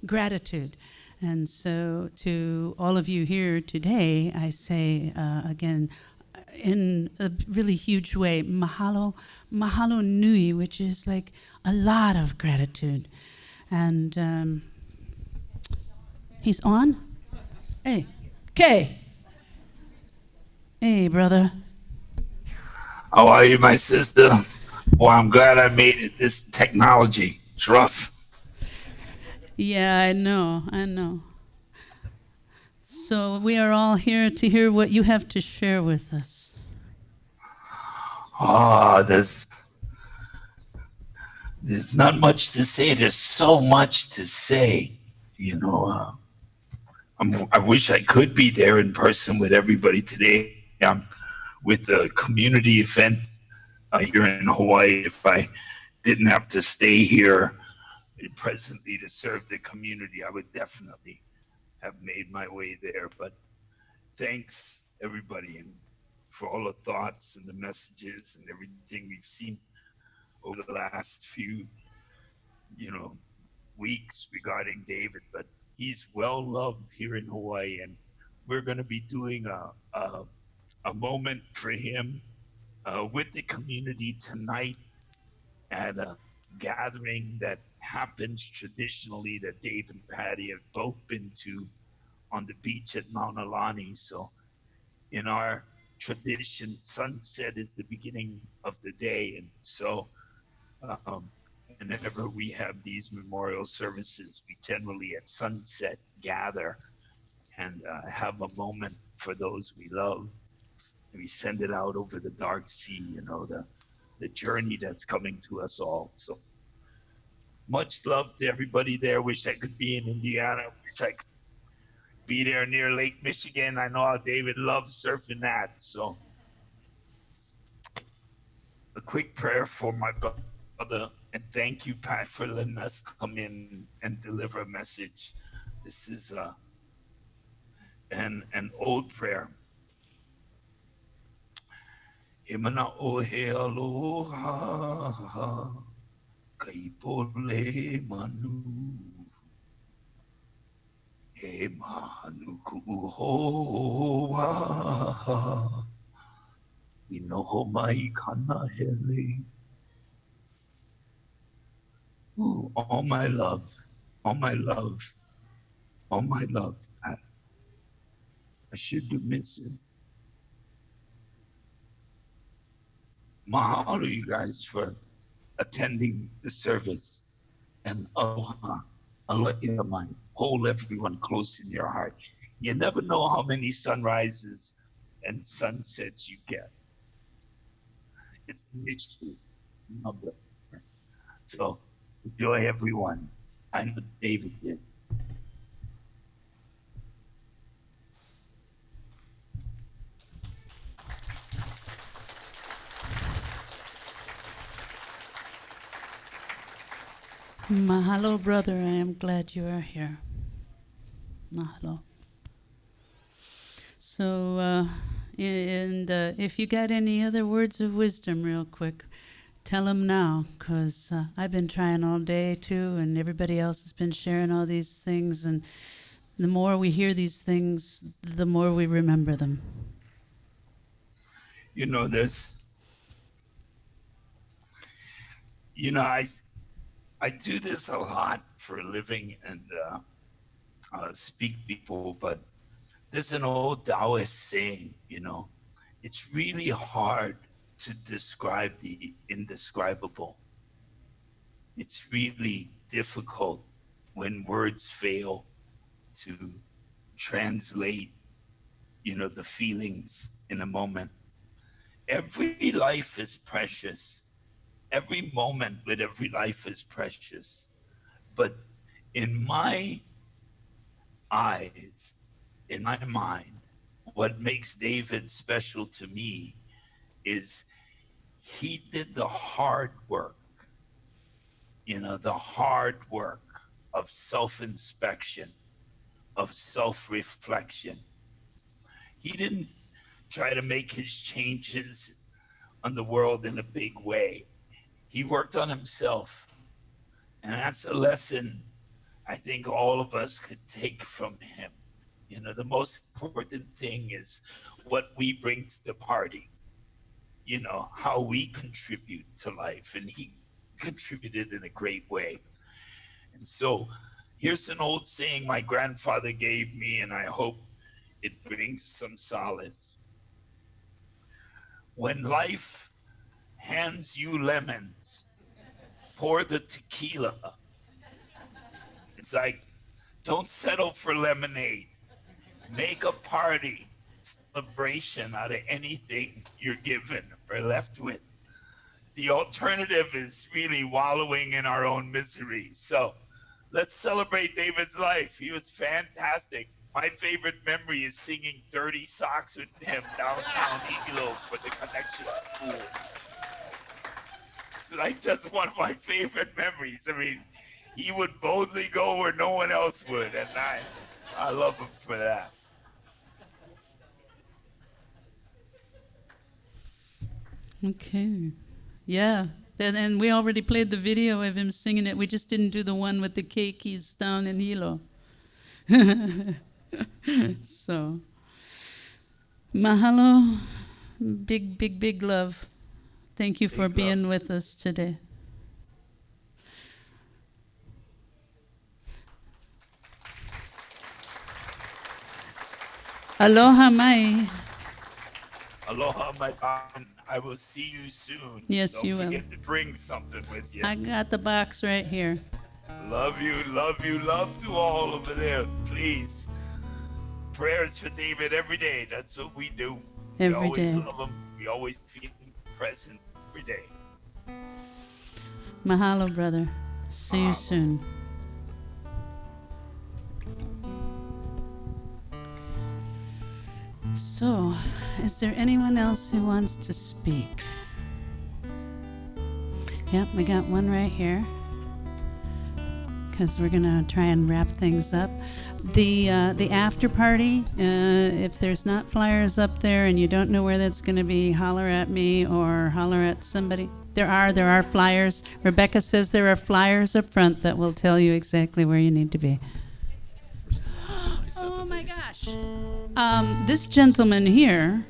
gratitude. And so to all of you here today, I say again, in a really huge way, mahalo, mahalo nui, which is like a lot of gratitude. And he's on? Hey, Kay. Hey, brother. How are you, my sister? Well, I'm glad I made it. This technology, it's rough. Yeah, I know. So we are all here to hear what you have to share with us. There's not much to say. There's so much to say. You know, I wish I could be there in person with everybody today. I'm with the community event here in Hawaii. If I didn't have to stay here presently to serve the community, I would definitely have made my way there. But thanks everybody and for all the thoughts and the messages and everything we've seen over the last few, weeks regarding David. But he's well loved here in Hawaii, and we're going to be doing a moment for him with the community tonight at a gathering that happens traditionally that Dave and Patty have both been to on the beach at Mauna Lani. So in our tradition, sunset is the beginning of the day. And so whenever we have these memorial services, we generally at sunset gather and have a moment for those we love. We send it out over the dark sea, the journey that's coming to us all. So much love to everybody there. Wish I could be in Indiana. Wish I could be there near Lake Michigan. I know how David loves surfing that. So a quick prayer for my brother, and thank you, Pat, for letting us come in and deliver a message. This is an old prayer. Himana o he aloha kaipole manu he manu ku'uhoa inoho mai kana hele. All my love, all my love, all my love, Pat. I should do missing. Mahalo, you guys, for attending the service. And aloha, aloha man. Hold everyone close in your heart. You never know how many sunrises and sunsets you get. It's a mystery. Number. So enjoy everyone. I know David did. Mahalo, brother. I am glad you are here. Mahalo. So, if you got any other words of wisdom real quick, tell them now, because I've been trying all day too, and everybody else has been sharing all these things, and the more we hear these things, the more we remember them. I do this a lot for a living and speak to people, but there's an old Taoist saying, it's really hard to describe the indescribable. It's really difficult when words fail to translate, the feelings in a moment. Every life is precious. Every moment with every life is precious. But in my eyes, in my mind, what makes David special to me is he did the hard work, the hard work of self-inspection, of self-reflection. He didn't try to make his changes on the world in a big way. He worked on himself. And that's a lesson I think all of us could take from him. You know, the most important thing is what we bring to the party, you know, how we contribute to life. And he contributed in a great way. And so here's an old saying my grandfather gave me, and I hope it brings some solace. When life hands you lemons, pour the tequila. It's like, don't settle for lemonade. Make a party, celebration out of anything you're given or left with. The alternative is really wallowing in our own misery. So let's celebrate David's life. He was fantastic. My favorite memory is singing Dirty Socks with him downtown Hilo for the Connection School. It's like just one of my favorite memories. I mean, he would boldly go where no one else would, and I love him for that. Okay. Yeah. And we already played the video of him singing it. We just didn't do the one with the keikis down in Hilo. So, mahalo. Big, big, big love. Thank you for being with us today. Aloha mai. Aloha, my darling. I will see you soon. Yes, Don't you will. forget to bring something with you. I got the box right here. Love you, love you, love to all over there. Please. Prayers for David every day. That's what we do. Every we always day. love him. We always feel present every day. Mahalo, brother. See you soon. So, is there anyone else who wants to speak? Yep, we got one right here. Because we're gonna try and wrap things up. The after party. If there's not flyers up there and you don't know where that's gonna be, holler at me or holler at somebody. There are flyers. Rebecca says there are flyers up front that will tell you exactly where you need to be. Oh my gosh. This gentleman here,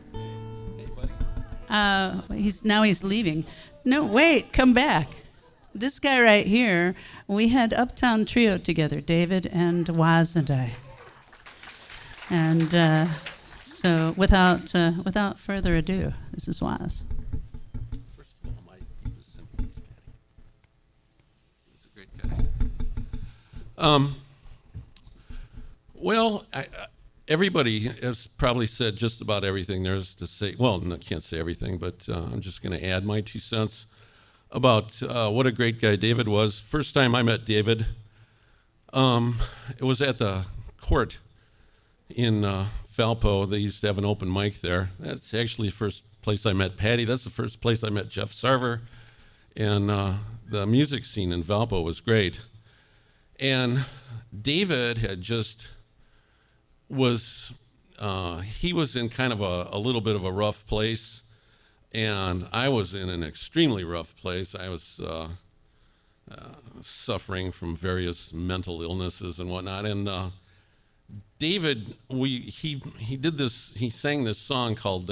he's leaving. No, wait, come back. This guy right here, we had Uptown Trio together, David and Waz and I. And so without further ado, this is Waz. First of all, my deepest sympathies, Patty. He's a great guy. Well, everybody has probably said just about everything there is to say. Well, I can't say everything, but I'm just going to add my 2 cents about what a great guy David was. First time I met David, it was at the court in Valpo. They used to have an open mic there. That's actually the first place I met Patti. That's the first place I met Jeff Sarver. And the music scene in Valpo was great. And David had just he was in kind of a little bit of a rough place, and I was in an extremely rough place. I was suffering from various mental illnesses and whatnot, and David, he sang this song called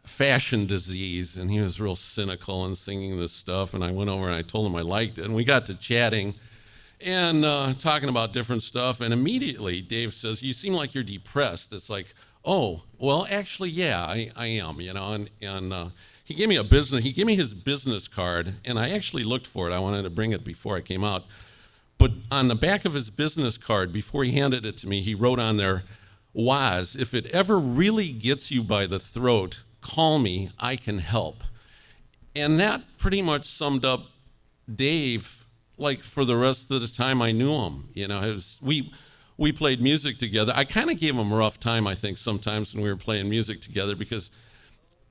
Fashion Disease, and he was real cynical in singing this stuff, and I went over and I told him I liked it, and we got to chatting and talking about different stuff, and immediately Dave says, "You seem like you're depressed." It's like, oh, well, actually, yeah, I am, you know, and he gave me his business card, and I actually looked for it. I wanted to bring it before I came out, but on the back of his business card, before he handed it to me, he wrote on there, "Waz, if it ever really gets you by the throat, call me, I can help." And that pretty much summed up Dave, like, for the rest of the time I knew him. You know, we played music together. I kind of gave him a rough time, I think, sometimes when we were playing music together, because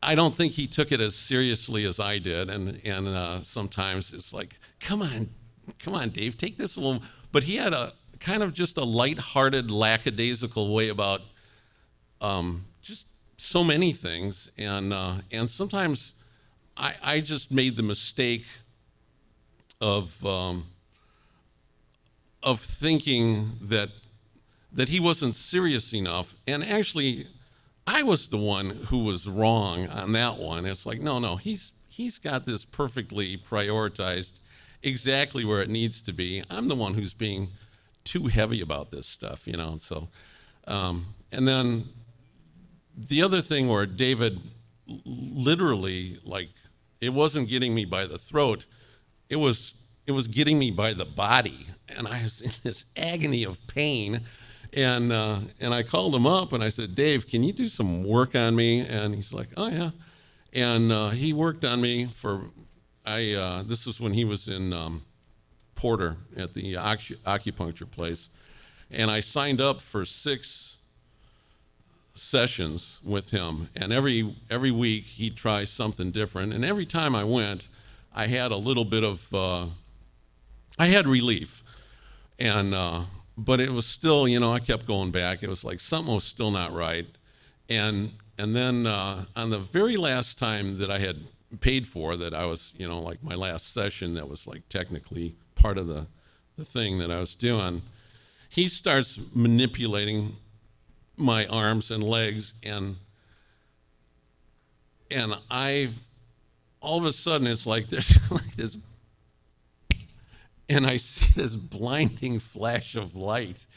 I don't think he took it as seriously as I did. And sometimes it's like, come on, Dave, take this a little. But he had a kind of just a lighthearted, lackadaisical way about just so many things. And sometimes I just made the mistake of of thinking that he wasn't serious enough. And actually, I was the one who was wrong on that one. It's like, no, he's got this perfectly prioritized exactly where it needs to be. I'm the one who's being too heavy about this stuff, you know. So, and then the other thing where David literally, like, it wasn't getting me by the throat, it was getting me by the body, and I was in this agony of pain. And I called him up and I said, Dave, can you do some work on me? And he's like, oh yeah. And he worked on me for, this was when he was in Porter at the acupuncture place. And I signed up for 6 sessions with him. And every week he'd try something different. And every time I went, I had a little bit of, I had relief. And, but it was still, you know, I kept going back. It was like something was still not right. And then on the very last time that I had paid for, that I was, you know, like my last session that was like technically part of the thing that I was doing, he starts manipulating my arms and legs, and all of a sudden it's like there's like this, and I see this blinding flash of light,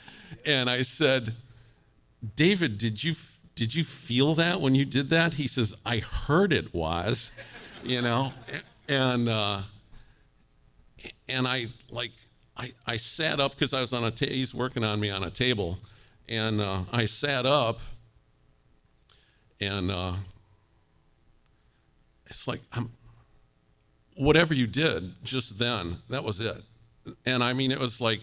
and I said, David, did you feel that when you did that? He says, I heard it was, you know, and I sat up because I was on he's working on me on a table, and I sat up, and it's like, whatever you did just then, that was it. And I mean, it was like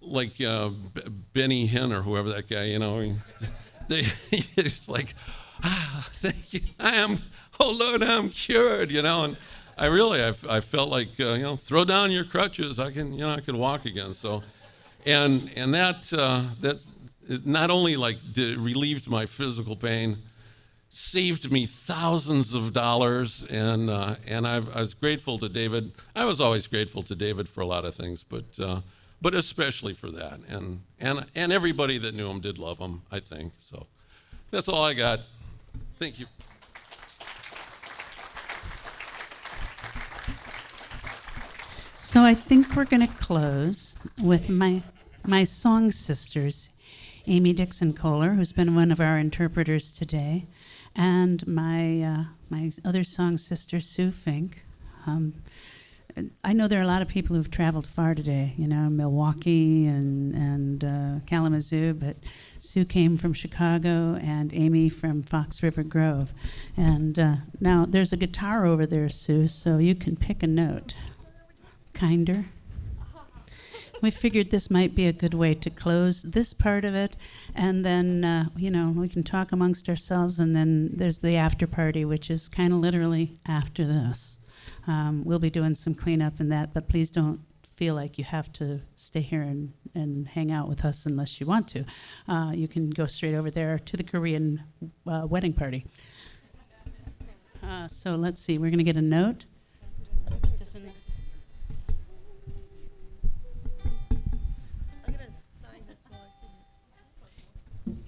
Benny Hinn or whoever that guy, you know, it's like, thank you, oh Lord, I'm cured, you know. And I felt like, you know, throw down your crutches, I can walk again. So, and that not only like relieved my physical pain, saved me thousands of dollars, and I was grateful to David. I was always grateful to David for a lot of things, but especially for that. And everybody that knew him did love him, I think. So that's all I got. Thank you. So I think we're going to close with my song sisters, Amy Dixon Kohler, who's been one of our interpreters today, and my other song sister, Sue Fink. I know there are a lot of people who've traveled far today, you know, Milwaukee and Kalamazoo, but Sue came from Chicago and Amy from Fox River Grove. And now there's a guitar over there, Sue, so you can pick a note. Kinder. We figured this might be a good way to close this part of it, and then, you know, we can talk amongst ourselves, and then there's the after party, which is kind of literally after this. We'll be doing some cleanup in that, but please don't feel like you have to stay here and hang out with us unless you want to. You can go straight over there to the Korean wedding party. So let's see, we're going to get a note.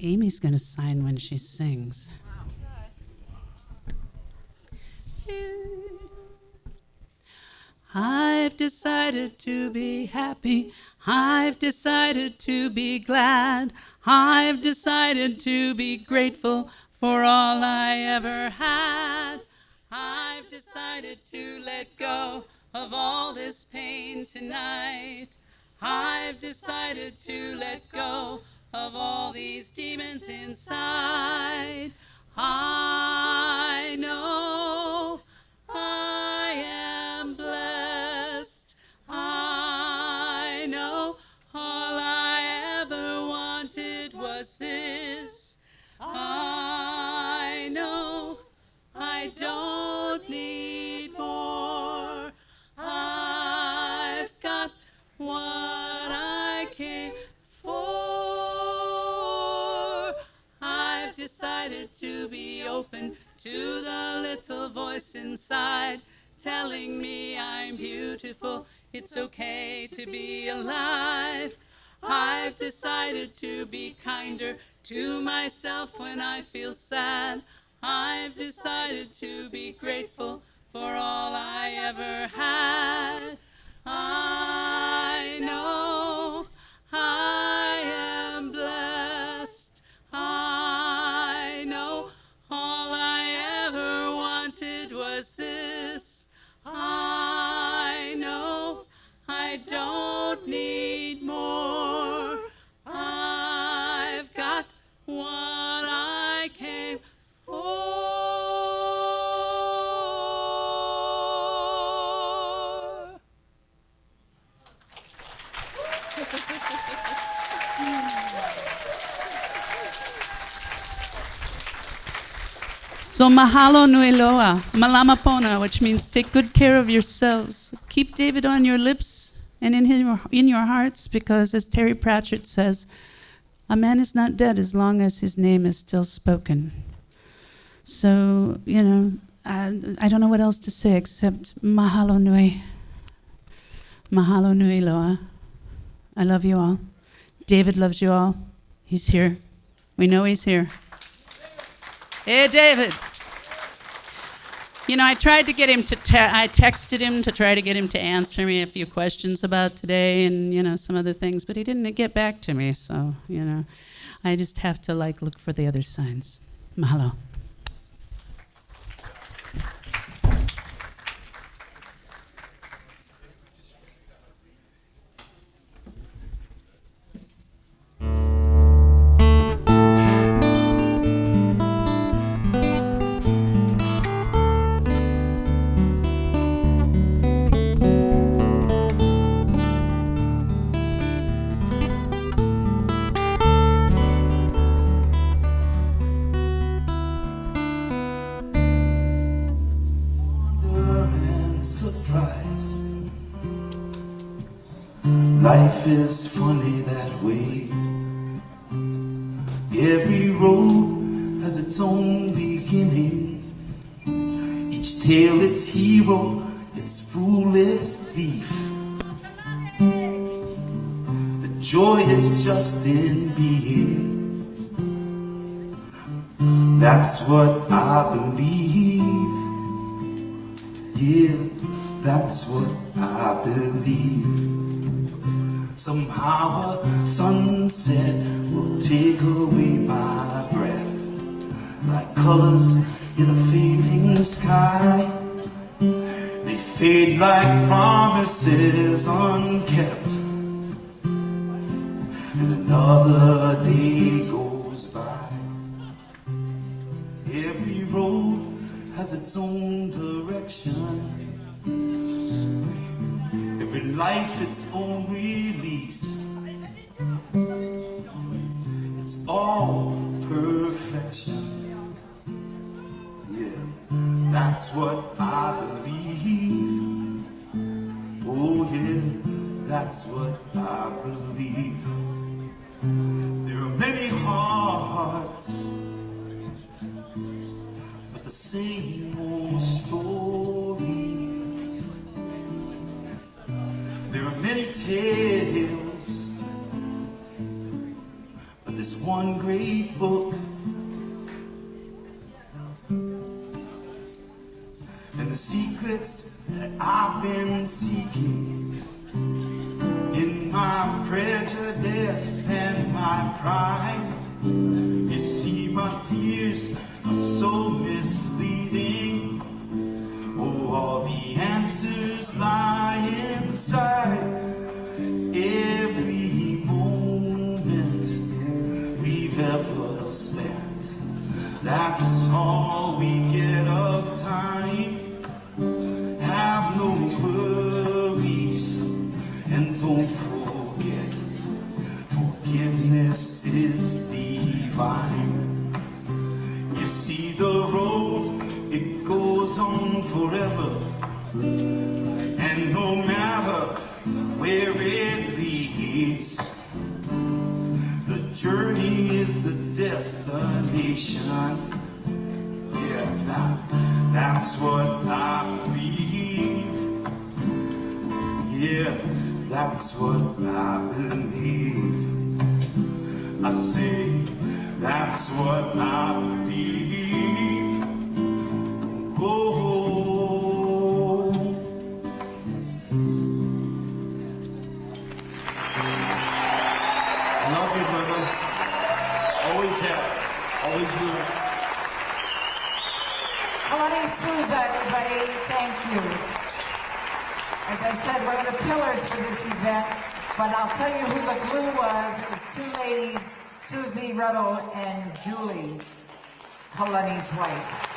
Amy's going to sign when she sings. I've decided to be happy. I've decided to be glad. I've decided to be grateful for all I ever had. I've decided to let go of all this pain tonight. I've decided to let go of all these demons inside. I know I am blessed. I know all I ever wanted was this. I know I don't need more. I've got what I came for. I've decided to be open to the little voice inside, telling me I'm beautiful. It's okay to be alive. I've decided to be kinder to myself when I feel sad. I've decided to be grateful for all I ever had. I know I am blessed. I know all I ever wanted was this. I know I don't need more. I've got what I came for. So mahalo nui loa, malama pona, which means take good care of yourselves. Keep David on your lips and in your hearts, because as Terry Pratchett says, a man is not dead as long as his name is still spoken. So, I don't know what else to say except mahalo nui. Mahalo nui loa. I love you all. David loves you all. He's here. We know he's here. Hey, David. I tried to get him to, I texted him to try to get him to answer me a few questions about today and, some other things, but he didn't get back to me. So, I just have to look for the other signs. Mahalo. Life is funny that way. Every road has its own beginning. Each tale its hero, its fool, its thief. The joy is just in being. That's what I believe. Yeah, that's what I believe. Somehow a sunset will take away my breath, like colors in a fading sky. They fade like promises unkept, and another day goes by. Every road has its own direction, every life its own release. It's all perfection. Yeah, that's what I believe. Oh yeah, that's what I believe. There are many hearts, but the same old story. There are many tales, but there's one great book. And the secrets that I've been seeking in my prejudice and my pride. You see, my fears are so misleading. Oh, all the answers lie inside. Every moment we've ever spent, that's all we get of time. Have no worries, and don't forget, forgiveness is divine. You see, the road, it goes on forever, and no matter where it leads, the journey is the destination. Yeah, that's what I believe. Yeah, that's what I believe. I say, that's what I believe. Oh, I love you, brother. Always have, always will. Melanie Souza, everybody, thank you. As I said, one of the pillars for this event, but I'll tell you who the glue was. It was two ladies, Susie Ruddle and Julie, Kalani's wife.